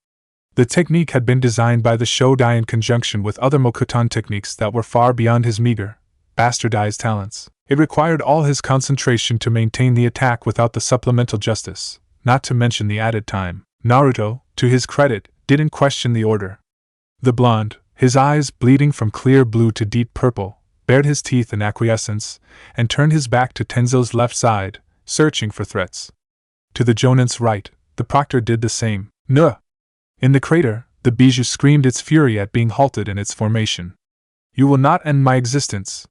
The technique had been designed by the Shodai in conjunction with other Mokuton techniques that were far beyond his meager, bastardized talents. It required all his concentration to maintain the attack without the supplemental justice, not to mention the added time. Naruto, to his credit, didn't question the order. The blonde, his eyes bleeding from clear blue to deep purple, bared his teeth in acquiescence, and turned his back to Tenzo's left side, searching for threats. To the jonin's right, the proctor did the same. "Nuh!" In the crater, the bijou screamed its fury at being halted in its formation. "You will not end my existence!"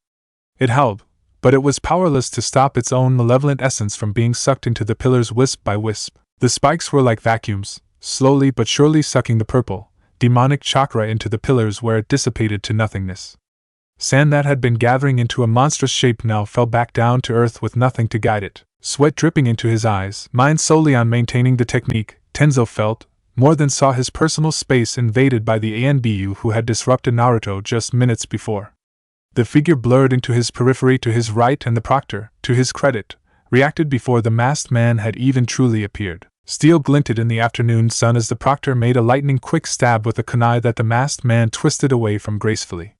It howled, but it was powerless to stop its own malevolent essence from being sucked into the pillars wisp by wisp. The spikes were like vacuums, slowly but surely sucking the purple, demonic chakra into the pillars where it dissipated to nothingness. Sand that had been gathering into a monstrous shape now fell back down to earth with nothing to guide it. Sweat dripping into his eyes, mind solely on maintaining the technique, Tenzo felt, more than saw his personal space invaded by the ANBU who had disrupted Naruto just minutes before. The figure blurred into his periphery to his right and the proctor, to his credit, reacted before the masked man had even truly appeared. Steel glinted in the afternoon sun as the proctor made a lightning-quick stab with a kunai that the masked man twisted away from gracefully.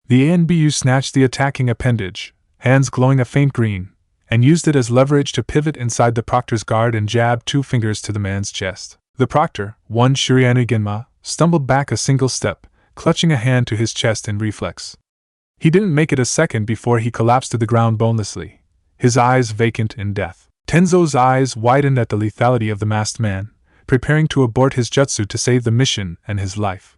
The ANBU snatched the attacking appendage, hands glowing a faint green, and used it as leverage to pivot inside the proctor's guard and jab 2 fingers to the man's chest. The proctor, one Shurianu Genma, stumbled back a single step, clutching a hand to his chest in reflex. He didn't make it a second before he collapsed to the ground bonelessly, his eyes vacant in death. Tenzo's eyes widened at the lethality of the masked man, preparing to abort his jutsu to save the mission and his life.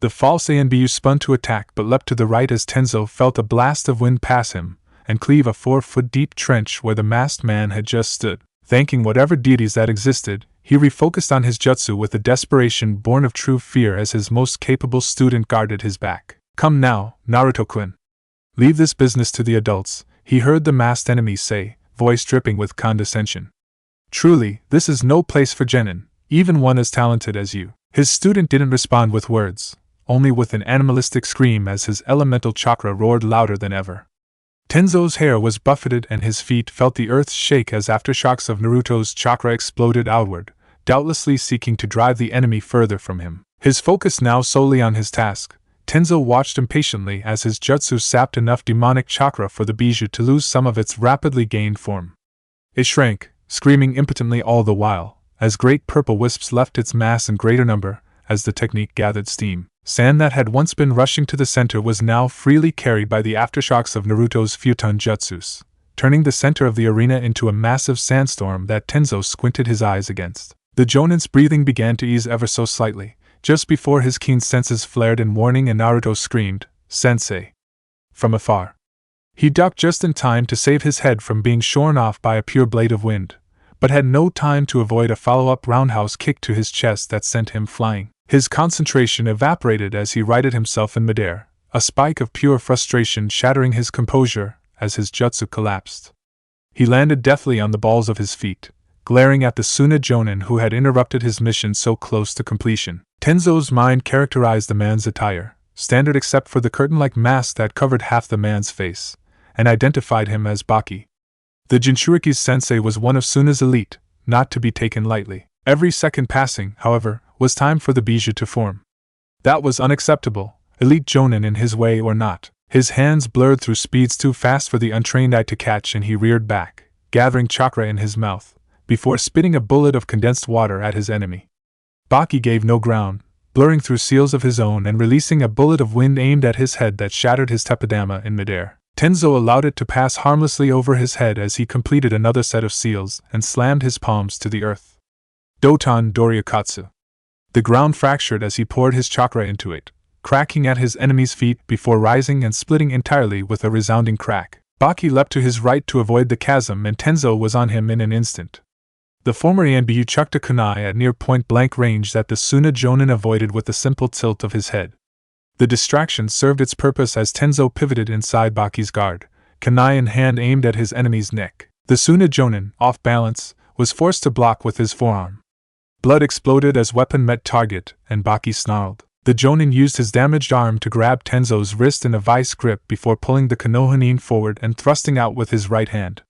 The false ANBU spun to attack but leapt to the right as Tenzo felt a blast of wind pass him, and cleave a 4-foot-deep trench where the masked man had just stood. Thanking whatever deities that existed, he refocused on his jutsu with a desperation born of true fear as his most capable student guarded his back. "Come now, Naruto-kun. Leave this business to the adults," he heard the masked enemy say, voice dripping with condescension. "Truly, this is no place for genin, even one as talented as you." His student didn't respond with words, only with an animalistic scream as his elemental chakra roared louder than ever. Tenzo's hair was buffeted and his feet felt the earth shake as aftershocks of Naruto's chakra exploded outward, doubtlessly seeking to drive the enemy further from him. His focus now solely on his task, Tenzo watched impatiently as his jutsu sapped enough demonic chakra for the bijou to lose some of its rapidly gained form. It shrank, screaming impotently all the while, as great purple wisps left its mass in greater number, as the technique gathered steam. Sand that had once been rushing to the center was now freely carried by the aftershocks of Naruto's futon jutsus, turning the center of the arena into a massive sandstorm that Tenzo squinted his eyes against. The Jonin's breathing began to ease ever so slightly, just before his keen senses flared in warning and Naruto screamed, "Sensei!" from afar. He ducked just in time to save his head from being shorn off by a pure blade of wind, but had no time to avoid a follow-up roundhouse kick to his chest that sent him flying. His concentration evaporated as he righted himself in midair, a spike of pure frustration shattering his composure as his jutsu collapsed. He landed deftly on the balls of his feet, glaring at the Suna Jonin who had interrupted his mission so close to completion. Tenzo's mind characterized the man's attire, standard except for the curtain-like mask that covered half the man's face, and identified him as Baki. The Jinchuriki's sensei was one of Suna's elite, not to be taken lightly. Every second passing, however, was time for the bijou to form. That was unacceptable, elite Jonin in his way or not. His hands blurred through speeds too fast for the untrained eye to catch and he reared back, gathering chakra in his mouth, before spitting a bullet of condensed water at his enemy. Baki gave no ground, blurring through seals of his own and releasing a bullet of wind aimed at his head that shattered his teppadama in midair. Tenzo allowed it to pass harmlessly over his head as he completed another set of seals and slammed his palms to the earth. Doton Doriakatsu. The ground fractured as he poured his chakra into it, cracking at his enemy's feet before rising and splitting entirely with a resounding crack. Baki leapt to his right to avoid the chasm and Tenzo was on him in an instant. The former Yanbyu chucked a kunai at near point-blank range that the Suna Jonin avoided with a simple tilt of his head. The distraction served its purpose as Tenzo pivoted inside Baki's guard, kunai in hand aimed at his enemy's neck. The Suna Jonin, off balance, was forced to block with his forearm. Blood exploded as weapon met target, and Baki snarled. The Jonin used his damaged arm to grab Tenzo's wrist in a vice grip before pulling the Konohanin forward and thrusting out with his right hand.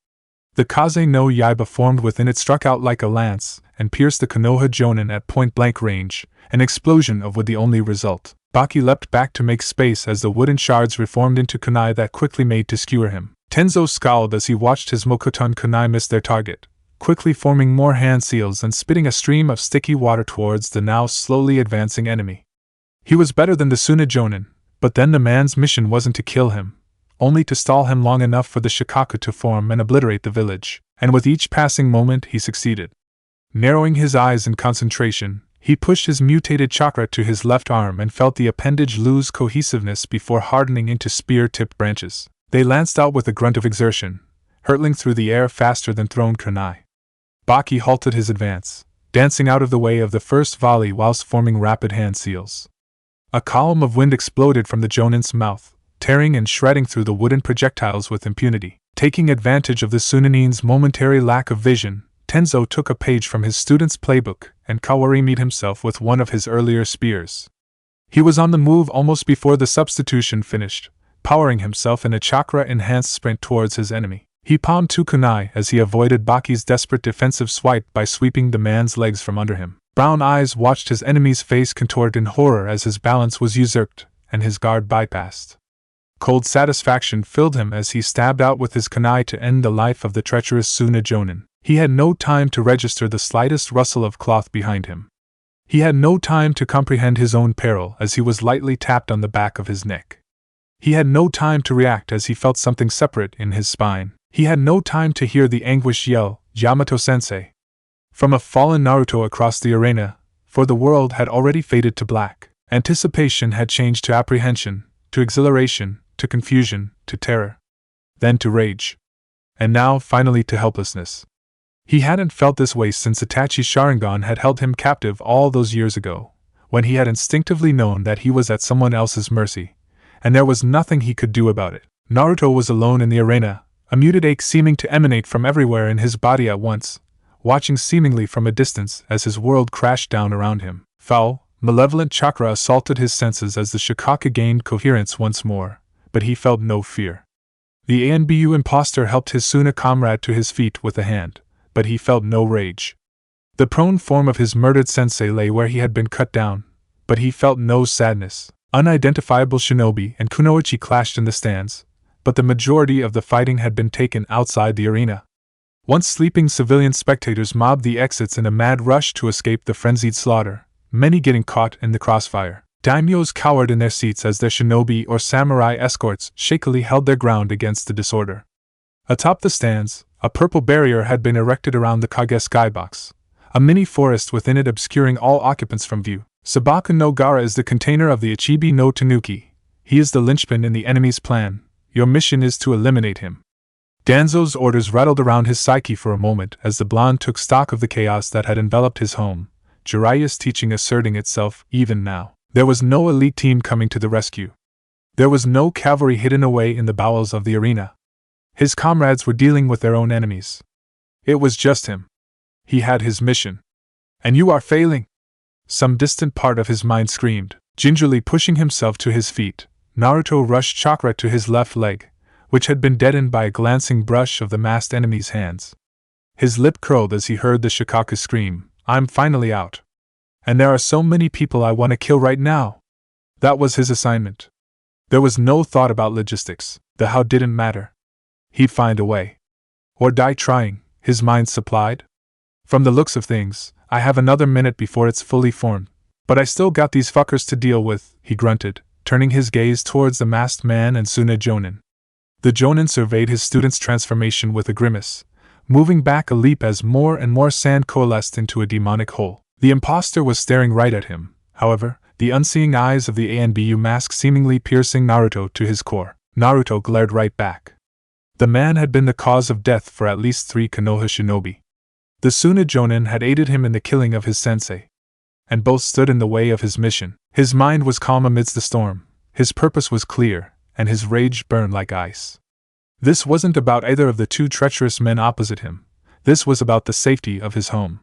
The Kaze no Yaiba formed within it struck out like a lance and pierced the Konoha Jonin at point-blank range, an explosion of with the only result. Baki leapt back to make space as the wooden shards reformed into kunai that quickly made to skewer him. Tenzo scowled as he watched his Mokoton kunai miss their target, quickly forming more hand seals and spitting a stream of sticky water towards the now slowly advancing enemy. He was better than the Suna Jonin, but then the man's mission wasn't to kill him, only to stall him long enough for the Shikaku to form and obliterate the village, and with each passing moment he succeeded. Narrowing his eyes in concentration, he pushed his mutated chakra to his left arm and felt the appendage lose cohesiveness before hardening into spear-tipped branches. They lanced out with a grunt of exertion, hurtling through the air faster than thrown kunai. Baki halted his advance, dancing out of the way of the first volley whilst forming rapid hand seals. A column of wind exploded from the Jonin's mouth, tearing and shredding through the wooden projectiles with impunity. Taking advantage of the Sunanin's momentary lack of vision, Tenzo took a page from his student's playbook and kawarimi'd himself with one of his earlier spears. He was on the move almost before the substitution finished, powering himself in a chakra-enhanced sprint towards his enemy. He palmed two kunai as he avoided Baki's desperate defensive swipe by sweeping the man's legs from under him. Brown eyes watched his enemy's face contort in horror as his balance was usurped and his guard bypassed. Cold satisfaction filled him as he stabbed out with his kunai to end the life of the treacherous Suna Jonin. He had no time to register the slightest rustle of cloth behind him. He had no time to comprehend his own peril as he was lightly tapped on the back of his neck. He had no time to react as he felt something separate in his spine. He had no time to hear the anguished yell, "Yamato-sensei!" from a fallen Naruto across the arena, for the world had already faded to black. Anticipation had changed to apprehension, to exhilaration, to confusion, to terror. then to rage. And now, finally, to helplessness. He hadn't felt this way since Itachi's Sharingan had held him captive all those years ago, when he had instinctively known that he was at someone else's mercy, and there was nothing he could do about it. Naruto was alone in the arena, a muted ache seeming to emanate from everywhere in his body at once, watching seemingly from a distance as his world crashed down around him. Foul, malevolent chakra assaulted his senses as the Shikaka gained coherence once more, but he felt no fear. The ANBU imposter helped his Suna comrade to his feet with a hand, but he felt no rage. The prone form of his murdered sensei lay where he had been cut down, but he felt no sadness. Unidentifiable shinobi and kunoichi clashed in the stands, but the majority of the fighting had been taken outside the arena. Once sleeping civilian spectators mobbed the exits in a mad rush to escape the frenzied slaughter, many getting caught in the crossfire. Daimyos cowered in their seats as their shinobi or samurai escorts shakily held their ground against the disorder. Atop the stands, a purple barrier had been erected around the Kage skybox, a mini forest within it obscuring all occupants from view. Sabaku no Gaara is the container of the Ichibi no Tanuki. He is the linchpin in the enemy's plan. Your mission is to eliminate him. Danzo's orders rattled around his psyche for a moment as the blonde took stock of the chaos that had enveloped his home, Jiraiya's teaching asserting itself even now. There was no elite team coming to the rescue. There was no cavalry hidden away in the bowels of the arena. His comrades were dealing with their own enemies. It was just him. He had his mission. And you are failing! Some distant part of his mind screamed. Gingerly pushing himself to his feet, Naruto rushed chakra to his left leg, which had been deadened by a glancing brush of the masked enemy's hands. His lip curled as he heard the Shikaku scream, "I'm finally out. And there are so many people I want to kill right now." That was his assignment. There was no thought about logistics. The how didn't matter. He'd find a way. Or die trying, his mind supplied. From the looks of things, I have another minute before it's fully formed, but I still got these fuckers to deal with, he grunted, turning his gaze towards the masked man and Suna Jonin. The Jonin surveyed his student's transformation with a grimace, moving back a leap as more and more sand coalesced into a demonic hole. The imposter was staring right at him, however, the unseeing eyes of the ANBU mask seemingly piercing Naruto to his core. Naruto glared right back. The man had been the cause of death for at least 3 Konoha shinobi. The Suna Jonin had aided him in the killing of his sensei, and both stood in the way of his mission. His mind was calm amidst the storm, his purpose was clear, and his rage burned like ice. This wasn't about either of the 2 treacherous men opposite him. This was about the safety of his home.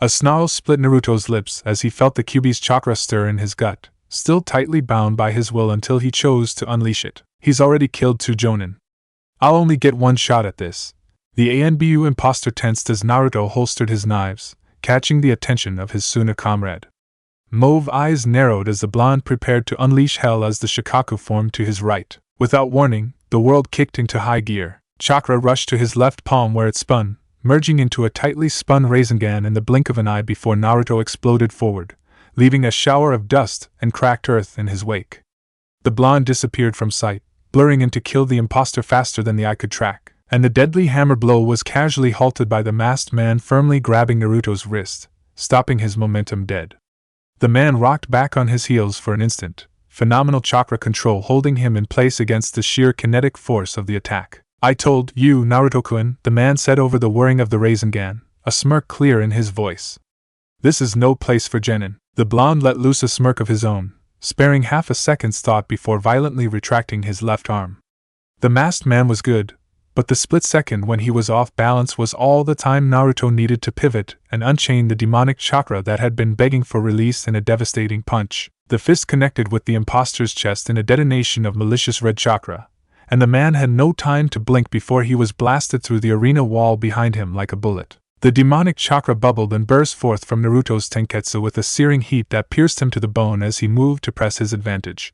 A snarl split Naruto's lips as he felt the Kyuubi's chakra stir in his gut, still tightly bound by his will until he chose to unleash it. He's already killed 2 Jonin. I'll only get one shot at this. The ANBU imposter tensed as Naruto holstered his knives, catching the attention of his Suna comrade. Mauve eyes narrowed as the blonde prepared to unleash hell as the Shikaku formed to his right. Without warning, the world kicked into high gear. Chakra rushed to his left palm where it spun, merging into a tightly spun Rasengan in the blink of an eye before Naruto exploded forward, leaving a shower of dust and cracked earth in his wake. The blonde disappeared from sight, blurring in to kill the imposter faster than the eye could track. And the deadly hammer blow was casually halted by the masked man firmly grabbing Naruto's wrist, stopping his momentum dead. The man rocked back on his heels for an instant, phenomenal chakra control holding him in place against the sheer kinetic force of the attack. I told you, Naruto-kun, the man said over the whirring of the Rasengan, a smirk clear in his voice. This is no place for genin. The blonde let loose a smirk of his own, sparing half a second's thought before violently retracting his left arm. The masked man was good, but the split second when he was off balance was all the time Naruto needed to pivot and unchain the demonic chakra that had been begging for release in a devastating punch. The fist connected with the imposter's chest in a detonation of malicious red chakra, and the man had no time to blink before he was blasted through the arena wall behind him like a bullet. The demonic chakra bubbled and burst forth from Naruto's tenketsu with a searing heat that pierced him to the bone as he moved to press his advantage.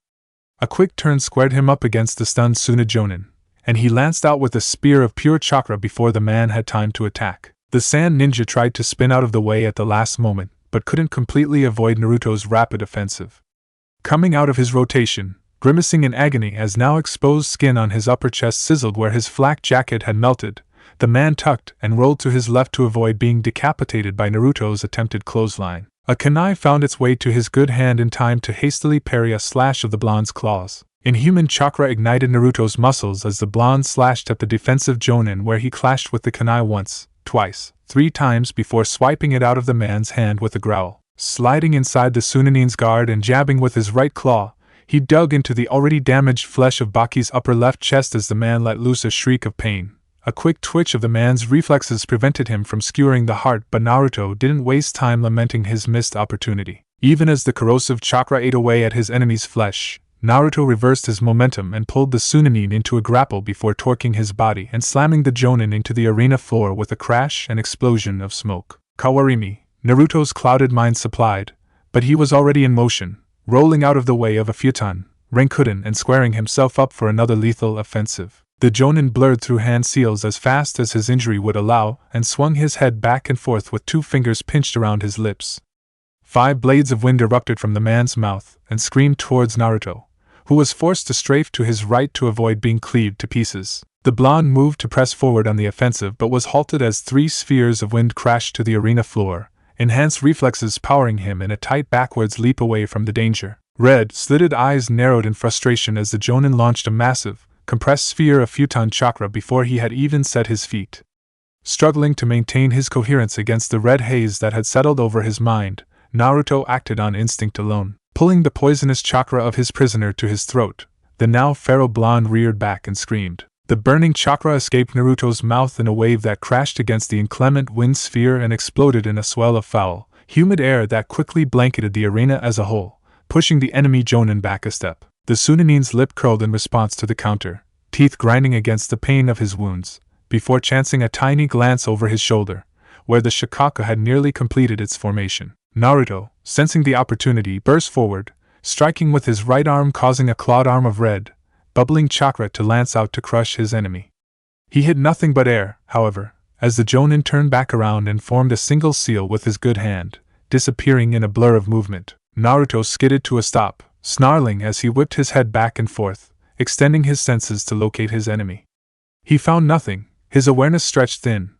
A quick turn squared him up against the stunned Suna Jonin, and he lanced out with a spear of pure chakra before the man had time to attack. The sand ninja tried to spin out of the way at the last moment, but couldn't completely avoid Naruto's rapid offensive. Coming out of his rotation, grimacing in agony as now exposed skin on his upper chest sizzled where his flak jacket had melted, the man tucked and rolled to his left to avoid being decapitated by Naruto's attempted clothesline. A kunai found its way to his good hand in time to hastily parry a slash of the blonde's claws. Inhuman chakra ignited Naruto's muscles as the blonde slashed at the defensive jonin, where he clashed with the kunai once, twice, 3 times before swiping it out of the man's hand with a growl. Sliding inside the Sunanin's guard and jabbing with his right claw, he dug into the already damaged flesh of Baki's upper left chest as the man let loose a shriek of pain. A quick twitch of the man's reflexes prevented him from skewering the heart, but Naruto didn't waste time lamenting his missed opportunity. Even as the corrosive chakra ate away at his enemy's flesh, Naruto reversed his momentum and pulled the Sunanin into a grapple before torquing his body and slamming the jonin into the arena floor with a crash and explosion of smoke. Kawarimi, Naruto's clouded mind supplied, but he was already in motion, rolling out of the way of a futon, Renkuden, and squaring himself up for another lethal offensive. The jonin blurred through hand seals as fast as his injury would allow and swung his head back and forth with 2 fingers pinched around his lips. 5 blades of wind erupted from the man's mouth and screamed towards Naruto, who was forced to strafe to his right to avoid being cleaved to pieces. The blonde moved to press forward on the offensive but was halted as 3 spheres of wind crashed to the arena floor, enhanced reflexes powering him in a tight backwards leap away from the danger. Red, slitted eyes narrowed in frustration as the jonin launched a massive, compressed sphere of futon chakra before he had even set his feet. Struggling to maintain his coherence against the red haze that had settled over his mind, Naruto acted on instinct alone. Pulling the poisonous chakra of his prisoner to his throat, the now feral blonde reared back and screamed. The burning chakra escaped Naruto's mouth in a wave that crashed against the inclement wind sphere and exploded in a swell of foul, humid air that quickly blanketed the arena as a whole, pushing the enemy jonin back a step. The Sunanin's lip curled in response to the counter, teeth grinding against the pain of his wounds, before chancing a tiny glance over his shoulder, where the shikaka had nearly completed its formation. Naruto, sensing the opportunity, burst forward, striking with his right arm, causing a clawed arm of red, bubbling chakra to lance out to crush his enemy. He hit nothing but air, however, as the jonin turned back around and formed a single seal with his good hand, disappearing in a blur of movement. Naruto skidded to a stop, snarling as he whipped his head back and forth, extending his senses to locate his enemy. He found nothing, his awareness stretched thin,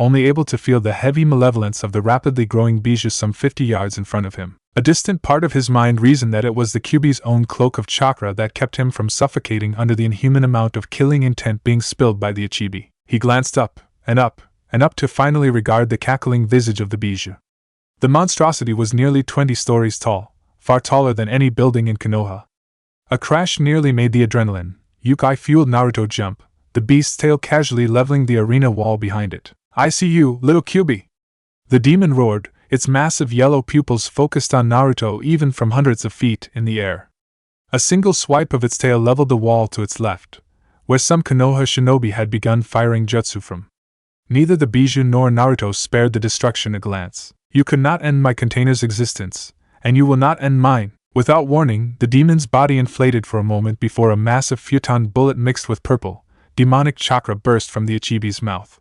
only able to feel the heavy malevolence of the rapidly growing Bijou some 50 yards in front of him. A distant part of his mind reasoned that it was the Kyuubi's own cloak of chakra that kept him from suffocating under the inhuman amount of killing intent being spilled by the Ichibi. He glanced up, and up, and up to finally regard the cackling visage of the Bijou. The monstrosity was nearly 20 stories tall, far taller than any building in Konoha. A crash nearly made the adrenaline, Yukai-fueled Naruto jump, the beast's tail casually leveling the arena wall behind it. "I see you, little Kyuubi!" The demon roared, its massive yellow pupils focused on Naruto even from hundreds of feet in the air. A single swipe of its tail leveled the wall to its left, where some Konoha shinobi had begun firing jutsu from. Neither the Bijou nor Naruto spared the destruction a glance. "You could not end my container's existence, and you will not end mine." Without warning, the demon's body inflated for a moment before a massive futon bullet mixed with purple, demonic chakra burst from the Ichibi's mouth.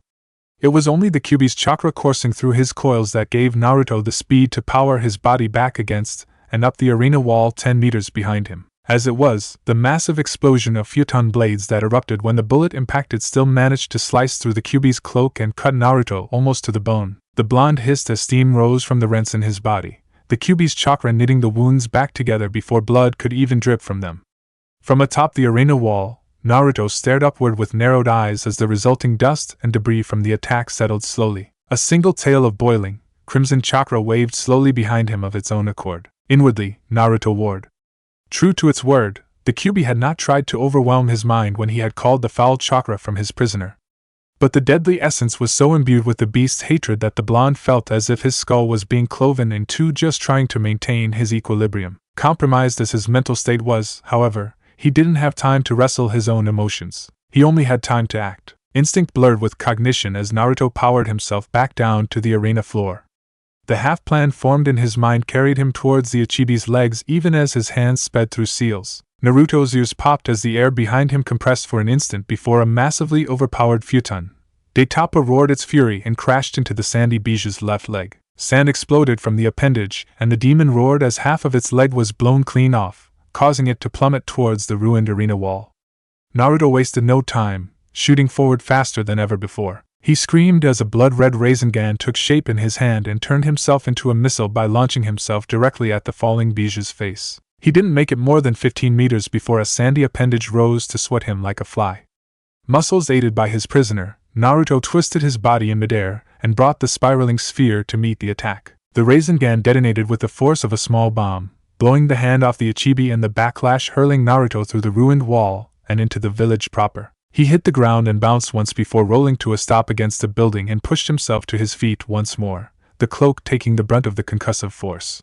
It was only the Kyuubi's chakra coursing through his coils that gave Naruto the speed to power his body back against and up the arena wall 10 meters behind him. As it was, the massive explosion of futon blades that erupted when the bullet impacted still managed to slice through the Kyuubi's cloak and cut Naruto almost to the bone. The blonde hissed as steam rose from the rents in his body, the Kyuubi's chakra knitting the wounds back together before blood could even drip from them. From atop the arena wall, Naruto stared upward with narrowed eyes as the resulting dust and debris from the attack settled slowly. A single tail of boiling, crimson chakra waved slowly behind him of its own accord. Inwardly, Naruto roared. True to its word, the Kyuubi had not tried to overwhelm his mind when he had called the foul chakra from his prisoner. But the deadly essence was so imbued with the beast's hatred that the blonde felt as if his skull was being cloven in two just trying to maintain his equilibrium. Compromised as his mental state was, however, he didn't have time to wrestle his own emotions. He only had time to act. Instinct blurred with cognition as Naruto powered himself back down to the arena floor. The half-plan formed in his mind carried him towards the Ichibi's legs even as his hands sped through seals. Naruto's ears popped as the air behind him compressed for an instant before a massively overpowered futon. Daitapa roared its fury and crashed into the sandy Bijou's left leg. Sand exploded from the appendage, and the demon roared as half of its leg was blown clean off, causing it to plummet towards the ruined arena wall. Naruto wasted no time, shooting forward faster than ever before. He screamed as a blood-red Rasengan took shape in his hand and turned himself into a missile by launching himself directly at the falling Bijou's face. He didn't make it more than 15 meters before a sandy appendage rose to swat him like a fly. Muscles aided by his prisoner, Naruto twisted his body in midair and brought the spiraling sphere to meet the attack. The Rasengan detonated with the force of a small bomb, blowing the hand off the Ichibi and the backlash hurling Naruto through the ruined wall and into the village proper. He hit the ground and bounced once before rolling to a stop against a building and pushed himself to his feet once more, the cloak taking the brunt of the concussive force.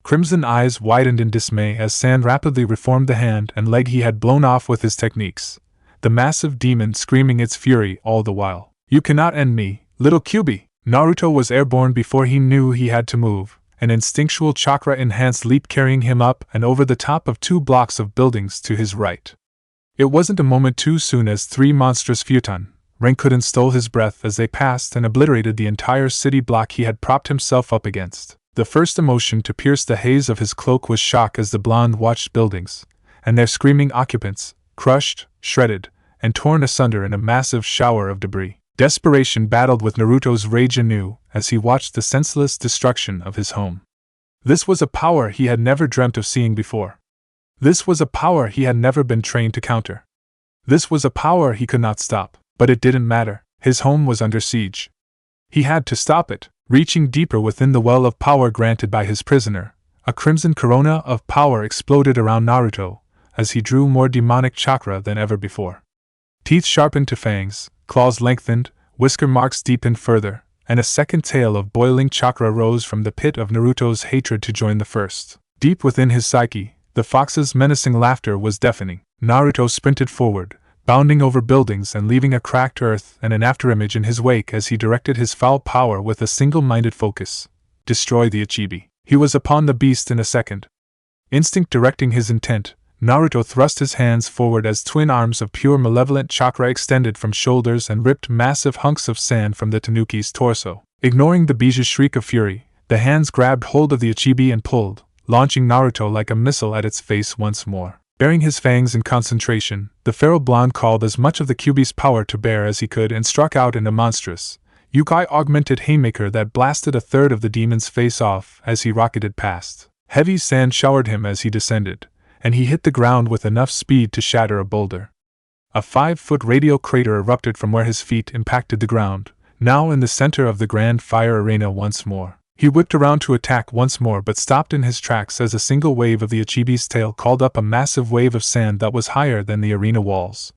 Crimson eyes widened in dismay as sand rapidly reformed the hand and leg he had blown off with his techniques, the massive demon screaming its fury all the while. "You cannot end me, little Kyuubi!" Naruto was airborne before he knew he had to move, an instinctual chakra-enhanced leap carrying him up and over the top of 2 blocks of buildings to his right. It wasn't a moment too soon as 3 monstrous futon, Renkuden stole his breath as they passed and obliterated the entire city block he had propped himself up against. The first emotion to pierce the haze of his cloak was shock as the blonde watched buildings, and their screaming occupants, crushed, shredded, and torn asunder in a massive shower of debris. Desperation battled with Naruto's rage anew as he watched the senseless destruction of his home. This was a power he had never dreamt of seeing before. This was a power he had never been trained to counter. This was a power he could not stop, but it didn't matter. His home was under siege. He had to stop it. Reaching deeper within the well of power granted by his prisoner, a crimson corona of power exploded around Naruto as he drew more demonic chakra than ever before. Teeth sharpened to fangs, claws lengthened, whisker marks deepened further, and a second tail of boiling chakra rose from the pit of Naruto's hatred to join the first. Deep within his psyche, the fox's menacing laughter was deafening. Naruto sprinted forward, bounding over buildings and leaving a cracked earth and an afterimage in his wake as he directed his foul power with a single-minded focus. Destroy the Ichibi. He was upon the beast in a second. Instinct directing his intent, Naruto thrust his hands forward as twin arms of pure malevolent chakra extended from shoulders and ripped massive hunks of sand from the tanuki's torso. Ignoring the Bija's shriek of fury, the hands grabbed hold of the Ichibi and pulled, launching Naruto like a missile at its face once more. Baring his fangs in concentration, the feral blonde called as much of the Kyuubi's power to bear as he could and struck out in a monstrous, Yukai-augmented haymaker that blasted a third of the demon's face off as he rocketed past. Heavy sand showered him as he descended, and he hit the ground with enough speed to shatter a boulder. A 5-foot radial crater erupted from where his feet impacted the ground, now in the center of the grand fire arena once more. He whipped around to attack once more but stopped in his tracks as a single wave of the Ichibi's tail called up a massive wave of sand that was higher than the arena walls.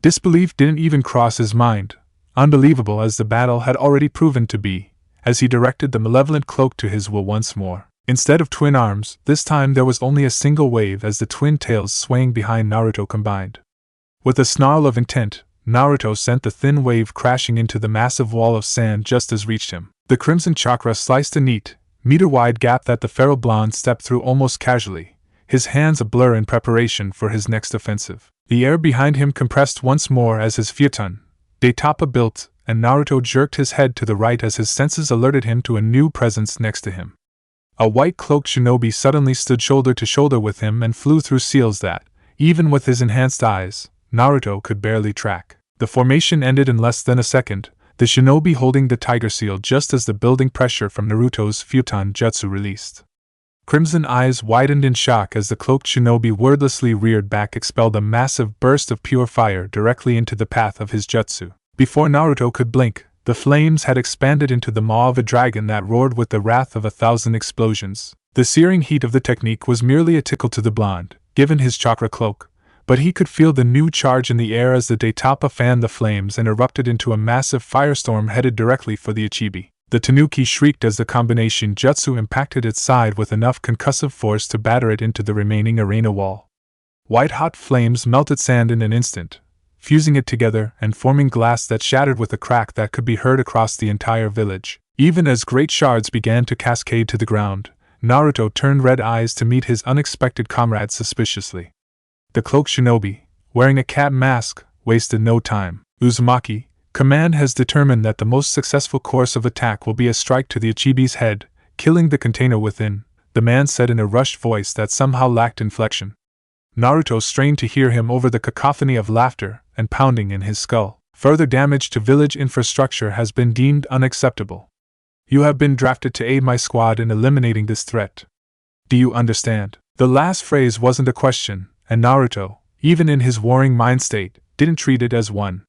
Disbelief didn't even cross his mind, unbelievable as the battle had already proven to be, as he directed the malevolent cloak to his will once more. Instead of twin arms, this time there was only a single wave as the twin tails swaying behind Naruto combined. With a snarl of intent, Naruto sent the thin wave crashing into the massive wall of sand just as reached him. The crimson chakra sliced a neat, meter-wide gap that the feral blonde stepped through almost casually, his hands a blur in preparation for his next offensive. The air behind him compressed once more as his futon, Daitapa built, and Naruto jerked his head to the right as his senses alerted him to a new presence next to him. A white-cloaked shinobi suddenly stood shoulder to shoulder with him and flew through seals that, even with his enhanced eyes, Naruto could barely track. The formation ended in less than a second, the shinobi holding the tiger seal just as the building pressure from Naruto's futon jutsu released. Crimson eyes widened in shock as the cloaked shinobi wordlessly reared back, expelled a massive burst of pure fire directly into the path of his jutsu. Before Naruto could blink, the flames had expanded into the maw of a dragon that roared with the wrath of 1,000 explosions. The searing heat of the technique was merely a tickle to the blonde, given his chakra cloak, but he could feel the new charge in the air as the Daitapa fanned the flames and erupted into a massive firestorm headed directly for the Ichibi. The tanuki shrieked as the combination jutsu impacted its side with enough concussive force to batter it into the remaining arena wall. White-hot flames melted sand in an instant, fusing it together and forming glass that shattered with a crack that could be heard across the entire village. Even as great shards began to cascade to the ground, Naruto turned red eyes to meet his unexpected comrade suspiciously. The cloaked shinobi, wearing a cat mask, wasted no time. Uzumaki, command has determined that the most successful course of attack will be a strike to the Ichibi's head, killing the container within, the man said in a rushed voice that somehow lacked inflection. Naruto strained to hear him over the cacophony of laughter and pounding in his skull. Further damage to village infrastructure has been deemed unacceptable. You have been drafted to aid my squad in eliminating this threat. Do you understand? The last phrase wasn't a question, and Naruto, even in his warring mind state, didn't treat it as one.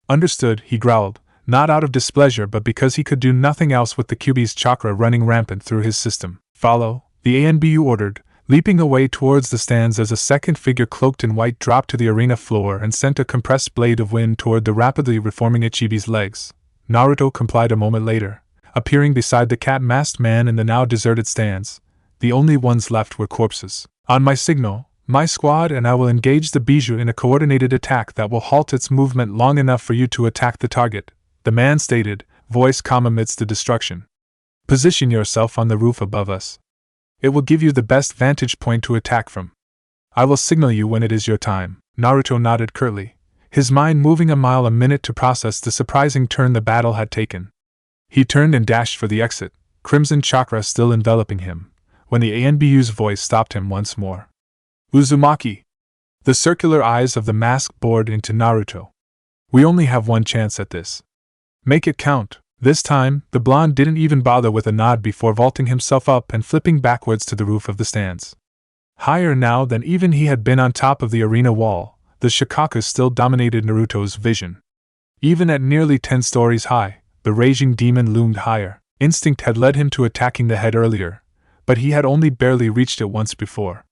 Understood, he growled, not out of displeasure but because he could do nothing else with the Kyuubi's chakra running rampant through his system. Follow, the ANBU ordered, leaping away towards the stands as a second figure cloaked in white dropped to the arena floor and sent a compressed blade of wind toward the rapidly reforming Ichibi's legs. Naruto complied a moment later, appearing beside the cat-masked man in the now deserted stands. The only ones left were corpses. On my signal, my squad and I will engage the bijou in a coordinated attack that will halt its movement long enough for you to attack the target, the man stated, voice calm amidst the destruction. Position yourself on the roof above us. It will give you the best vantage point to attack from. I will signal you when it is your time. Naruto nodded curtly, his mind moving a mile a minute to process the surprising turn the battle had taken. He turned and dashed for the exit, crimson chakra still enveloping him, when the ANBU's voice stopped him once more. Uzumaki! The circular eyes of the mask bored into Naruto. We only have one chance at this. Make it count. This time, the blonde didn't even bother with a nod before vaulting himself up and flipping backwards to the roof of the stands. Higher now than even he had been on top of the arena wall, the Shikaku still dominated Naruto's vision. Even at nearly 10 stories high, the raging demon loomed higher. Instinct had led him to attacking the head earlier, but he had only barely reached it once before.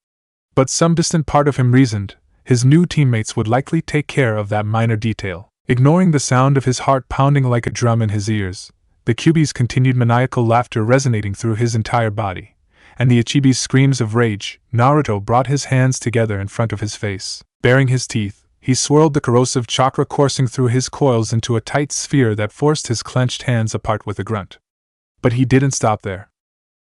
But some distant part of him reasoned, his new teammates would likely take care of that minor detail. Ignoring the sound of his heart pounding like a drum in his ears, the Kyuubi's continued maniacal laughter resonating through his entire body, and the Ichibi's screams of rage, Naruto brought his hands together in front of his face. Baring his teeth, he swirled the corrosive chakra coursing through his coils into a tight sphere that forced his clenched hands apart with a grunt. But he didn't stop there.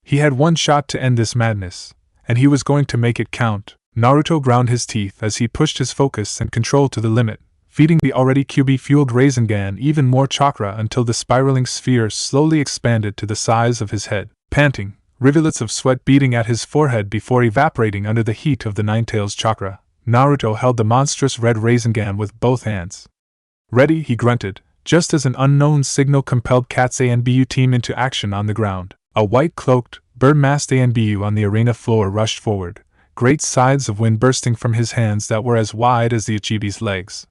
He had one shot to end this madness, and he was going to make it count. Naruto ground his teeth as he pushed his focus and control to the limit, feeding the already Kyuubi-fueled Rasengan even more chakra until the spiraling sphere slowly expanded to the size of his head. Panting, rivulets of sweat beating at his forehead before evaporating under the heat of the Ninetales chakra, Naruto held the monstrous red Rasengan with both hands. Ready, he grunted, just as an unknown signal compelled Cat's ANBU team into action on the ground. A white-cloaked, bird-masked ANBU on the arena floor rushed forward, great sides of wind bursting from his hands that were as wide as the Ichibi's legs.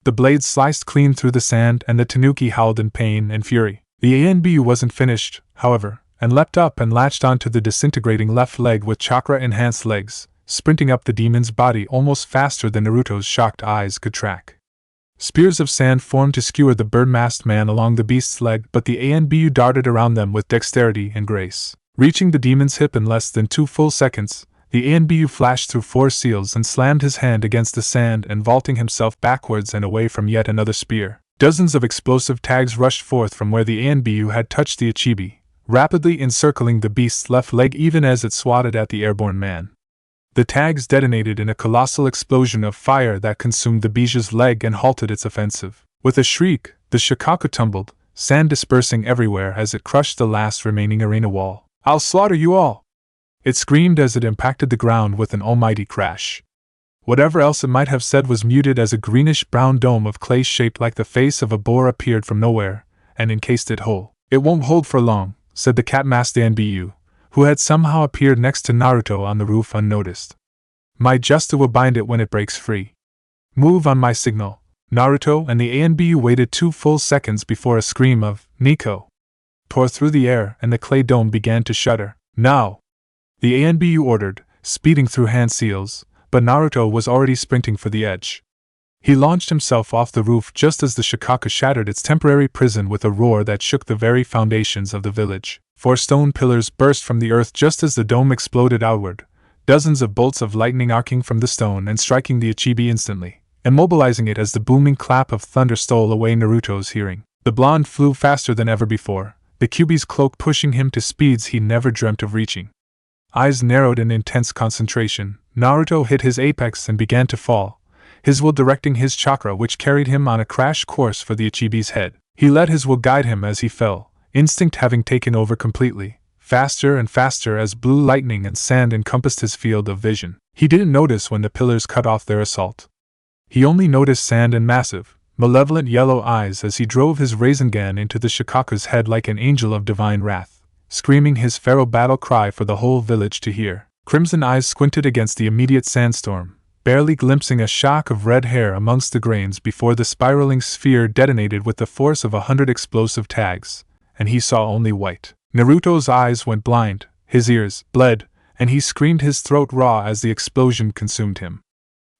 The blades sliced clean through the sand and the tanuki howled in pain and fury. The ANBU wasn't finished, however, and leapt up and latched onto the disintegrating left leg with chakra-enhanced legs, sprinting up the demon's body almost faster than Naruto's shocked eyes could track. Spears of sand formed to skewer the bird-masked man along the beast's leg, but the ANBU darted around them with dexterity and grace. Reaching the demon's hip in less than 2 full seconds, the ANBU flashed through 4 seals and slammed his hand against the sand and vaulting himself backwards and away from yet another spear. Dozens of explosive tags rushed forth from where the ANBU had touched the Ichibi, rapidly encircling the beast's left leg even as it swatted at the airborne man. The tags detonated in a colossal explosion of fire that consumed the biju's leg and halted its offensive. With a shriek, the Shikaku tumbled, sand dispersing everywhere as it crushed the last remaining arena wall. "I'll slaughter you all!" It screamed as it impacted the ground with an almighty crash. Whatever else it might have said was muted as a greenish-brown dome of clay shaped like the face of a boar appeared from nowhere, and encased it whole. "It won't hold for long," said the cat-masked ANBU, who had somehow appeared next to Naruto on the roof unnoticed. "My Justa will bind it when it breaks free. Move on my signal." Naruto and the ANBU waited 2 full seconds before a scream of "Nico!" tore through the air and the clay dome began to shudder. "Now!" the ANBU ordered, speeding through hand seals, but Naruto was already sprinting for the edge. He launched himself off the roof just as the Shikaku shattered its temporary prison with a roar that shook the very foundations of the village. 4 stone pillars burst from the earth just as the dome exploded outward, dozens of bolts of lightning arcing from the stone and striking the Ichibi instantly, immobilizing it as the booming clap of thunder stole away Naruto's hearing. The blonde flew faster than ever before, the Kyuubi's cloak pushing him to speeds he never dreamt of reaching. Eyes narrowed in intense concentration, Naruto hit his apex and began to fall, his will directing his chakra which carried him on a crash course for the Ichibi's head. He let his will guide him as he fell, instinct having taken over completely, faster and faster as blue lightning and sand encompassed his field of vision. He didn't notice when the pillars cut off their assault. He only noticed sand and massive, malevolent yellow eyes as he drove his Rasengan into the Shikaku's head like an angel of divine wrath, screaming his feral battle cry for the whole village to hear. Crimson eyes squinted against the immediate sandstorm, barely glimpsing a shock of red hair amongst the grains before the spiraling sphere detonated with the force of 100 explosive tags, and he saw only white. Naruto's eyes went blind, his ears bled, and he screamed, his throat raw as the explosion consumed him.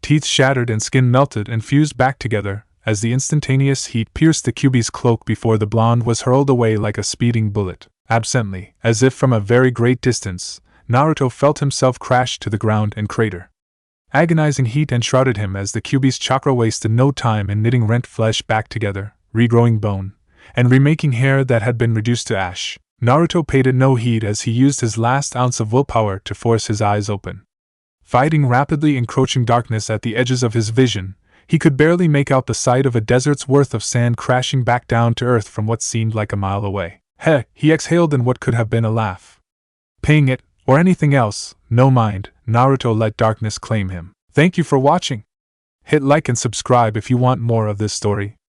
Teeth shattered and skin melted and fused back together as the instantaneous heat pierced the Kyuubi's cloak before the blonde was hurled away like a speeding bullet. Absently, as if from a very great distance, Naruto felt himself crash to the ground and crater. Agonizing heat enshrouded him as the Kyuubi's chakra wasted no time in knitting rent flesh back together, regrowing bone, and remaking hair that had been reduced to ash. Naruto paid it no heed as he used his last ounce of willpower to force his eyes open. Fighting rapidly encroaching darkness at the edges of his vision, he could barely make out the sight of a desert's worth of sand crashing back down to earth from what seemed like a mile away. Heh, he exhaled in what could have been a laugh. Paying it, or anything else, no mind, Naruto let darkness claim him. Thank you for watching. Hit like and subscribe if you want more of this story.